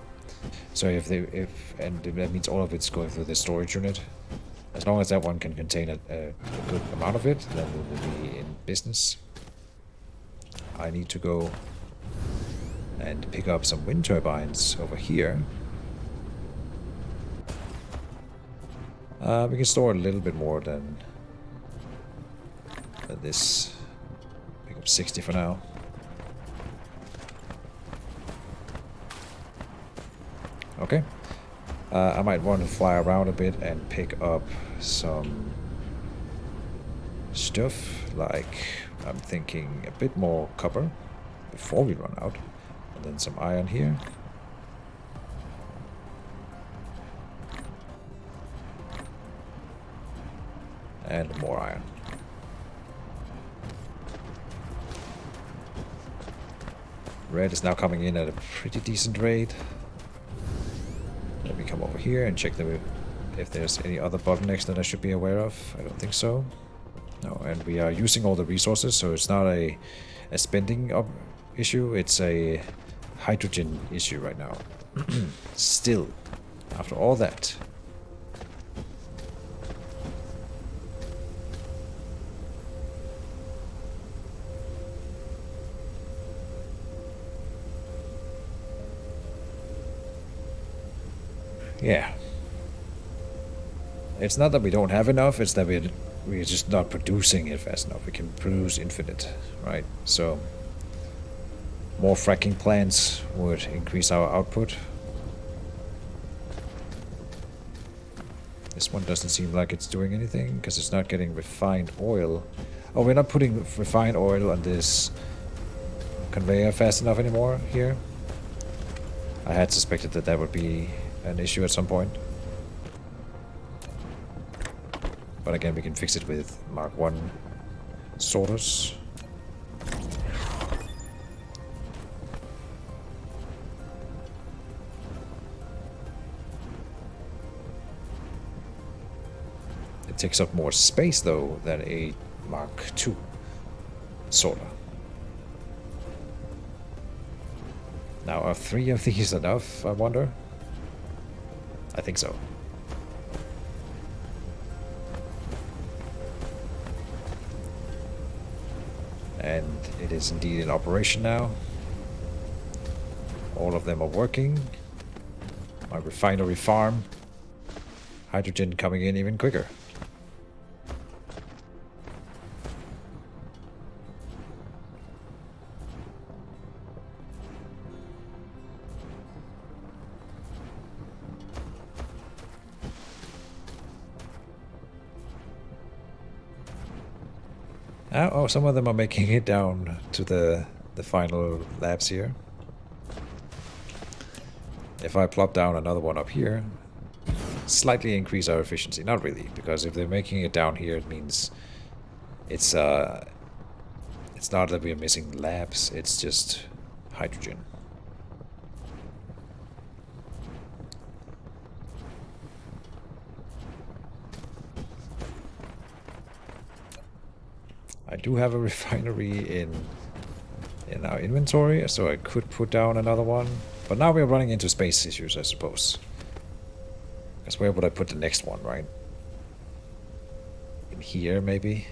So and that means all of it's going through the storage unit. As long as that one can contain a good amount of it, then we will be in business. I need to go and pick up some wind turbines over here. We can store a little bit more than this. Pick up 60 for now. Okay. I might want to fly around a bit and pick up some stuff, like I'm thinking a bit more copper before we run out, and then some iron here. And more iron. Red is now coming in at a pretty decent rate. Let me come over here and check if there's any other bottlenecks that I should be aware of. I don't think so. No, and we are using all the resources, so it's not a spending issue, it's a hydrogen issue right now. Still, after all that. Yeah. It's not that we don't have enough, it's that we're just not producing it fast enough. We can produce infinite, right? So more fracking plants would increase our output. This one doesn't seem like it's doing anything because it's not getting refined oil. Oh, we're not putting refined oil on this conveyor fast enough anymore here. I had suspected that that would be an issue at some point. But again, we can fix it with Mark 1 sorters. It takes up more space though than a Mark 2 sorter. Now, are 3 of these enough, I wonder? I think so. And it is indeed in operation now. All of them are working. My refinery farm. Hydrogen coming in even quicker. Oh, some of them are making it down to the final labs here. If I plop down another one up here, slightly increase our efficiency. Not really, because if they're making it down here, it means it's not that we're missing labs, it's just hydrogen. I do have a refinery in our inventory, so I could put down another one. But now we're running into space issues, I suppose. Because where would I put the next one, right? In here, maybe?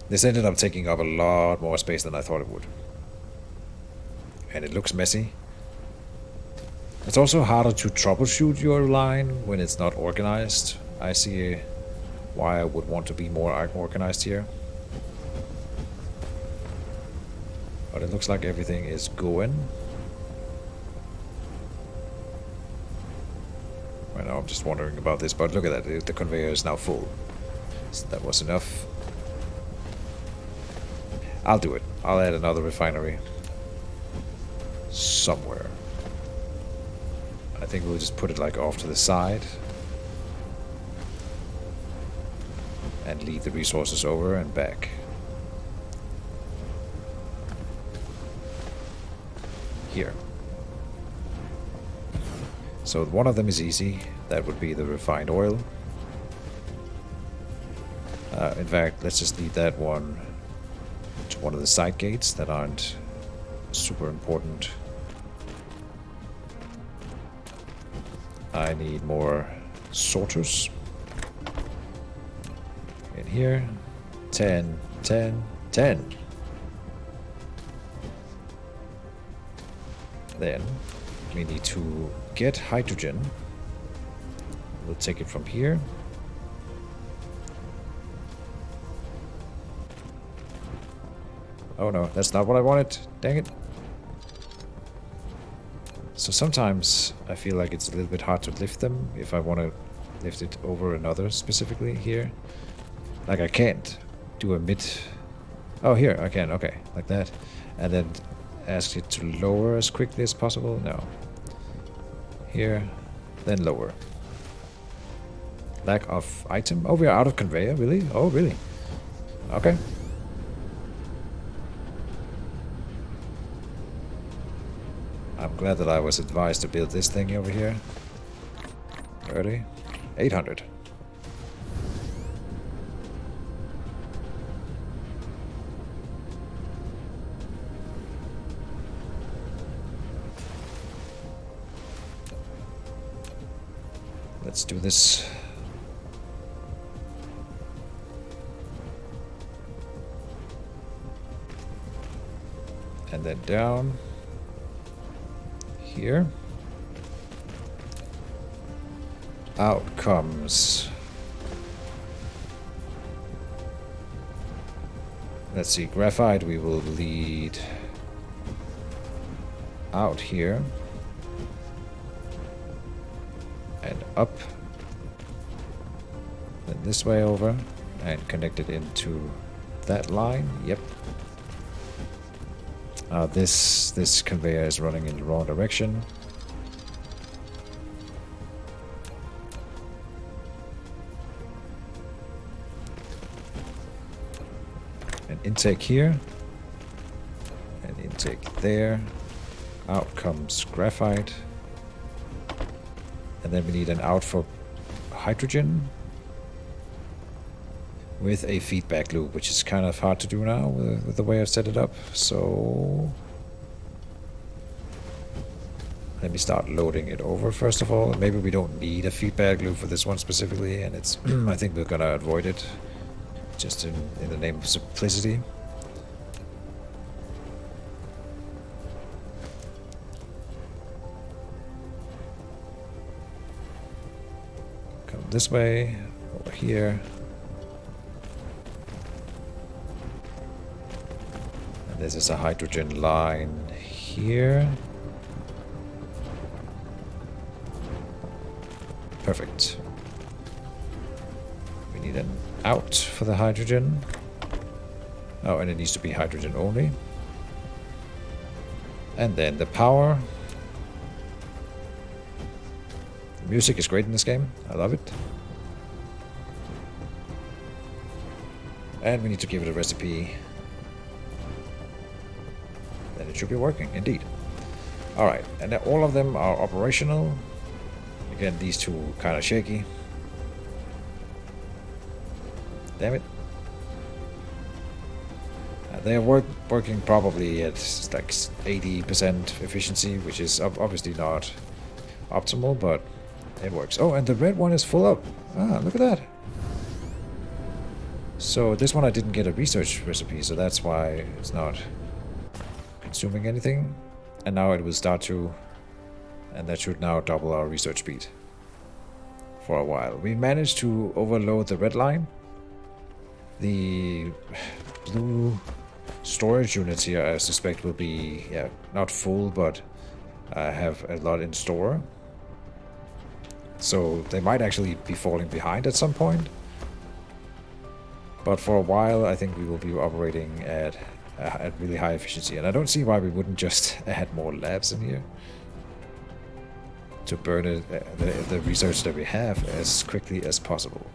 This ended up taking up a lot more space than I thought it would. And it looks messy. It's also harder to troubleshoot your line when it's not organized. I see why I would want to be more organized here. But it looks like everything is going. Right now I'm just wondering about this, but look at that, the conveyor is now full. So that was enough. I'll do it. I'll add another refinery. Somewhere. I think we'll just put it like off to the side. And lead the resources over and back. Here. So one of them is easy. That would be the refined oil. In fact, let's just lead that one to one of the side gates that aren't super important. I need more sorters. In here. 10, 10, 10. Then we need to get hydrogen. We'll take it from here. Oh no, that's not what I wanted. Dang it. So sometimes I feel like it's a little bit hard to lift them if I want to lift it over another specifically here. Like I can't do a mid... Oh, here, I can, okay, like that. And then ask it to lower as quickly as possible. No. Here, then lower. Lack of item. Oh, we are out of conveyor, really? Oh, really? Okay. I'm glad that I was advised to build this thing over here. Early. 800. Let's do this. And then down. Here. Out comes... Let's see, graphite we will lead out here. And up. Then this way over. And connect it into that line. Yep. This conveyor is running in the wrong direction. intake here. And intake there. Out comes graphite. And then we need an out for hydrogen. With a feedback loop, which is kind of hard to do now with the way I've set it up. So let me start loading it over first of all. Maybe we don't need a feedback loop for this one specifically, and it's I think we're gonna avoid it just in the name of simplicity. Come this way, over here. And this is a hydrogen line here. Perfect. We need an out for the hydrogen. Oh, and it needs to be hydrogen only. And then the power. The music is great in this game. I love it. And we need to give it a recipe. Then it should be working, indeed. Alright, and all of them are operational. Again, these two kind of shaky. Damn it. They are working probably at like 80% efficiency, which is obviously not optimal, but it works. Oh, and the red one is full up. Ah, look at that. So this one I didn't get a research recipe, so that's why it's not consuming anything. And now it will start to... And that should now double our research speed for a while. We managed to overload the red line. The blue storage units here, I suspect, will be, yeah, not full, but have a lot in store. So they might actually be falling behind at some point. But for a while, I think we will be operating at really high efficiency. And I don't see why we wouldn't just add more labs in here to burn the research that we have as quickly as possible.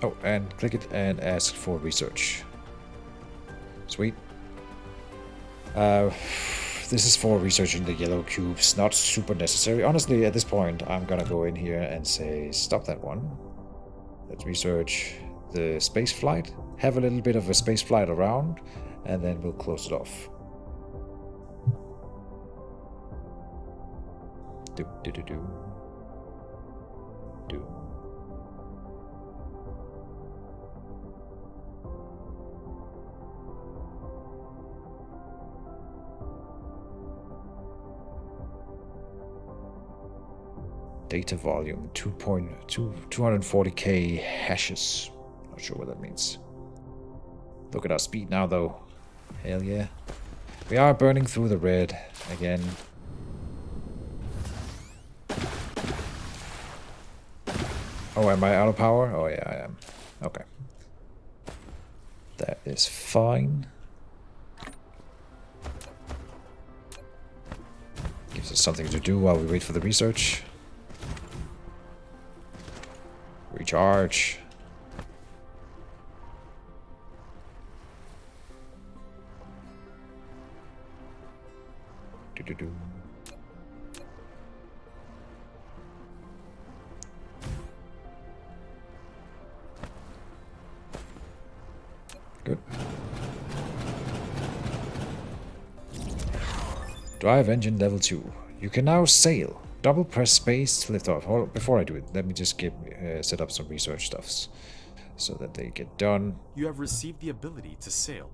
Oh, and click it and ask for research. Sweet. This is for researching the yellow cubes, not super necessary. Honestly, at this point, I'm gonna go in here and say, stop that one. Let's research the space flight. Have a little bit of a space flight around, and then we'll close it off. Do. Data volume 240k hashes. Not sure what that means. Look at our speed now, though. Hell yeah. We are burning through the red again. Oh, am I out of power? Oh yeah, I am. Okay. That is fine. Gives us something to do while we wait for the research. Recharge. Do. Good. Drive engine level 2. You can now sail. Double press space to lift off. Hold on, before I do it, let me just set up some research stuffs so that they get done. You have received the ability to sail.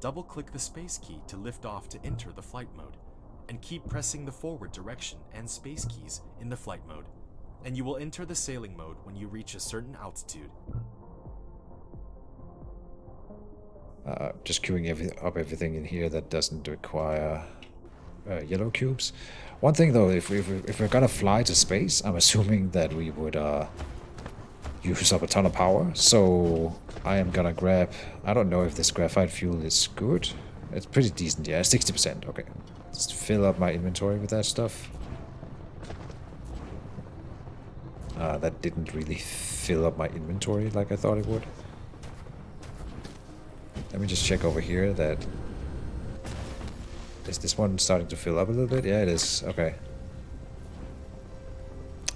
Double-click the space key to lift off to enter the flight mode, and keep pressing the forward direction and space keys in the flight mode, and you will enter the sailing mode when you reach a certain altitude. Just queuing up everything in here that doesn't require yellow cubes. One thing though, if we're gonna fly to space, I'm assuming that we would use up a ton of power. So I am gonna grab, I don't know if this graphite fuel is good. It's pretty decent, yeah. 60%, okay. Just fill up my inventory with that stuff. That didn't really fill up my inventory like I thought it would. Let me just check over here that... Is this one starting to fill up a little bit? Yeah, it is. Okay.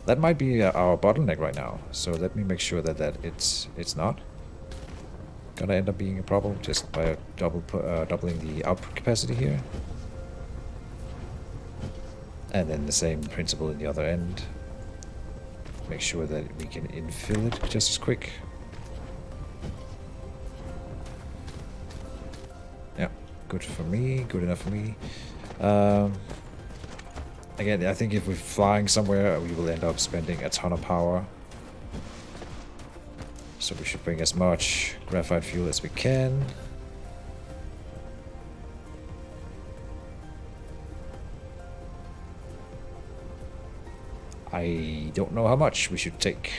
That might be our bottleneck right now. So let me make sure that it's not gonna end up being a problem just by doubling the output capacity here. And then the same principle in the other end. Make sure that we can infill it just as quick. Yeah, good for me, good enough for me. Again, I think if we're flying somewhere, we will end up spending a ton of power. So we should bring as much graphite fuel as we can. I don't know how much we should take.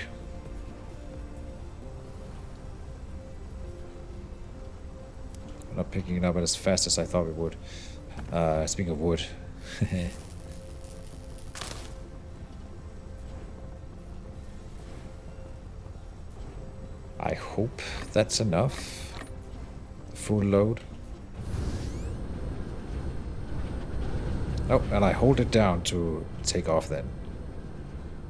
We're not picking it up as fast as I thought we would. Speaking of wood. I hope that's enough. Full load. Oh, and I hold it down to take off then.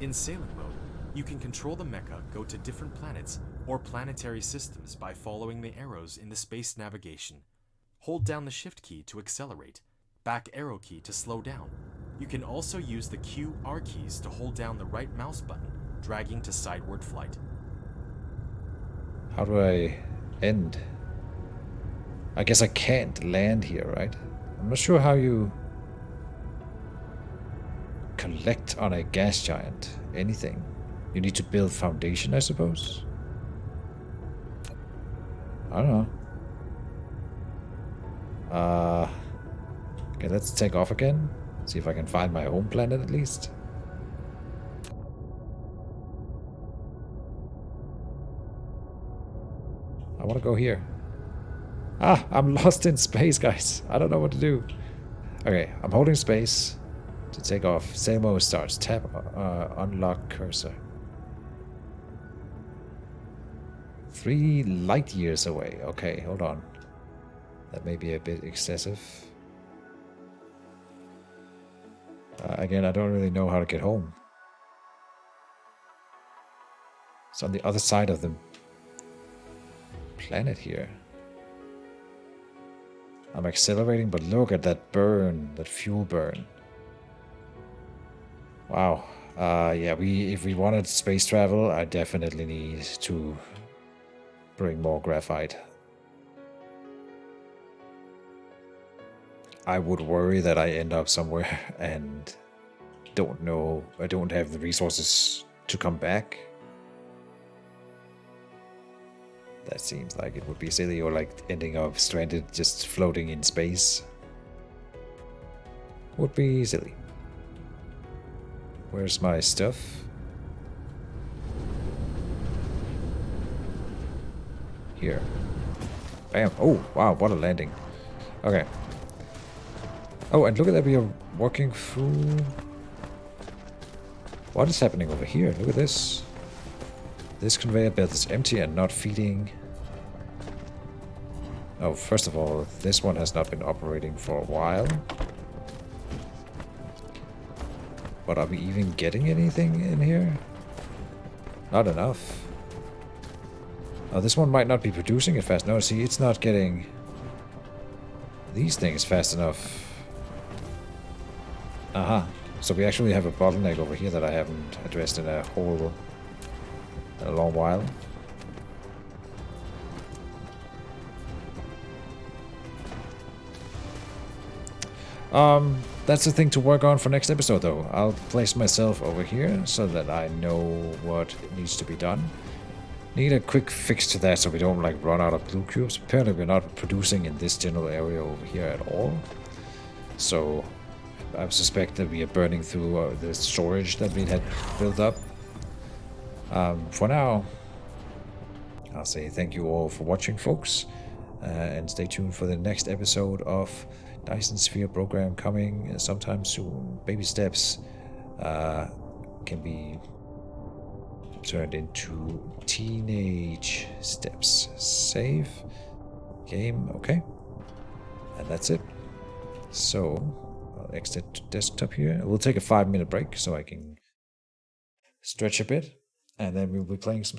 In sailing mode, you can control the mecha go to different planets or planetary systems by following the arrows in the space navigation. Hold down the shift key to accelerate, back arrow key to slow down. You can also use the Q, R keys to hold down the right mouse button, dragging to sideward flight. How do I end? I guess I can't land here, right? I'm not sure how you collect on a gas giant anything. You need to build foundation, I suppose. I don't know. Okay, let's take off again. See if I can find my home planet at least. I want to go here. Ah, I'm lost in space, guys. I don't know what to do. Okay, I'm holding space to take off. Sail mode starts. Tap unlock cursor. 3 light years away. Okay, hold on. That may be a bit excessive. Again, I don't really know how to get home. It's on the other side of the planet here. I'm accelerating, but look at that burn, that fuel burn. Wow. Yeah, if we wanted space travel, I definitely need to bring more graphite. I would worry that I end up somewhere and don't know, I don't have the resources to come back. That seems like it would be silly, or like ending up stranded just floating in space. Would be silly. Where's my stuff? Here. Bam. Oh, wow, what a landing. Okay. Oh, and look at that, we are walking through... What is happening over here? Look at this. This conveyor belt is empty and not feeding... Oh, first of all, this one has not been operating for a while. But are we even getting anything in here? Not enough. Oh, this one might not be producing it fast. No, see, it's not getting these things fast enough. Aha. So we actually have a bottleneck over here that I haven't addressed in a long while. That's the thing to work on for next episode, though. I'll place myself over here so that I know what needs to be done. Need a quick fix to that so we don't like run out of blue cubes. Apparently we're not producing in this general area over here at all. So I suspect that we are burning through the storage that we had built up. For now, I'll say thank you all for watching, folks. And stay tuned for the next episode of Dyson Sphere Program coming sometime soon. Baby steps can be turned into teenage steps. Save. Game. Okay. And that's it. So, I'll exit to desktop here. We'll take a 5-minute break so I can stretch a bit. And then we'll be playing some